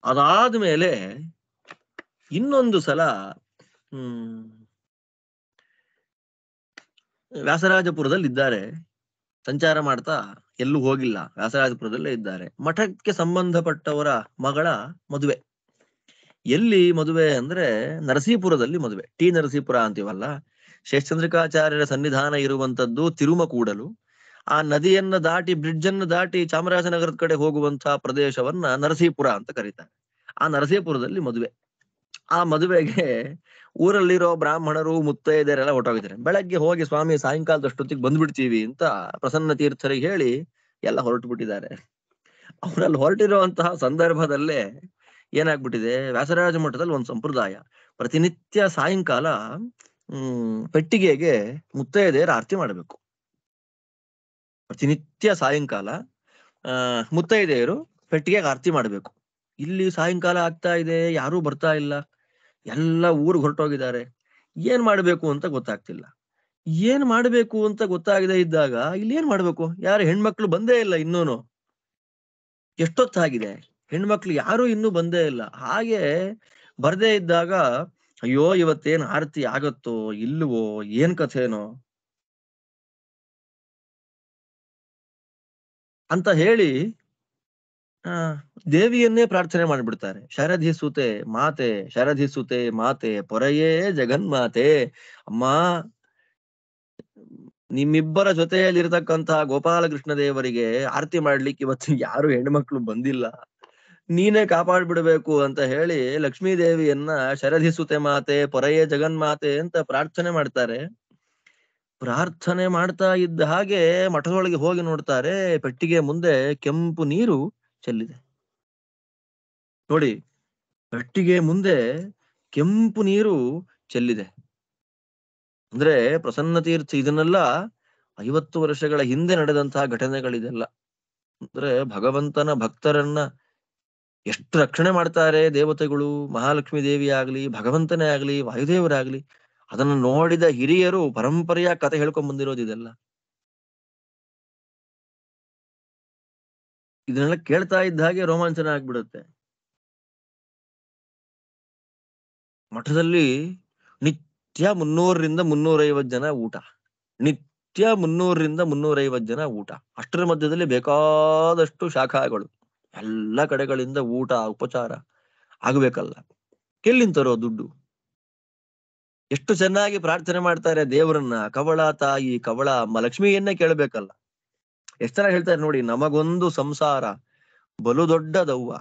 ಅದಾದ್ಮೇಲೆ ಇನ್ನೊಂದು ಸಲ ವ್ಯಾಸರಾಜಪುರದಲ್ಲಿ ಇದ್ದಾರೆ, ಸಂಚಾರ ಮಾಡ್ತಾ ಎಲ್ಲೂ ಹೋಗಿಲ್ಲ, ವ್ಯಾಸರಾಜಪುರದಲ್ಲೇ ಇದ್ದಾರೆ. ಮಠಕ್ಕೆ ಸಂಬಂಧಪಟ್ಟವರ ಮಗಳ ಮದುವೆ. ಎಲ್ಲಿ ಮದುವೆ ಅಂದ್ರೆ ನರಸೀಪುರದಲ್ಲಿ ಮದುವೆ. ಟಿ ನರಸೀಪುರ ಅಂತೀವಲ್ಲ, ಶೇಷಚಂದ್ರಿಕಾಚಾರ್ಯರ ಸನ್ನಿಧಾನ ಇರುವಂತದ್ದು ತಿರುಮಕೂಡಲು. ಆ ನದಿಯನ್ನ ದಾಟಿ, ಬ್ರಿಡ್ಜ್ ಅನ್ನು ದಾಟಿ ಚಾಮರಾಜನಗರದ ಕಡೆ ಹೋಗುವಂತಹ ಪ್ರದೇಶವನ್ನ ನರಸೀಪುರ ಅಂತ ಕರೀತಾರೆ. ಆ ನರಸೀಪುರದಲ್ಲಿ ಮದುವೆ. ಆ ಮದುವೆಗೆ ಊರಲ್ಲಿರೋ ಬ್ರಾಹ್ಮಣರು ಮುತ್ತೈದೆಯರೆಲ್ಲ ಹೊರಟೋಗಿದ್ದಾರೆ. ಬೆಳಗ್ಗೆ ಹೋಗಿ ಸ್ವಾಮಿ ಸಾಯಂಕಾಲದಷ್ಟೊತ್ತಿಗೆ ಬಂದ್ಬಿಡ್ತೀವಿ ಅಂತ ಪ್ರಸನ್ನ ತೀರ್ಥರಿಗೆ ಹೇಳಿ ಎಲ್ಲ ಹೊರಟು ಬಿಟ್ಟಿದ್ದಾರೆ. ಅವರಲ್ಲಿ ಹೊರಟಿರುವಂತಹ ಸಂದರ್ಭದಲ್ಲೇ ಏನಾಗ್ಬಿಟ್ಟಿದೆ, ವ್ಯಾಸರಾಜ ಮಠದಲ್ಲಿ ಒಂದು ಸಂಪ್ರದಾಯ, ಪ್ರತಿನಿತ್ಯ ಸಾಯಂಕಾಲ ಪೆಟ್ಟಿಗೆಗೆ ಮುತ್ತೈದೆಯರ ಆರತಿ ಮಾಡಬೇಕು. ಪ್ರತಿನಿತ್ಯ ಸಾಯಂಕಾಲ ಮುತ್ತೈದೆಯರು ಪೆಟ್ಟಿಗೆಗೆ ಆರತಿ ಮಾಡಬೇಕು. ಇಲ್ಲಿ ಸಾಯಂಕಾಲ ಆಗ್ತಾ ಇದೆ, ಯಾರೂ ಬರ್ತಾ ಇಲ್ಲ, ಎಲ್ಲ ಊರಿಗೆ ಹೊರಟೋಗಿದ್ದಾರೆ. ಏನ್ ಮಾಡ್ಬೇಕು ಅಂತ ಗೊತ್ತಾಗ್ತಿಲ್ಲ. ಏನ್ ಮಾಡ್ಬೇಕು ಅಂತ ಗೊತ್ತಾಗದೇ ಇದ್ದಾಗ ಇಲ್ಲಿ ಏನ್ ಮಾಡ್ಬೇಕು, ಯಾರು ಹೆಣ್ಮಕ್ಳು ಬಂದೇ ಇಲ್ಲ ಇನ್ನೂನು. ಎಷ್ಟೊತ್ತಾಗಿದೆ, ಹೆಣ್ಮಕ್ಳು ಯಾರು ಇನ್ನೂ ಬಂದೇ ಇಲ್ಲ. ಹಾಗೆ ಬರ್ದೇ ಇದ್ದಾಗ ಅಯ್ಯೋ ಇವತ್ತೇನ್ ಆರತಿ ಆಗತ್ತೋ ಇಲ್ವೋ, ಏನ್ ಕಥೆನೋ ಅಂತ ಹೇಳಿ ದೇವಿಯನ್ನೇ ಪ್ರಾರ್ಥನೆ ಮಾಡ್ಬಿಡ್ತಾರೆ. ಶರಧಿ ಸುತೆ ಮಾತೆ, ಶರಧಿ ಸುತೆ ಮಾತೆ, ಪೊರೆಯೇ ಜಗನ್ಮಾತೆ. ಅಮ್ಮ, ನಿಮ್ಮಿಬ್ಬರ ಜೊತೆಯಲ್ಲಿರ್ತಕ್ಕಂತಹ ಗೋಪಾಲಕೃಷ್ಣ ದೇವರಿಗೆ ಆರತಿ ಮಾಡ್ಲಿಕ್ಕೆ ಇವತ್ತು ಯಾರು ಹೆಣ್ಮಕ್ಳು ಬಂದಿಲ್ಲ, ನೀನೇ ಕಾಪಾಡ್ಬಿಡ್ಬೇಕು ಅಂತ ಹೇಳಿ ಲಕ್ಷ್ಮೀ ದೇವಿಯನ್ನ ಶರಧಿ ಸುತೆ ಮಾತೆ, ಪೊರೆಯೇ ಜಗನ್ಮಾತೆ ಅಂತ ಪ್ರಾರ್ಥನೆ ಮಾಡ್ತಾರೆ. ಪ್ರಾರ್ಥನೆ ಮಾಡ್ತಾ ಇದ್ದ ಹಾಗೆ ಮಠದೊಳಗೆ ಹೋಗಿ ನೋಡ್ತಾರೆ, ಪೆಟ್ಟಿಗೆ ಮುಂದೆ ಕೆಂಪು ನೀರು ಚೆಲ್ಲಿದೆ. ನೋಡಿ, ಕಟ್ಟಿಗೆ ಮುಂದೆ ಕೆಂಪು ನೀರು ಚೆಲ್ಲಿದೆ. ಅಂದ್ರೆ ಪ್ರಸನ್ನ ತೀರ್ಥ ಇದನ್ನೆಲ್ಲ 50 ವರ್ಷಗಳ ಹಿಂದೆ ನಡೆದಂತಹ ಘಟನೆಗಳಿದೆಲ್ಲ. ಅಂದ್ರೆ ಭಗವಂತನ ಭಕ್ತರನ್ನ ಎಷ್ಟು ರಕ್ಷಣೆ ಮಾಡ್ತಾರೆ ದೇವತೆಗಳು, ಮಹಾಲಕ್ಷ್ಮೀ ದೇವಿ ಆಗ್ಲಿ, ಭಗವಂತನೇ ಆಗ್ಲಿ, ವಾಯುದೇವರಾಗ್ಲಿ, ಅದನ್ನ ನೋಡಿದ ಹಿರಿಯರು ಪರಂಪರೆಯ ಕಥೆ ಹೇಳ್ಕೊಂಡ್ ಬಂದಿರೋದು ಇದೆಲ್ಲ. ಇದನ್ನೆಲ್ಲ ಕೇಳ್ತಾ ಇದ್ದ ಹಾಗೆ ರೋಮಾಂಚನ ಆಗ್ಬಿಡುತ್ತೆ. ಮಠದಲ್ಲಿ ನಿತ್ಯ 300ರಿಂದ 350 ಜನ ಊಟ, ನಿತ್ಯ 300ರಿಂದ 350 ಜನ ಊಟ. ಅಷ್ಟರ ಮಧ್ಯದಲ್ಲಿ ಬೇಕಾದಷ್ಟು ಶಾಖಾಗಳು, ಎಲ್ಲ ಕಡೆಗಳಿಂದ ಊಟ ಉಪಚಾರ ಆಗ್ಬೇಕಲ್ಲ. ಎಲ್ಲಿಂತರೋ ದುಡ್ಡು? ಎಷ್ಟು ಚೆನ್ನಾಗಿ ಪ್ರಾರ್ಥನೆ ಮಾಡ್ತಾರೆ ದೇವರನ್ನ, ಕವಳ ತಾಯಿ ಕವಳ ಅಮ್ಮ ಲಕ್ಷ್ಮಿಯನ್ನೇ ಕೇಳ್ಬೇಕಲ್ಲ. ಎಷ್ಟ್ ಜನ ಹೇಳ್ತಾರೆ ನೋಡಿ, ನಮಗೊಂದು ಸಂಸಾರ ಬಲು ದೊಡ್ಡದವ್ವ,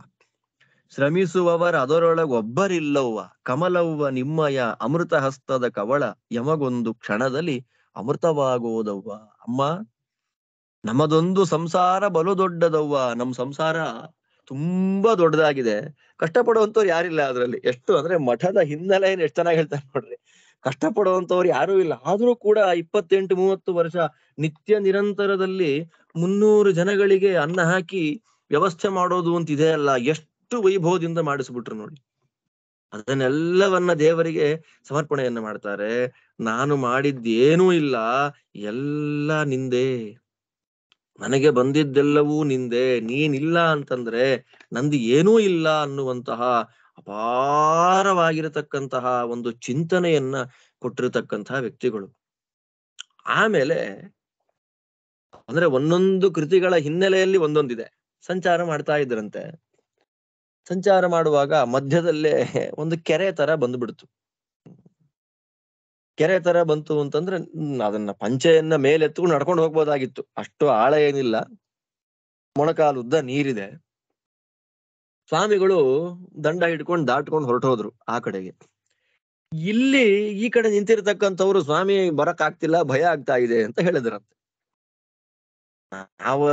ಶ್ರಮಿಸುವವರ ಅದರೊಳಗೊಬ್ಬರಿಲ್ಲವ್ವ, ಕಮಲವ್ವ ನಿಮ್ಮಯ ಅಮೃತ ಹಸ್ತದ ಕವಳ, ಯಮಗೊಂದು ಕ್ಷಣದಲ್ಲಿ ಅಮೃತವಾಗೋದವ್ವ. ಅಮ್ಮ, ನಮ್ಮದೊಂದು ಸಂಸಾರ ಬಲು ದೊಡ್ಡದವ್ವ, ನಮ್ ಸಂಸಾರ ತುಂಬಾ ದೊಡ್ಡದಾಗಿದೆ, ಕಷ್ಟಪಡುವಂತವ್ರು ಯಾರಿಲ್ಲ ಅದ್ರಲ್ಲಿ. ಎಷ್ಟು ಅಂದ್ರೆ ಮಠದ ಹಿನ್ನೆಲೆಯನ್ನು ಎಷ್ಟು ಚೆನ್ನಾಗಿ ಹೇಳ್ತಾರೆ ನೋಡ್ರಿ. ಕಷ್ಟಪಡುವಂತವ್ರು ಯಾರೂ ಇಲ್ಲ, ಆದ್ರೂ ಕೂಡ 28-30 ವರ್ಷ ನಿತ್ಯ ನಿರಂತರದಲ್ಲಿ 300 ಜನಗಳಿಗೆ ಅನ್ನ ಹಾಕಿ ವ್ಯವಸ್ಥೆ ಮಾಡೋದು ಅಂತ ಇದೆ ಅಲ್ಲ, ಎಷ್ಟು ವೈಭವದಿಂದ ಮಾಡಿಸ್ಬಿಟ್ರು ನೋಡಿ. ಅದನ್ನೆಲ್ಲವನ್ನ ದೇವರಿಗೆ ಸಮರ್ಪಣೆಯನ್ನ ಮಾಡ್ತಾರೆ. ನಾನು ಮಾಡಿದ್ದೇನೂ ಇಲ್ಲ, ಎಲ್ಲ ನಿಂದೆ, ನನಗೆ ಬಂದಿದ್ದೆಲ್ಲವೂ ನಿಂದೆ, ನೀನಿಲ್ಲ ಅಂತಂದ್ರೆ ನಂದು ಏನೂ ಇಲ್ಲ ಅನ್ನುವಂತಹ ಅಪಾರವಾಗಿರತಕ್ಕಂತಹ ಒಂದು ಚಿಂತನೆಯನ್ನ ಕೊಟ್ಟಿರತಕ್ಕಂತಹ ವ್ಯಕ್ತಿಗಳು. ಆಮೇಲೆ ಅಂದ್ರೆ ಒಂದೊಂದು ಕೃತಿಗಳ ಹಿನ್ನೆಲೆಯಲ್ಲಿ ಒಂದೊಂದಿದೆ. ಸಂಚಾರ ಮಾಡ್ತಾ ಇದ್ರಂತೆ. ಸಂಚಾರ ಮಾಡುವಾಗ ಮಧ್ಯದಲ್ಲೇ ಒಂದು ಕೆರೆ ತರ ಬಂದ್ಬಿಡ್ತು. ಕೆರೆ ತರ ಬಂತು ಅಂತಂದ್ರೆ ಅದನ್ನ ಪಂಚೆಯನ್ನ ಮೇಲೆತ್ತು ನಡ್ಕೊಂಡು ಹೋಗ್ಬೋದಾಗಿತ್ತು, ಅಷ್ಟು ಆಳ ಏನಿಲ್ಲ, ಮೊಣಕಾಲುದ್ದ ನೀರಿದೆ. ಸ್ವಾಮಿಗಳು ದಂಡ ಹಿಡ್ಕೊಂಡು ದಾಟ್ಕೊಂಡು ಹೊರಟೋದ್ರು ಆ ಕಡೆಗೆ. ಇಲ್ಲಿ ಈ ಕಡೆ ನಿಂತಿರ್ತಕ್ಕಂಥವ್ರು ಸ್ವಾಮಿ ಬರಕ್ ಆಗ್ತಿಲ್ಲ, ಭಯ ಆಗ್ತಾ ಇದೆ ಅಂತ ಹೇಳಿದ್ರಂತೆ.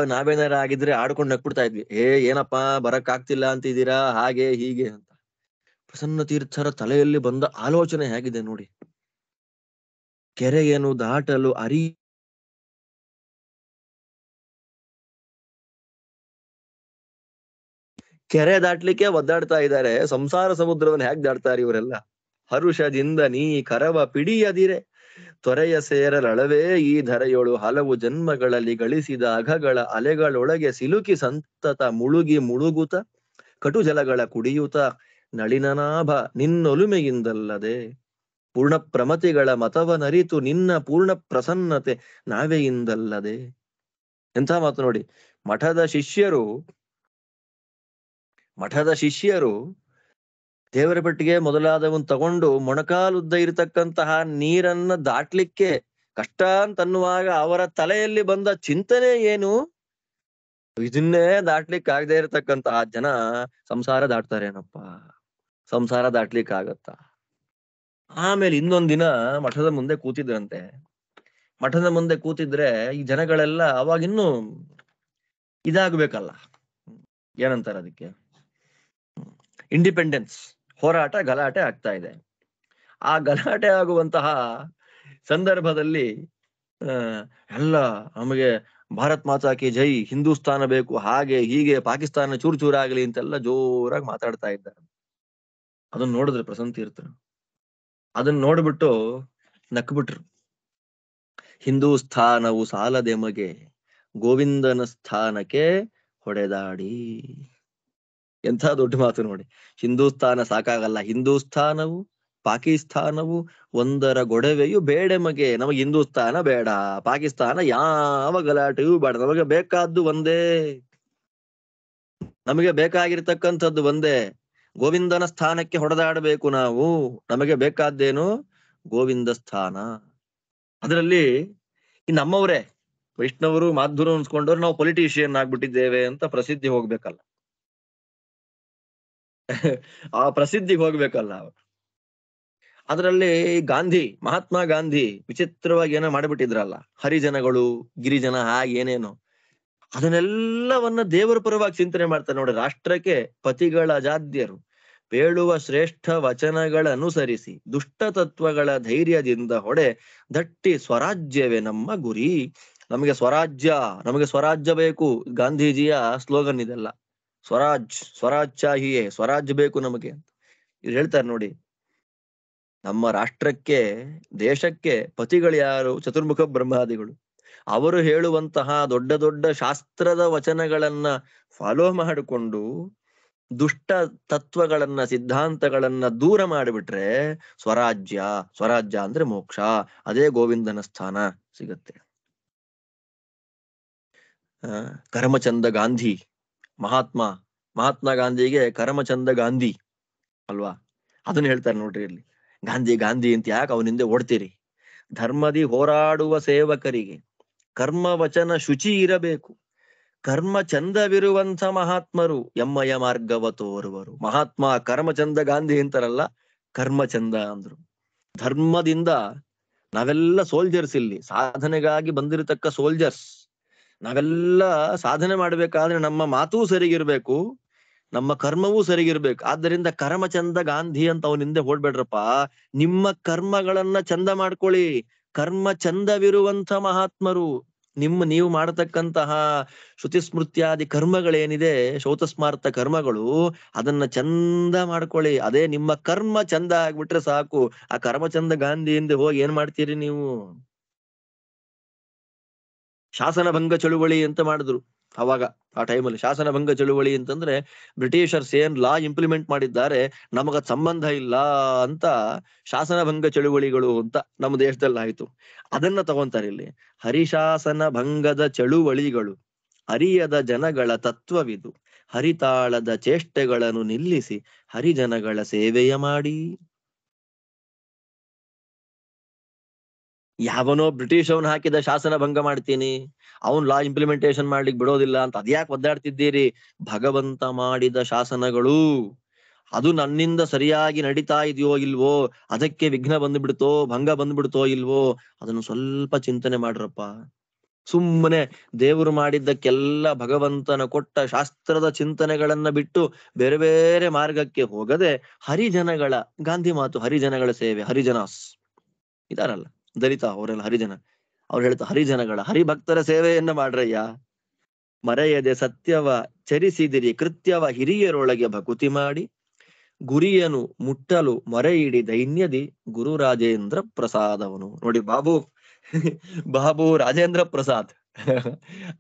ನಾವೇನಾರ ಆಗಿದ್ರೆ ಆಡ್ಕೊಂಡು ನಕ್ಬಿಡ್ತಾ ಇದ್ವಿ, ಏನಪ್ಪಾ ಬರಕ್ ಆಗ್ತಿಲ್ಲ ಅಂತಿದ್ದೀರಾ, ಹಾಗೆ ಹೀಗೆ ಅಂತ. ಪ್ರಸನ್ನ ತೀರ್ಥರ ತಲೆಯಲ್ಲಿ ಬಂದ ಆಲೋಚನೆ ಹೇಗಿದೆ ನೋಡಿ. ಕೆರೆಯನ್ನು ದಾಟಲು ಕೆರೆ ದಾಟ್ಲಿಕ್ಕೆ ಒದ್ದಾಡ್ತಾ ಇದ್ದಾರೆ, ಸಂಸಾರ ಸಮುದ್ರವನ್ನು ಹೇಗ್ ದಾಟ್ತಾರೆ ಇವರೆಲ್ಲ? ಹರುಷದಿಂದ ನೀ ಕರವ ಪಿಡಿಯದಿರೆ ತೊರೆಯ ಸೇರಲಳವೇ ಈ ಧರೆಯೊಳು, ಹಲವು ಜನ್ಮಗಳಲ್ಲಿ ಗಳಿಸಿದ ಅಘಗಳ ಅಲೆಗಳೊಳಗೆ ಸಿಲುಕಿ ಸಂತತ ಮುಳುಗಿ ಮುಳುಗುತ್ತ ಕಟು ಜಲಗಳ ಕುಡಿಯುತ್ತ ನಳಿನನಾಭ ನಿನ್ನೊಲುಮೆಯಿಂದಲ್ಲದೆ ಪೂರ್ಣ ಪ್ರಮತಿಗಳ ಮತವನರಿತು ನಿನ್ನ ಪೂರ್ಣ ಪ್ರಸನ್ನತೆ ನಾವೆಯಿಂದಲ್ಲದೆ. ಎಂಥ ಮಾತು ನೋಡಿ. ಮಠದ ಶಿಷ್ಯರು ದೇವರ ಪೆಟ್ಟಿಗೆ ಮೊದಲಾದವನ್ ತಗೊಂಡು ಮೊಣಕಾಲುದ್ದ ಇರತಕ್ಕಂತಹ ನೀರನ್ನ ದಾಟ್ಲಿಕ್ಕೆ ಕಷ್ಟ ಅಂತನ್ನುವಾಗ ಅವರ ತಲೆಯಲ್ಲಿ ಬಂದ ಚಿಂತನೆ ಏನು? ಇದನ್ನೇ ದಾಟ್ಲಿಕ್ಕೆ ಆಗದೆ ಇರತಕ್ಕಂತಹ ಜನ ಸಂಸಾರ ದಾಟ್ತಾರೇನಪ್ಪ? ಸಂಸಾರ ದಾಟ್ಲಿಕ್ಕೆ ಆಗತ್ತ? ಆಮೇಲೆ ಇನ್ನೊಂದಿನ ಮಠದ ಮುಂದೆ ಕೂತಿದ್ರಂತೆ. ಮಠದ ಮುಂದೆ ಕೂತಿದ್ರೆ ಈ ಜನಗಳೆಲ್ಲ ಅವಾಗಿನ್ನೂ ಇದಾಗ್ಬೇಕಲ್ಲ, ಏನಂತಾರೆ ಅದಕ್ಕೆ, ಇಂಡಿಪೆಂಡೆನ್ಸ್ ಹೋರಾಟ ಗಲಾಟೆ ಆಗ್ತಾ ಇದೆ. ಆ ಗಲಾಟೆ ಆಗುವಂತಹ ಸಂದರ್ಭದಲ್ಲಿ ಎಲ್ಲ ನಮಗೆ ಭಾರತ್ ಮಾತಾ ಕಿ ಜೈ, ಹಿಂದೂಸ್ತಾನ ಬೇಕು, ಹಾಗೆ ಹೀಗೆ, ಪಾಕಿಸ್ತಾನ ಚೂರ್ ಚೂರಾಗ್ಲಿ ಅಂತೆಲ್ಲ ಜೋರಾಗಿ ಮಾತಾಡ್ತಾ ಇದ್ದಾರೆ. ಅದನ್ನ ನೋಡಿದ್ರೆ ಪ್ರಸನ್ನ ತೀರ್ಥರು ಅದನ್ನ ನೋಡ್ಬಿಟ್ಟು ನಕ್ಬಿಟ್ರು. ಹಿಂದೂಸ್ಥಾನವು ಸಾಲದೆಮಗೆ ಗೋವಿಂದನ ಸ್ಥಾನಕ್ಕೆ ಹೊಡೆದಾಡಿ. ಎಂಥ ದೊಡ್ಡ ಮಾತು ನೋಡಿ. ಹಿಂದೂಸ್ಥಾನ ಸಾಕಾಗಲ್ಲ, ಹಿಂದೂಸ್ಥಾನವು ಪಾಕಿಸ್ತಾನವು ಒಂದರ ಗೊಡವೆಯು ಬೇಡೆಮಗೆ. ನಮಗೆ ಹಿಂದೂಸ್ಥಾನ ಬೇಡ, ಪಾಕಿಸ್ತಾನ ಯಾವ ಗಲಾಟೆಯೂ ಬೇಡ, ನಮಗೆ ಬೇಕಾದ್ದು ಒಂದೇ, ನಮಗೆ ಬೇಕಾಗಿರ್ತಕ್ಕಂಥದ್ದು ಒಂದೇ, ಗೋವಿಂದನ ಸ್ಥಾನಕ್ಕೆ ಹೊಡೆದಾಡಬೇಕು ನಾವು. ನಮಗೆ ಬೇಕಾದ್ದೇನು? ಗೋವಿಂದ ಸ್ಥಾನ. ಅದರಲ್ಲಿ ನಮ್ಮವರೇ ವೈಷ್ಣವರು ಮಾಧ್ವರು ಅನ್ಸ್ಕೊಂಡವ್ರು ನಾವು ಪೊಲಿಟಿಷಿಯನ್ ಆಗ್ಬಿಟ್ಟಿದ್ದೇವೆ ಅಂತ ಪ್ರಸಿದ್ಧಿ ಹೋಗ್ಬೇಕಲ್ಲ. ಆ ಪ್ರಸಿದ್ಧಿಗೆ ಹೋಗ್ಬೇಕಲ್ಲ. ಅದರಲ್ಲಿ ಮಹಾತ್ಮ ಗಾಂಧಿ ವಿಚಿತ್ರವಾಗಿ ಏನೋ ಮಾಡ್ಬಿಟ್ಟಿದ್ರಲ್ಲ, ಹರಿಜನಗಳು ಗಿರಿಜನ ಹಾಗೆ ಏನೇನು. ಅದನ್ನೆಲ್ಲವನ್ನ ದೇವರ ಪರವಾಗಿ ಚಿಂತನೆ ಮಾಡ್ತಾರೆ ನೋಡಿ. ರಾಷ್ಟ್ರಕ್ಕೆ ಪತಿಗಳ ಅಜಾದ್ಯರು ಪೇಳುವ ಶ್ರೇಷ್ಠ ವಚನಗಳ ಅನುಸರಿಸಿ ದುಷ್ಟ ತತ್ವಗಳ ಧೈರ್ಯದಿಂದ ಹೊಡೆ ದಟ್ಟಿ ಸ್ವರಾಜ್ಯವೇ ನಮ್ಮ ಗುರಿ. ನಮಗೆ ಸ್ವರಾಜ್ಯ ಬೇಕು. ಗಾಂಧೀಜಿಯ ಸ್ಲೋಗನ್ ಇದೆಲ್ಲ. ಸ್ವರಾಜ್ ಚಾಹಿಯೇ, ಸ್ವರಾಜ್ಯ ಬೇಕು ನಮಗೆ ಅಂತ ಇದು ಹೇಳ್ತಾರೆ ನೋಡಿ. ನಮ್ಮ ರಾಷ್ಟ್ರಕ್ಕೆ, ದೇಶಕ್ಕೆ ಪತಿಗಳು ಯಾರು? ಚತುರ್ಮುಖ ಬ್ರಹ್ಮಾದಿಗಳು. ಅವರು ಹೇಳುವಂತಹ ದೊಡ್ಡ ದೊಡ್ಡ ಶಾಸ್ತ್ರದ ವಚನಗಳನ್ನ ಫಾಲೋ ಮಾಡಿಕೊಂಡು ದುಷ್ಟ ತತ್ವಗಳನ್ನ, ಸಿದ್ಧಾಂತಗಳನ್ನ ದೂರ ಮಾಡಿಬಿಟ್ರೆ ಸ್ವರಾಜ್ಯ ಅಂದ್ರೆ ಮೋಕ್ಷ, ಅದೇ ಗೋವಿಂದನ ಸ್ಥಾನ ಸಿಗತ್ತೆ. ಕರಮಚಂದ ಗಾಂಧಿ, ಮಹಾತ್ಮ ಗಾಂಧಿಗೆ ಕರಮಚಂದ ಗಾಂಧಿ ಅಲ್ವಾ? ಅದನ್ನ ಹೇಳ್ತಾರೆ ನೋಡ್ರಿ ಇಲ್ಲಿ. ಗಾಂಧಿ ಅಂತ ಯಾಕೆ ಅವನಿಂದ ಓಡ್ತೀರಿ? ಧರ್ಮದಿ ಹೋರಾಡುವ ಸೇವಕರಿಗೆ ಕರ್ಮ ವಚನ ಶುಚಿ ಇರಬೇಕು. ಕರ್ಮ ಚಂದವಿರುವಂಥ ಮಹಾತ್ಮರು ಎಮ್ಮಯ ಮಾರ್ಗವ ತೋರುವರು. ಮಹಾತ್ಮ ಕರ್ಮಚಂದ ಗಾಂಧಿ ಅಂತಾರಲ್ಲ, ಕರ್ಮಚಂದ ಅಂದ್ರು. ಧರ್ಮದಿಂದ ನಾವೆಲ್ಲ ಸೋಲ್ಜರ್ಸ್, ಇಲ್ಲಿ ಸಾಧನೆಗಾಗಿ ಬಂದಿರತಕ್ಕ ಸೋಲ್ಜರ್ಸ್. ನಾವೆಲ್ಲ ಸಾಧನೆ ಮಾಡ್ಬೇಕಾದ್ರೆ ನಮ್ಮ ಮಾತೂ ಸರಿಗಿರ್ಬೇಕು, ನಮ್ಮ ಕರ್ಮವೂ ಸರಿಗಿರ್ಬೇಕು. ಆದ್ದರಿಂದ ಕರ್ಮಚಂದ ಗಾಂಧಿ ಅಂತ ಅವನಿಂದ ಹೊಡ್ಬೇಡ್ರಪ್ಪ. ನಿಮ್ಮ ಕರ್ಮಗಳನ್ನ ಚಂದ ಮಾಡ್ಕೊಳ್ಳಿ. ಕರ್ಮ ಚಂದವಿರುವಂಥ ಮಹಾತ್ಮರು ನೀವು ಮಾಡತಕ್ಕಂತಹ ಶ್ರುತಿ ಸ್ಮೃತ್ಯಾದಿ ಕರ್ಮಗಳೇನಿದೆ, ಶೌತಸ್ಮಾರ್ಥ ಕರ್ಮಗಳು, ಅದನ್ನ ಚಂದ ಮಾಡ್ಕೊಳ್ಳಿ. ಅದೇ ನಿಮ್ಮ ಕರ್ಮ ಚಂದ ಆಗ್ಬಿಟ್ರೆ ಸಾಕು. ಆ ಕರ್ಮಚಂದ ಗಾಂಧಿಯಿಂದ ಹೋಗಿ ಏನ್ ಮಾಡ್ತೀರಿ ನೀವು? ಶಾಸನ ಭಂಗ ಚಳುವಳಿ ಅಂತ ಮಾಡಿದ್ರು ಅವಾಗ. ಆ ಟೈಮಲ್ಲಿ ಶಾಸನ ಭಂಗ ಚಳುವಳಿ ಅಂತಂದ್ರೆ ಬ್ರಿಟಿಷರ್ಸ್ ಏನ್ ಲಾ ಇಂಪ್ಲಿಮೆಂಟ್ ಮಾಡಿದ್ದಾರೆ ನಮಗ ಸಂಬಂಧ ಇಲ್ಲ ಅಂತ ಶಾಸನ ಭಂಗ ಚಳುವಳಿಗಳು ಅಂತ ನಮ್ಮ ದೇಶದಲ್ಲಿ ಆಯ್ತು. ಅದನ್ನ ತಗೊಂತಾರೆ ಇಲ್ಲಿ. ಹರಿಶಾಸನ ಭಂಗದ ಚಳುವಳಿಗಳು ಅರಿಯದ ಜನಗಳ ತತ್ವವಿದು. ಹರಿತಾಳದ ಚೇಷ್ಟೆಗಳನ್ನು ನಿಲ್ಲಿಸಿ ಹರಿಜನಗಳ ಸೇವೆಯ ಮಾಡಿ. ಯಾವನೋ ಬ್ರಿಟಿಷ್ ಅವನ್ ಹಾಕಿದ ಶಾಸನ ಭಂಗ ಮಾಡ್ತೀನಿ, ಅವನ್ ಲಾ ಇಂಪ್ಲಿಮೆಂಟೇಶನ್ ಮಾಡ್ಲಿಕ್ಕೆ ಬಿಡೋದಿಲ್ಲ ಅಂತ ಅದ್ಯಾಕೆ ಒದ್ದಾಡ್ತಿದ್ದೀರಿ? ಭಗವಂತ ಮಾಡಿದ ಶಾಸನಗಳು, ಅದು ನನ್ನಿಂದ ಸರಿಯಾಗಿ ನಡೀತಾ ಇದೆಯೋ ಇಲ್ವೋ, ಅದಕ್ಕೆ ವಿಘ್ನ ಬಂದ್ಬಿಡ್ತೋ, ಭಂಗ ಬಂದ್ಬಿಡ್ತೋ ಇಲ್ವೋ, ಅದನ್ನು ಸ್ವಲ್ಪ ಚಿಂತನೆ ಮಾಡ್ರಪ್ಪ. ಸುಮ್ಮನೆ ದೇವರು ಮಾಡಿದ್ದಕ್ಕೆಲ್ಲ ಭಗವಂತನ ಕೊಟ್ಟ ಶಾಸ್ತ್ರದ ಚಿಂತನೆಗಳನ್ನ ಬಿಟ್ಟು ಬೇರೆ ಬೇರೆ ಮಾರ್ಗಕ್ಕೆ ಹೋಗದೆ ಹರಿಜನಗಳ, ಗಾಂಧಿ ಮಾತು, ಹರಿಜನಗಳ ಸೇವೆ. ಹರಿಜನಾಸ್ ಇದಾರಲ್ಲ ದಲಿತ, ಅವರೆಲ್ಲ ಹರಿಜನ. ಅವ್ರು ಹೇಳ್ತಾ ಹರಿಜನಗಳ, ಹರಿಭಕ್ತರ ಸೇವೆಯನ್ನ ಮಾಡ್ರಯ್ಯ. ಮರೆಯದೆ ಸತ್ಯವ ಚರಿಸಿದಿರಿ ಕೃತ್ಯವ ಹಿರಿಯರೊಳಗೆ ಭಕುತಿ ಮಾಡಿ. ಗುರಿಯನು ಮುಟ್ಟಲು ಮೊರೆಯಿಡಿ ದೈನ್ಯದಿ ಗುರು ರಾಜೇಂದ್ರ ಪ್ರಸಾದವನು. ನೋಡಿ ಬಾಬು ರಾಜೇಂದ್ರ ಪ್ರಸಾದ್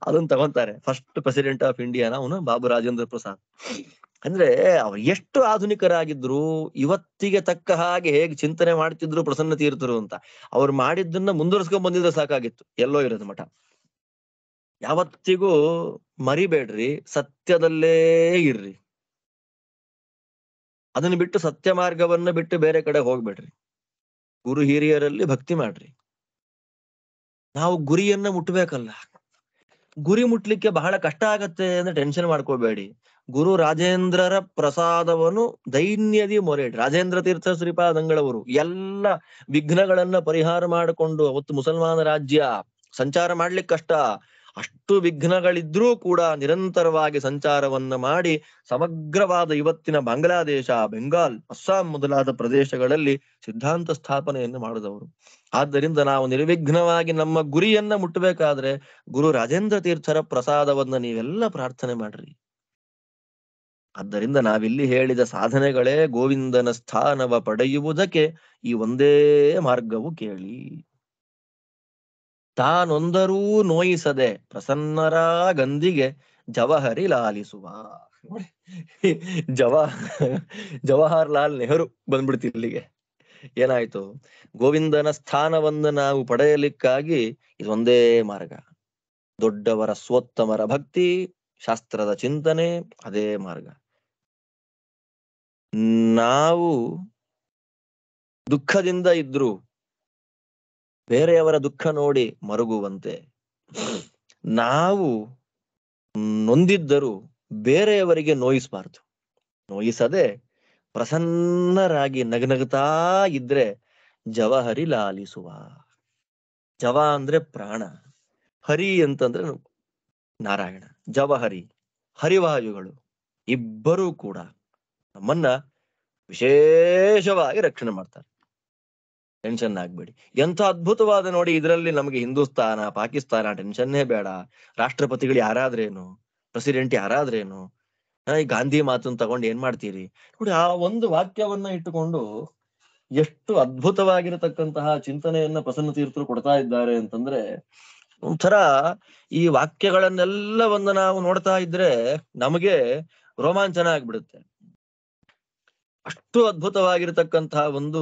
ಅದನ್ನ ತಗೊಂತಾರೆ. ಫಸ್ಟ್ ಪ್ರೆಸಿಡೆಂಟ್ ಆಫ್ ಇಂಡಿಯಾನ ಅವನು ಬಾಬು ರಾಜೇಂದ್ರ ಪ್ರಸಾದ್. ಅಂದ್ರೆ ಅವ್ರು ಎಷ್ಟು ಆಧುನಿಕರಾಗಿದ್ರು, ಇವತ್ತಿಗೆ ತಕ್ಕ ಹಾಗೆ ಹೇಗೆ ಚಿಂತನೆ ಮಾಡ್ತಿದ್ರು ಪ್ರಸನ್ನ ತೀರ್ಥರು ಅಂತ. ಅವ್ರು ಮಾಡಿದ್ದನ್ನ ಮುಂದುವರ್ಸ್ಕೊಂಡ್ ಬಂದಿದ್ರೆ ಸಾಕಾಗಿತ್ತು. ಎಲ್ಲೋ ಇರೋದು ಮಠ. ಯಾವತ್ತಿಗೂ ಮರಿಬೇಡ್ರಿ, ಸತ್ಯದಲ್ಲೇ ಇರ್ರಿ. ಅದನ್ನ ಬಿಟ್ಟು ಸತ್ಯ ಮಾರ್ಗವನ್ನ ಬಿಟ್ಟು ಬೇರೆ ಕಡೆ ಹೋಗ್ಬೇಡ್ರಿ. ಗುರು ಹಿರಿಯರಲ್ಲಿ ಭಕ್ತಿ ಮಾಡ್ರಿ. ನಾವು ಗುರಿಯನ್ನ ಮುಟ್ಬೇಕಲ್ಲ, ಗುರಿ ಮುಟ್ಲಿಕ್ಕೆ ಬಹಳ ಕಷ್ಟ ಆಗತ್ತೆ ಅಂದ್ರೆ ಟೆನ್ಷನ್ ಮಾಡ್ಕೋಬೇಡಿ. ಗುರು ರಾಜೇಂದ್ರರ ಪ್ರಸಾದವನ್ನು ದೈನ್ಯದಿ ಮೊರೆಯಿಡಿ. ರಾಜೇಂದ್ರ ತೀರ್ಥ ಶ್ರೀಪಾದಂಗಳವರು ಎಲ್ಲ ವಿಘ್ನಗಳನ್ನ ಪರಿಹಾರ ಮಾಡಿಕೊಂಡು, ಅವತ್ತು ಮುಸಲ್ಮಾನ ರಾಜ್ಯ ಸಂಚಾರ ಮಾಡ್ಲಿಕ್ಕೆ ಕಷ್ಟ, ಅಷ್ಟು ವಿಘ್ನಗಳಿದ್ರೂ ಕೂಡ ನಿರಂತರವಾಗಿ ಸಂಚಾರವನ್ನ ಮಾಡಿ ಸಮಗ್ರವಾದ ಇವತ್ತಿನ ಬಾಂಗ್ಲಾದೇಶ, ಬೆಂಗಾಲ್, ಅಸ್ಸಾಂ ಮೊದಲಾದ ಪ್ರದೇಶಗಳಲ್ಲಿ ಸಿದ್ಧಾಂತ ಸ್ಥಾಪನೆಯನ್ನು ಮಾಡಿದವರು. ಆದ್ದರಿಂದ ನಾವು ನಿರ್ವಿಘ್ನವಾಗಿ ನಮ್ಮ ಗುರಿಯನ್ನ ಮುಟ್ಟಬೇಕಾದ್ರೆ ಗುರು ರಾಜೇಂದ್ರ ತೀರ್ಥರ ಪ್ರಸಾದವನ್ನ ನೀವೆಲ್ಲ ಪ್ರಾರ್ಥನೆ ಮಾಡ್ರಿ. ಆದ್ದರಿಂದ ನಾವಿಲ್ಲಿ ಹೇಳಿದ ಸಾಧನೆಗಳೇ ಗೋವಿಂದನ ಸ್ಥಾನವ ಪಡೆಯುವುದಕ್ಕೆ ಈ ಒಂದೇ ಮಾರ್ಗವು ಕೇಳಿ. ತಾನೊಂದರೂ ನೋಯಿಸದೆ ಪ್ರಸನ್ನರ ಗಂಧಿಗೆ ಜವಹರಿ ಲಾಲಿಸುವ. ಜವಾಹರ್ಲಾಲ್ ನೆಹರು ಬಂದ್ಬಿಡ್ತಿ ಇಲ್ಲಿಗೆ. ಏನಾಯ್ತು? ಗೋವಿಂದನ ಸ್ಥಾನವನ್ನು ನಾವು ಪಡೆಯಲಿಕ್ಕಾಗಿ ಇದೊಂದೇ ಮಾರ್ಗ. ದೊಡ್ಡವರ ಸ್ವೋತ್ತಮರ ಭಕ್ತಿ, ಶಾಸ್ತ್ರದ ಚಿಂತನೆ, ಅದೇ ಮಾರ್ಗ. ನಾವು ದುಃಖದಿಂದ ಇದ್ರು ಬೇರೆಯವರ ದುಃಖ ನೋಡಿ ಮರುಗುವಂತೆ, ನಾವು ನೊಂದಿದ್ದರೂ ಬೇರೆಯವರಿಗೆ ನೋಯಿಸಬಾರ್ದು. ನೋಯಿಸದೆ ಪ್ರಸನ್ನರಾಗಿ ನಗನಗ್ತಾ ಇದ್ರೆ ಜವಹರಿ ಲಾಲಿಸುವ. ಜವ ಅಂದ್ರೆ ಪ್ರಾಣ, ಹರಿ ಅಂತಂದ್ರೆ ನಾರಾಯಣ, ಜವಹರಿ, ಹರಿವಾಯುಗಳು ಇಬ್ಬರೂ ಕೂಡ ನಮ್ಮನ್ನ ವಿಶೇಷವಾಗಿ ರಕ್ಷಣೆ ಮಾಡ್ತಾರೆ. ಟೆನ್ಷನ್ ಆಗ್ಬೇಡಿ. ಎಂಥ ಅದ್ಭುತವಾದ ನೋಡಿ, ಇದರಲ್ಲಿ ನಮಗೆ ಹಿಂದೂಸ್ತಾನ, ಪಾಕಿಸ್ತಾನ ಟೆನ್ಷನ್ನೇ ಬೇಡ. ರಾಷ್ಟ್ರಪತಿಗಳು ಯಾರಾದ್ರೇನು, ಪ್ರೆಸಿಡೆಂಟ್ ಯಾರಾದ್ರೇನು, ಈ ಗಾಂಧಿ ಮಾತನ್ನು ತಗೊಂಡು ಏನ್ ಮಾಡ್ತೀರಿ ನೋಡಿ. ಆ ಒಂದು ವಾಕ್ಯವನ್ನ ಇಟ್ಟುಕೊಂಡು ಎಷ್ಟು ಅದ್ಭುತವಾಗಿರತಕ್ಕಂತಹ ಚಿಂತನೆಯನ್ನ ಪ್ರಸನ್ನ ತೀರ್ಥರು ಕೊಡ್ತಾ ಇದ್ದಾರೆ ಅಂತಂದ್ರೆ, ಒಂಥರ ಈ ವಾಕ್ಯಗಳನ್ನೆಲ್ಲವನ್ನ ನಾವು ನೋಡ್ತಾ ಇದ್ರೆ ನಮಗೆ ರೋಮಾಂಚನ ಆಗ್ಬಿಡುತ್ತೆ. ಅಷ್ಟು ಅದ್ಭುತವಾಗಿರತಕ್ಕಂತಹ ಒಂದು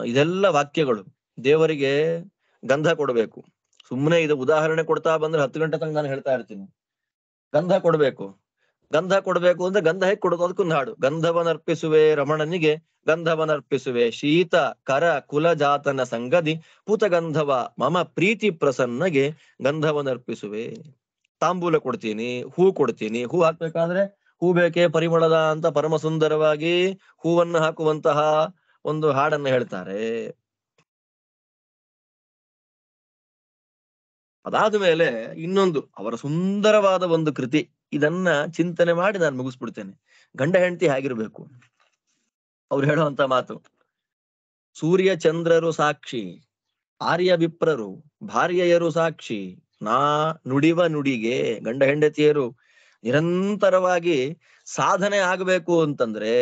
ಇದೆಲ್ಲ ವಾಕ್ಯಗಳು. ದೇವರಿಗೆ ಗಂಧ ಕೊಡಬೇಕು. ಸುಮ್ಮನೆ ಇದು ಉದಾಹರಣೆ ಕೊಡ್ತಾ ಬಂದ್ರೆ 10 ಗಂಟೆ ತನಕ ನಾನು ಹೇಳ್ತಾ ಇರ್ತೀನಿ. ಗಂಧ ಕೊಡ್ಬೇಕು, ಗಂಧ ಕೊಡ್ಬೇಕು ಅಂದ್ರೆ ಗಂಧ ಹೇಗೆ ಕೊಡೋದು, ಅದಕ್ಕೊಂದು ಹಾಡು. ಗಂಧವನರ್ಪಿಸುವೆ ರಮಣನಿಗೆ, ಗಂಧವನರ್ಪಿಸುವೆ ಶೀತ ಕರ ಕುಲ ಜಾತನ ಸಂಗದಿ, ಪೂತಗಂಧವ ಮಮ ಪ್ರೀತಿ ಪ್ರಸನ್ನಗೆ ಗಂಧವನರ್ಪಿಸುವೆ. ತಾಂಬೂಲ ಕೊಡ್ತೀನಿ, ಹೂ ಕೊಡ್ತೀನಿ. ಹೂ ಹಾಕ್ಬೇಕಾದ್ರೆ ಹೂ ಬೇಕೆ ಪರಿಮಳದ ಅಂತ ಪರಮ ಸುಂದರವಾಗಿ ಹೂವನ್ನು ಹಾಕುವಂತಹ ಒಂದು ಹಾಡನ್ನ ಹೇಳ್ತಾರೆ. ಅದಾದ ಮೇಲೆ ಇನ್ನೊಂದು ಅವರ ಸುಂದರವಾದ ಒಂದು ಕೃತಿ, ಇದನ್ನ ಚಿಂತನೆ ಮಾಡಿ ನಾನು ಮುಗಿಸ್ಬಿಡ್ತೇನೆ. ಗಂಡ ಹೆಂಡತಿ ಹೇಗಿರ್ಬೇಕು ಅವ್ರು ಹೇಳುವಂತ ಮಾತು: ಸೂರ್ಯ ಚಂದ್ರರು ಸಾಕ್ಷಿ, ಆರ್ಯ ವಿಪ್ರರು ಭಾರ್ಯೆಯರು ಸಾಕ್ಷಿ, ನಾ ನುಡಿವ ನುಡಿಗೆ. ಗಂಡ ಹೆಂಡತಿಯರು ನಿರಂತರವಾಗಿ ಸಾಧನೆ ಆಗ್ಬೇಕು ಅಂತಂದ್ರೆ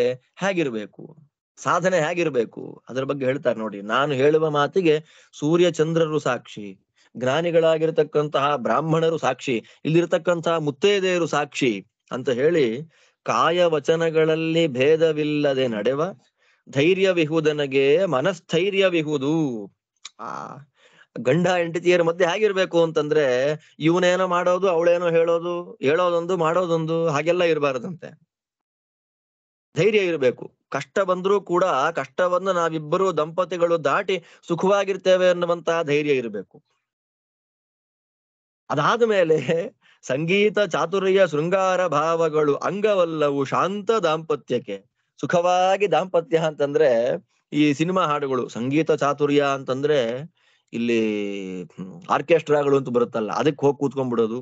ಹೇಗಿರ್ಬೇಕು, ಸಾಧನೆ ಹೇಗಿರ್ಬೇಕು ಅದ್ರ ಬಗ್ಗೆ ಹೇಳ್ತಾರೆ ನೋಡಿ. ನಾನು ಹೇಳುವ ಮಾತಿಗೆ ಸೂರ್ಯ ಚಂದ್ರರು ಸಾಕ್ಷಿ, ಜ್ಞಾನಿಗಳಾಗಿರ್ತಕ್ಕಂತಹ ಬ್ರಾಹ್ಮಣರು ಸಾಕ್ಷಿ, ಇಲ್ಲಿರ್ತಕ್ಕಂತಹ ಮುತ್ತೈದೆಯರು ಸಾಕ್ಷಿ ಅಂತ ಹೇಳಿ, ಕಾಯ ವಚನಗಳಲ್ಲಿ ಭೇದವಿಲ್ಲದೆ ನಡೆವ ಧೈರ್ಯವಿಹುದನಗೆ ಮನಸ್ಥೈರ್ಯವಿಹುದು. ಆ ಗಂಡ ಹೆಂಡತಿಯರ ಮಧ್ಯೆ ಹೇಗಿರ್ಬೇಕು ಅಂತಂದ್ರೆ, ಇವನೇನೋ ಮಾಡೋದು, ಅವಳೇನೋ ಹೇಳೋದೊಂದು ಮಾಡೋದೊಂದು, ಹಾಗೆಲ್ಲ ಇರಬಾರದಂತೆ. ಧೈರ್ಯ ಇರಬೇಕು. ಕಷ್ಟ ಬಂದ್ರೂ ಕೂಡ ಕಷ್ಟವನ್ನು ನಾವಿಬ್ಬರು ದಂಪತಿಗಳು ದಾಟಿ ಸುಖವಾಗಿರ್ತೇವೆ ಅನ್ನುವಂತಹ ಧೈರ್ಯ ಇರಬೇಕು. ಅದಾದ ಮೇಲೆ ಸಂಗೀತ ಚಾತುರ್ಯ ಶೃಂಗಾರ ಭಾವಗಳು ಅಂಗವಲ್ಲವು ಶಾಂತ ದಾಂಪತ್ಯಕ್ಕೆ. ಸುಖವಾಗಿ ದಾಂಪತ್ಯ ಅಂತಂದ್ರೆ ಈ ಸಿನಿಮಾ ಹಾಡುಗಳು. ಸಂಗೀತ ಚಾತುರ್ಯ ಅಂತಂದ್ರೆ ಇಲ್ಲಿ ಆರ್ಕೆಸ್ಟ್ರಾಗಳು ಅಂತ ಬರುತ್ತಲ್ಲ, ಅದಕ್ಕೆ ಹೋಗಿ ಕೂತ್ಕೊಂಡ್ಬಿಡೋದು.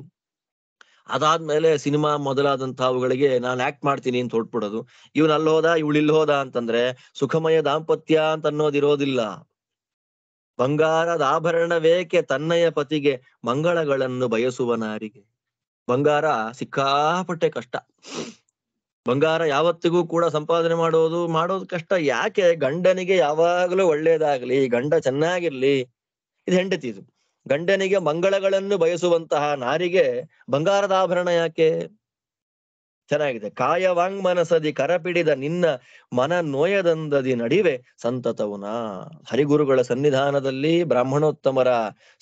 ಅದಾದ್ಮೇಲೆ ಸಿನಿಮಾ ಮೊದಲಾದಂತಹವುಗಳಿಗೆ ನಾನು ಆಕ್ಟ್ ಮಾಡ್ತೀನಿ ಅಂತ ಹೊರಟ್ಬಿಡೋದು. ಇವನ್ ಅಲ್ಲಿ ಹೋದ, ಇವಳು ಇಲ್ಲಿ ಹೋದ ಅಂತಂದ್ರೆ ಸುಖಮಯ ದಾಂಪತ್ಯ ಅಂತ ಅನ್ನೋದಿರೋದಿಲ್ಲ. ಬಂಗಾರದ ಆಭರಣವೇಕೆ ತನ್ನಯ ಪತಿಗೆ ಮಂಗಳಗಳನ್ನು ಬಯಸುವ ನಾರಿಗೆ. ಬಂಗಾರ ಸಿಕ್ಕಾಪಟ್ಟೆ ಕಷ್ಟ. ಬಂಗಾರ ಯಾವತ್ತಿಗೂ ಕೂಡ ಸಂಪಾದನೆ ಮಾಡೋದು ಕಷ್ಟ. ಯಾಕೆ? ಗಂಡನಿಗೆ ಯಾವಾಗಲೂ ಒಳ್ಳೇದಾಗ್ಲಿ, ಗಂಡ ಚೆನ್ನಾಗಿರ್ಲಿ, ಇದು ಹೆಂಡತಿದು. ಗಂಡನಿಗೆ ಮಂಗಳಗಳನ್ನು ಬಯಸುವಂತಹ ನಾರಿಗೆ ಬಂಗಾರದ ಆಭರಣ ಯಾಕೆ? ಚೆನ್ನಾಗಿದೆ. ಕಾಯ ವಾಂಗ್ ಮನಸದಿ ಕರಪಿಡಿದ ನಿನ್ನ ಮನ ನೋಯದಂದದಿ ನಡಿವೆ ಸಂತತವುನ. ಹರಿಗುರುಗಳ ಸನ್ನಿಧಾನದಲ್ಲಿ, ಬ್ರಾಹ್ಮಣೋತ್ತಮರ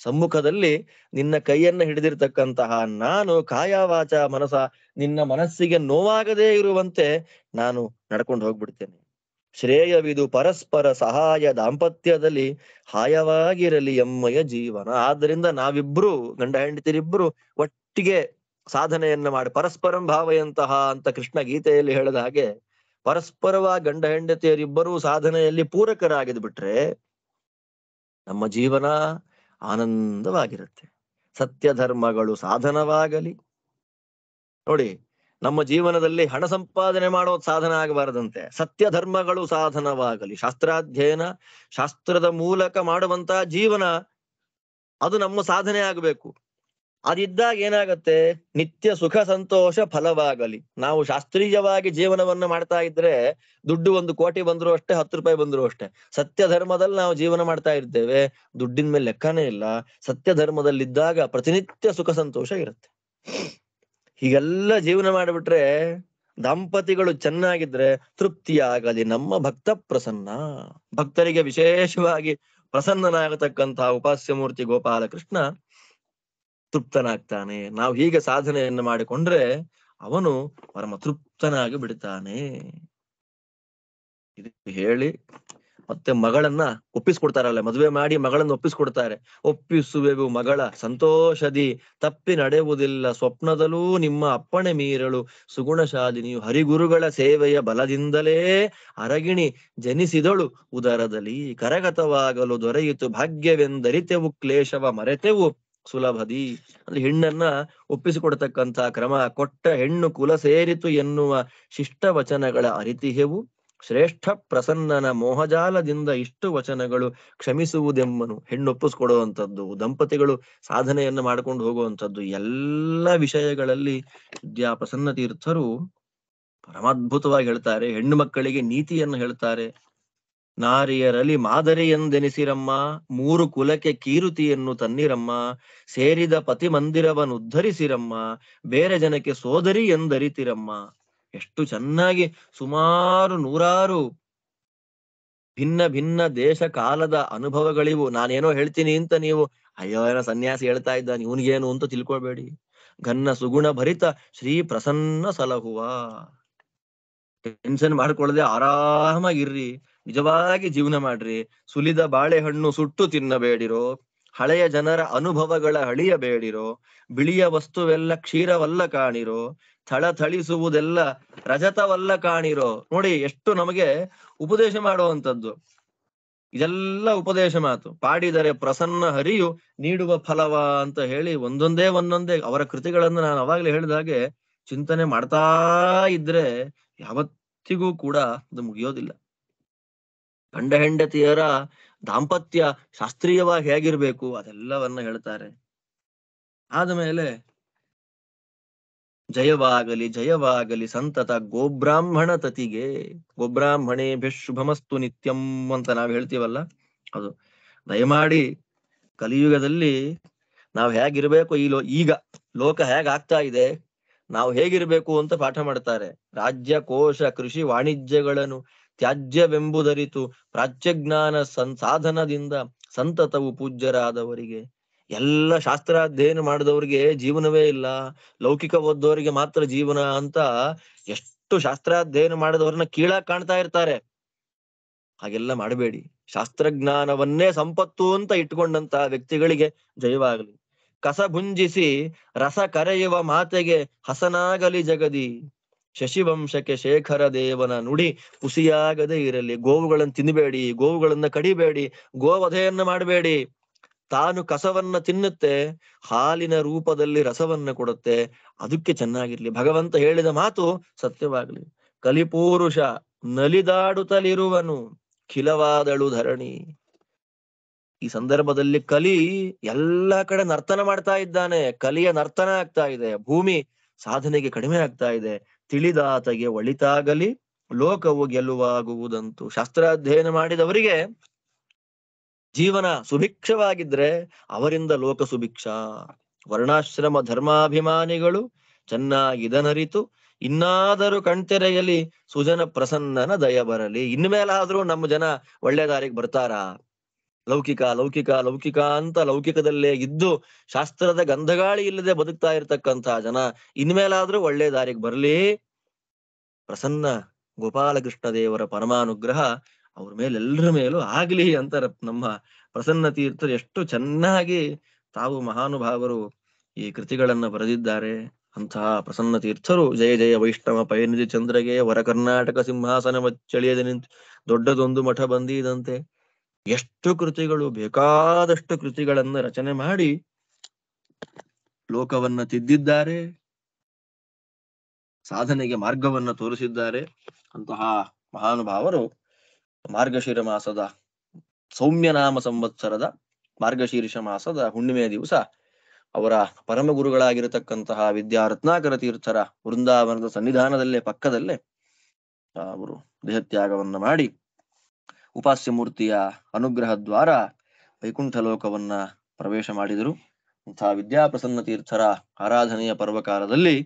ಸಮ್ಮುಖದಲ್ಲಿ ನಿನ್ನ ಕೈಯನ್ನ ಹಿಡಿದಿರ್ತಕ್ಕಂತಹ ನಾನು ಕಾಯ ವಾಚ ಮನಸ ನಿನ್ನ ಮನಸ್ಸಿಗೆ ನೋವಾಗದೇ ಇರುವಂತೆ ನಾನು ನಡ್ಕೊಂಡು ಹೋಗ್ಬಿಡ್ತೇನೆ. ಶ್ರೇಯವಿದು ಪರಸ್ಪರ ಸಹಾಯ ದಾಂಪತ್ಯದಲ್ಲಿ ಹಾಯವಾಗಿರಲಿ ಎಮ್ಮಯ ಜೀವನ. ಆದ್ದರಿಂದ ನಾವಿಬ್ರು, ಗಂಡ ಹೆಂಡತಿರಿಬ್ರು ಒಟ್ಟಿಗೆ ಸಾಧನೆಯನ್ನ ಮಾಡಿ, ಪರಸ್ಪರಂ ಭಾವಯಂತಹ ಅಂತ ಕೃಷ್ಣ ಗೀತೆಯಲ್ಲಿ ಹೇಳಿದ ಹಾಗೆ, ಪರಸ್ಪರವಾಗಿ ಗಂಡ ಹೆಂಡತಿಯರಿಬ್ಬರೂ ಸಾಧನೆಯಲ್ಲಿ ಪೂರಕರಾಗಿದ್ ಬಿಟ್ರೆ ನಮ್ಮ ಜೀವನ ಆನಂದವಾಗಿರುತ್ತೆ. ಸತ್ಯ ಧರ್ಮಗಳು ಸಾಧನವಾಗಲಿ. ನೋಡಿ, ನಮ್ಮ ಜೀವನದಲ್ಲಿ ಹಣ ಸಂಪಾದನೆ ಮಾಡೋದು ಸಾಧನ ಆಗಬಾರದಂತೆ. ಸತ್ಯ ಧರ್ಮಗಳು ಸಾಧನವಾಗಲಿ. ಶಾಸ್ತ್ರಾಧ್ಯಯನ, ಶಾಸ್ತ್ರದ ಮೂಲಕ ಮಾಡುವಂತಹ ಜೀವನ, ಅದು ನಮ್ಮ ಸಾಧನೆ ಆಗಬೇಕು. ಅದಿದ್ದಾಗ ಏನಾಗತ್ತೆ? ನಿತ್ಯ ಸುಖ ಸಂತೋಷ ಫಲವಾಗಲಿ. ನಾವು ಶಾಸ್ತ್ರೀಯವಾಗಿ ಜೀವನವನ್ನ ಮಾಡ್ತಾ ಇದ್ರೆ ದುಡ್ಡು 1 ಕೋಟಿ ಬಂದ್ರು ಅಷ್ಟೇ, 10 ರೂಪಾಯಿ ಬಂದ್ರು ಅಷ್ಟೇ. ಸತ್ಯ ಧರ್ಮದಲ್ಲಿ ನಾವು ಜೀವನ ಮಾಡ್ತಾ ಇರ್ತೇವೆ, ದುಡ್ಡಿನ ಮೇಲೆ ಲೆಕ್ಕನೇ ಇಲ್ಲ. ಸತ್ಯ ಧರ್ಮದಲ್ಲಿದ್ದಾಗ ಪ್ರತಿನಿತ್ಯ ಸುಖ ಸಂತೋಷ ಇರುತ್ತೆ. ಹೀಗೆಲ್ಲ ಜೀವನ ಮಾಡಿಬಿಟ್ರೆ, ದಾಂಪತಿಗಳು ಚೆನ್ನಾಗಿದ್ರೆ ತೃಪ್ತಿಯಾಗಲಿ ನಮ್ಮ ಭಕ್ತ ಪ್ರಸನ್ನ. ಭಕ್ತರಿಗೆ ವಿಶೇಷವಾಗಿ ಪ್ರಸನ್ನನಾಗತಕ್ಕಂತಹ ಉಪಾಸ್ಯ ಮೂರ್ತಿ ಗೋಪಾಲಕೃಷ್ಣ ತೃಪ್ತನಾಗ್ತಾನೆ. ನಾವು ಹೀಗೆ ಸಾಧನೆಯನ್ನು ಮಾಡಿಕೊಂಡ್ರೆ ಅವನು ಪರಮ ತೃಪ್ತನಾಗಿ ಬಿಡ್ತಾನೆ. ಇದು ಹೇಳಿ ಮತ್ತೆ ಮಗಳನ್ನ ಒಪ್ಪಿಸ್ಕೊಡ್ತಾರಲ್ಲ, ಮದುವೆ ಮಾಡಿ ಮಗಳನ್ನ ಒಪ್ಪಿಸ್ಕೊಡ್ತಾರೆ. ಒಪ್ಪಿಸುವೆವು ಮಗಳ ಸಂತೋಷದಿ ತಪ್ಪಿ ನಡೆಯುವುದಿಲ್ಲ ಸ್ವಪ್ನದಲ್ಲೂ ನಿಮ್ಮ ಅಪ್ಪಣೆ ಮೀರಲು ಸುಗುಣಶಾಲಿನಿಯು. ಹರಿಗುರುಗಳ ಸೇವೆಯ ಬಲದಿಂದಲೇ ಅರಗಿಣಿ ಜನಿಸಿದಳು ಉದರದಲ್ಲಿ. ಕರಗತವಾಗಲು ದೊರೆಯಿತು ಭಾಗ್ಯವೆಂದರಿತೆವು ಕ್ಲೇಶವ ಮರೆತೆವು ಸುಲಭದಿ ಅಂದ್ರೆ ಹೆಣ್ಣನ್ನ ಒಪ್ಪಿಸಿಕೊಡ್ತಕ್ಕಂಥ ಕ್ರಮ. ಕೊಟ್ಟ ಹೆಣ್ಣು ಕುಲ ಸೇರಿತು ಎನ್ನುವ ಶಿಷ್ಟ ವಚನಗಳ ಅರಿತಿಹೆವು. ಶ್ರೇಷ್ಠ ಪ್ರಸನ್ನನ ಮೋಹಜಾಲದಿಂದ ಇಷ್ಟು ವಚನಗಳು ಕ್ಷಮಿಸುವುದೆಮ್ಮನು. ಹೆಣ್ಣು ಒಪ್ಪಿಸ್ಕೊಡುವಂಥದ್ದು, ದಂಪತಿಗಳು ಸಾಧನೆಯನ್ನು ಮಾಡ್ಕೊಂಡು ಹೋಗುವಂಥದ್ದು, ಎಲ್ಲ ವಿಷಯಗಳಲ್ಲಿ ಪ್ರಸನ್ನ ತೀರ್ಥರು ಪರಮಾದ್ಭುತವಾಗಿ ಹೇಳ್ತಾರೆ. ಹೆಣ್ಣು ಮಕ್ಕಳಿಗೆ ನೀತಿಯನ್ನು ಹೇಳ್ತಾರೆ. ನಾರಿಯರಲ್ಲಿ ಮಾದರಿ ಎಂದೆನಿಸಿರಮ್ಮ, ಮೂರು ಕುಲಕ್ಕೆ ಕೀರುತಿಯನ್ನು ತನ್ನಿರಮ್ಮ, ಸೇರಿದ ಪತಿ ಮಂದಿರವನ್ನು ಉದ್ಧರಿಸಿರಮ್ಮ, ಬೇರೆ ಜನಕ್ಕೆ ಸೋದರಿ ಎಂದರಿತಿರಮ್ಮ. ಎಷ್ಟು ಚೆನ್ನಾಗಿ ಸುಮಾರು 100 ಭಿನ್ನ ಭಿನ್ನ ದೇಶ ಕಾಲದ ಅನುಭವಗಳಿವು. ನಾನೇನೋ ಹೇಳ್ತೀನಿ ಅಂತ ನೀವು ಅಯ್ಯೋ ಏನೋ ಸನ್ಯಾಸಿ ಹೇಳ್ತಾ ಇದ್ದಾನೆ ಇವನಿಗೇನು ಅಂತ ತಿಳ್ಕೊಳ್ಬೇಡಿ. ಘನ್ನ ಸುಗುಣ ಭರಿತ ಶ್ರೀ ಪ್ರಸನ್ನ ಸಲಹುವ. ಟೆನ್ಷನ್ ಮಾಡ್ಕೊಳ್ಳದೆ ಆರಾಮಾಗಿರ್ರಿ, ನಿಜವಾಗಿ ಜೀವನ ಮಾಡ್ರಿ. ಸುಲಿದ ಬಾಳೆಹಣ್ಣು ಸುಟ್ಟು ತಿನ್ನಬೇಡಿರೋ, ಹಳೆಯ ಜನರ ಅನುಭವಗಳ ಹಳಿಯಬೇಡಿರೋ, ಬಿಳಿಯ ವಸ್ತುವೆಲ್ಲ ಕ್ಷೀರವಲ್ಲ ಕಾಣಿರೋ, ಥಳಥಳಿಸುವುದೆಲ್ಲ ರಜತವಲ್ಲ ಕಾಣಿರೋ. ನೋಡಿ ಎಷ್ಟು ನಮಗೆ ಉಪದೇಶ ಮಾಡುವಂಥದ್ದು. ಇದೆಲ್ಲ ಉಪದೇಶ ಮಾತು. ಪಾಡಿದರೆ ಪ್ರಸನ್ನ ಹರಿಯು ನೀಡುವ ಫಲವ ಅಂತ ಹೇಳಿ ಒಂದೊಂದೇ ಅವರ ಕೃತಿಗಳನ್ನು ನಾನು ಅವಾಗ್ಲೇ ಹೇಳಿದ ಹಾಗೆ ಚಿಂತನೆ ಮಾಡ್ತಾ ಇದ್ರೆ ಯಾವತ್ತಿಗೂ ಕೂಡ ಅದು ಮುಗಿಯೋದಿಲ್ಲ. ಗಂಡ ಹೆಂಡತಿಯರ ದಾಂಪತ್ಯ ಶಾಸ್ತ್ರೀಯವಾಗಿ ಹೇಗಿರ್ಬೇಕು ಅದೆಲ್ಲವನ್ನ ಹೇಳ್ತಾರೆ. ಆದಮೇಲೆ ಜಯವಾಗಲಿ ಜಯವಾಗಲಿ ಸಂತತ ಗೋಬ್ರಾಹ್ಮಣ ತತಿಗೆ, ಗೋಬ್ರಾಹ್ಮಣೇ ಶುಭಮಸ್ತು ನಿತ್ಯಂ ಅಂತ ನಾವ್ ಹೇಳ್ತೀವಲ್ಲ ಅದು. ದಯಮಾಡಿ ಕಲಿಯುಗದಲ್ಲಿ ನಾವು ಹೇಗಿರ್ಬೇಕು, ಈಗ ಲೋಕ ಹೇಗಾಗ್ತಾ ಇದೆ, ನಾವು ಹೇಗಿರ್ಬೇಕು ಅಂತ ಪಾಠ ಮಾಡ್ತಾರೆ. ರಾಜ್ಯ ಕೋಶ ಕೃಷಿ ವಾಣಿಜ್ಯಗಳನ್ನು ತ್ಯಾಜ್ಯವೆಂಬುದರಿತು ಪ್ರಾಚ್ಯಜ್ಞಾನ ಸಾಧನದಿಂದ ಸಂತತವು ಪೂಜ್ಯರಾದವರಿಗೆ. ಎಲ್ಲ ಶಾಸ್ತ್ರಾಧ್ಯಯನ ಮಾಡಿದವರಿಗೆ ಜೀವನವೇ ಇಲ್ಲ, ಲೌಕಿಕ ಓದ್ದವರಿಗೆ ಮಾತ್ರ ಜೀವನ ಅಂತ ಎಷ್ಟು ಶಾಸ್ತ್ರಾಧ್ಯಯನ ಮಾಡಿದವ್ರನ್ನ ಕೀಳಾಗಿ ಕಾಣ್ತಾ ಇರ್ತಾರೆ. ಹಾಗೆಲ್ಲ ಮಾಡಬೇಡಿ. ಶಾಸ್ತ್ರಜ್ಞಾನವನ್ನೇ ಸಂಪತ್ತು ಅಂತ ಇಟ್ಕೊಂಡಂತ ವ್ಯಕ್ತಿಗಳಿಗೆ ಜಯವಾಗಲಿ. ಕಸ ಭುಂಜಿಸಿ ರಸ ಕರೆಯುವ ಮಾತೆಗೆ ಹಸನಾಗಲಿ ಜಗದಿ. ಶಶಿವಂಶಕ್ಕೆ ಶೇಖರ ದೇವನ ನುಡಿ ಹುಸಿಯಾಗದೇ ಇರಲಿ. ಗೋವುಗಳನ್ನು ತಿನ್ನಬೇಡಿ, ಗೋವುಗಳನ್ನ ಕಡಿಬೇಡಿ, ಗೋವಧೆಯನ್ನ ಮಾಡಬೇಡಿ. ತಾನು ಕಸವನ್ನ ತಿನ್ನುತ್ತೆ, ಹಾಲಿನ ರೂಪದಲ್ಲಿ ರಸವನ್ನ ಕೊಡುತ್ತೆ, ಅದಕ್ಕೆ ಚೆನ್ನಾಗಿರ್ಲಿ. ಭಗವಂತ ಹೇಳಿದ ಮಾತು ಸತ್ಯವಾಗ್ಲಿ. ಕಲಿಪೂರುಷ ನಲಿದಾಡುತ್ತಲಿರುವನು ಖಿಲವಾದಳು ಧರಣಿ. ಈ ಸಂದರ್ಭದಲ್ಲಿ ಕಲಿ ಎಲ್ಲ ಕಡೆ ನರ್ತನ ಮಾಡ್ತಾ ಇದ್ದಾನೆ. ಕಲಿಯ ನರ್ತನ ಆಗ್ತಾ ಇದೆ. ಭೂಮಿ ಸಾಧನೆಗೆ ಕಡಿಮೆ ಆಗ್ತಾ ಇದೆ. ತಿಳಿದಾತಗೆ ಒಳಿತಾಗಲಿ ಲೋಕವು ಗೆಲುವಾಗುವುದಂತೂ. ಶಾಸ್ತ್ರಾಧ್ಯಯನ ಮಾಡಿದವರಿಗೆ ಜೀವನ ಸುಭಿಕ್ಷವಾಗಿದ್ರೆ ಅವರಿಂದ ಲೋಕ ಸುಭಿಕ್ಷ. ವರ್ಣಾಶ್ರಮ ಧರ್ಮಾಭಿಮಾನಿಗಳು ಚೆನ್ನಾಗಿ ಇದನರಿತು ಇನ್ನಾದರೂ ಕಣ್ತೆರೆಯಲಿ ಸುಜನ ಪ್ರಸನ್ನನ ದಯ ಬರಲಿ. ಇನ್ಮೇಲಾದ್ರೂ ನಮ್ಮ ಜನ ಒಳ್ಳೆ ದಾರಿಗೆ ಬರ್ತಾರಾ? ಲೌಕಿಕ ಲೌಕಿಕ ಲೌಕಿಕ ಅಂತ ಲೌಕಿಕದಲ್ಲೇ ಇದ್ದು ಶಾಸ್ತ್ರದ ಗಂಧಗಾಳಿ ಇಲ್ಲದೆ ಬದುಕ್ತಾ ಇರ್ತಕ್ಕಂಥ ಜನ ಇನ್ಮೇಲಾದ್ರೂ ಒಳ್ಳೆ ದಾರಿಗೆ ಬರಲಿ. ಪ್ರಸನ್ನ ಗೋಪಾಲಕೃಷ್ಣ ದೇವರ ಪರಮಾನುಗ್ರಹ ಅವ್ರ ಮೇಲೆ ಎಲ್ಲರ ಮೇಲೂ ಆಗ್ಲಿ ಅಂತ ನಮ್ಮ ಪ್ರಸನ್ನ ತೀರ್ಥರು ಎಷ್ಟು ಚೆನ್ನಾಗಿ ತಾವು ಮಹಾನುಭಾವರು ಈ ಕೃತಿಗಳನ್ನ ಬರೆದಿದ್ದಾರೆ. ಅಂತಹ ಪ್ರಸನ್ನ ತೀರ್ಥರು ಜಯ ಜಯ ವೈಷ್ಣವ ಪಯನಿಧಿ ಚಂದ್ರಗೆ ವರ ಕರ್ನಾಟಕ ಸಿಂಹಾಸನ ಚಳಿಯದೆ ನಿಂತು ದೊಡ್ಡದೊಂದು ಮಠ ಬಂದಿದಂತೆ. ಎಷ್ಟು ಕೃತಿಗಳು, ಬೇಕಾದಷ್ಟು ಕೃತಿಗಳನ್ನ ರಚನೆ ಮಾಡಿ ಲೋಕವನ್ನ ತಿದ್ದಿದ್ದಾರೆ, ಸಾಧನೆಗೆ ಮಾರ್ಗವನ್ನ ತೋರಿಸಿದ್ದಾರೆ. ಅಂತಹ ಮಹಾನುಭಾವರು ಮಾರ್ಗಶಿರ ಮಾಸದ ಸೌಮ್ಯನಾಮ ಸಂವತ್ಸರದ ಮಾರ್ಗಶೀರ್ಷ ಮಾಸದ ಹುಣ್ಣಿಮೆಯ ದಿವಸ ಅವರ ಪರಮ ಗುರುಗಳಾಗಿರತಕ್ಕಂತಹ ವಿದ್ಯಾರತ್ನಾಕರ ತೀರ್ಥರ ವೃಂದಾವನದ ಸನ್ನಿಧಾನದಲ್ಲೇ ಪಕ್ಕದಲ್ಲೇ ಅವರು ದೇಹತ್ಯಾಗವನ್ನ ಮಾಡಿ ಉಪಾಸ್ಯ ಮೂರ್ತಿಯ ಅನುಗ್ರಹ ದ್ವಾರ ವೈಕುಂಠ ಲೋಕವನ್ನ ಪ್ರವೇಶ ಮಾಡಿದರು. ಇಂತಹ ವಿದ್ಯಾಪ್ರಸನ್ನ ತೀರ್ಥರ ಆರಾಧನೆಯ ಪರ್ವಕಾಲದಲ್ಲಿ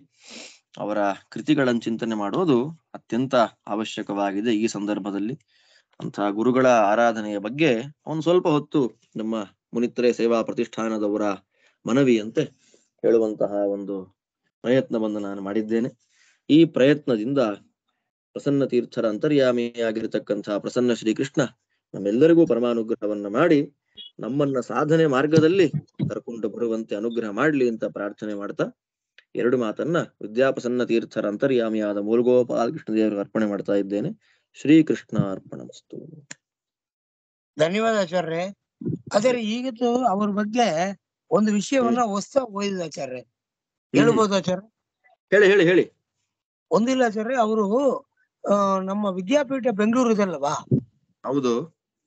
ಅವರ ಕೃತಿಗಳನ್ನು ಚಿಂತನೆ ಮಾಡುವುದು ಅತ್ಯಂತ ಅವಶ್ಯಕವಾಗಿದೆ ಈ ಸಂದರ್ಭದಲ್ಲಿ. ಅಂತಹ ಗುರುಗಳ ಆರಾಧನೆಯ ಬಗ್ಗೆ ಒಂದು ಸ್ವಲ್ಪ ಹೊತ್ತು ನಮ್ಮ ಮುನಿತ್ರಯ ಸೇವಾ ಪ್ರತಿಷ್ಠಾನದವರ ಮನವಿಯಂತೆ ಹೇಳುವಂತಹ ಒಂದು ಪ್ರಯತ್ನವನ್ನು ನಾನು ಮಾಡಿದ್ದೇನೆ. ಈ ಪ್ರಯತ್ನದಿಂದ ಪ್ರಸನ್ನ ತೀರ್ಥರ ಅಂತರ್ಯಾಮಿಯಾಗಿರತಕ್ಕಂತಹ ಪ್ರಸನ್ನ ಶ್ರೀಕೃಷ್ಣ ನಮ್ಮೆಲ್ಲರಿಗೂ ಪರಮಾನುಗ್ರಹವನ್ನ ಮಾಡಿ ನಮ್ಮನ್ನ ಸಾಧನೆ ಮಾರ್ಗದಲ್ಲಿ ಕರ್ಕೊಂಡು ಬರುವಂತೆ ಅನುಗ್ರಹ ಮಾಡ್ಲಿ ಅಂತ ಪ್ರಾರ್ಥನೆ ಮಾಡ್ತಾ ಎರಡು ಮಾತನ್ನ ವಿದ್ಯಾಪ್ರಸನ್ನ ತೀರ್ಥರ ಅಂತರ್ಯಾಮಿಯಾದ ಮೂಲಗೋಪಾಲ ಕೃಷ್ಣ ದೇವರಿಗೆ ಅರ್ಪಣೆ ಮಾಡ್ತಾ ಇದ್ದೇನೆ. ಶ್ರೀಕೃಷ್ಣ ಅರ್ಪಣಮಸ್ತು. ಧನ್ಯವಾದ ಆಚಾರ್ಯ. ಆದರೆ ಈಗಿದ್ದು ಅವ್ರ ಬಗ್ಗೆ ಒಂದು ವಿಷಯವನ್ನ ಹೊಸ ಓದಿದ ಆಚಾರ್ಯ, ಹೇಳ್ಬೋದು ಆಚಾರ್ಯ? ಹೇಳಿ ಹೇಳಿ ಹೇಳಿ. ಒಂದಿಲ್ಲ ಆಚಾರ್ಯ, ಅವರು ನಮ್ಮ ವಿದ್ಯಾಪೀಠ ಬೆಂಗಳೂರು ಇದಲ್ಲವಾ, ಹೌದು.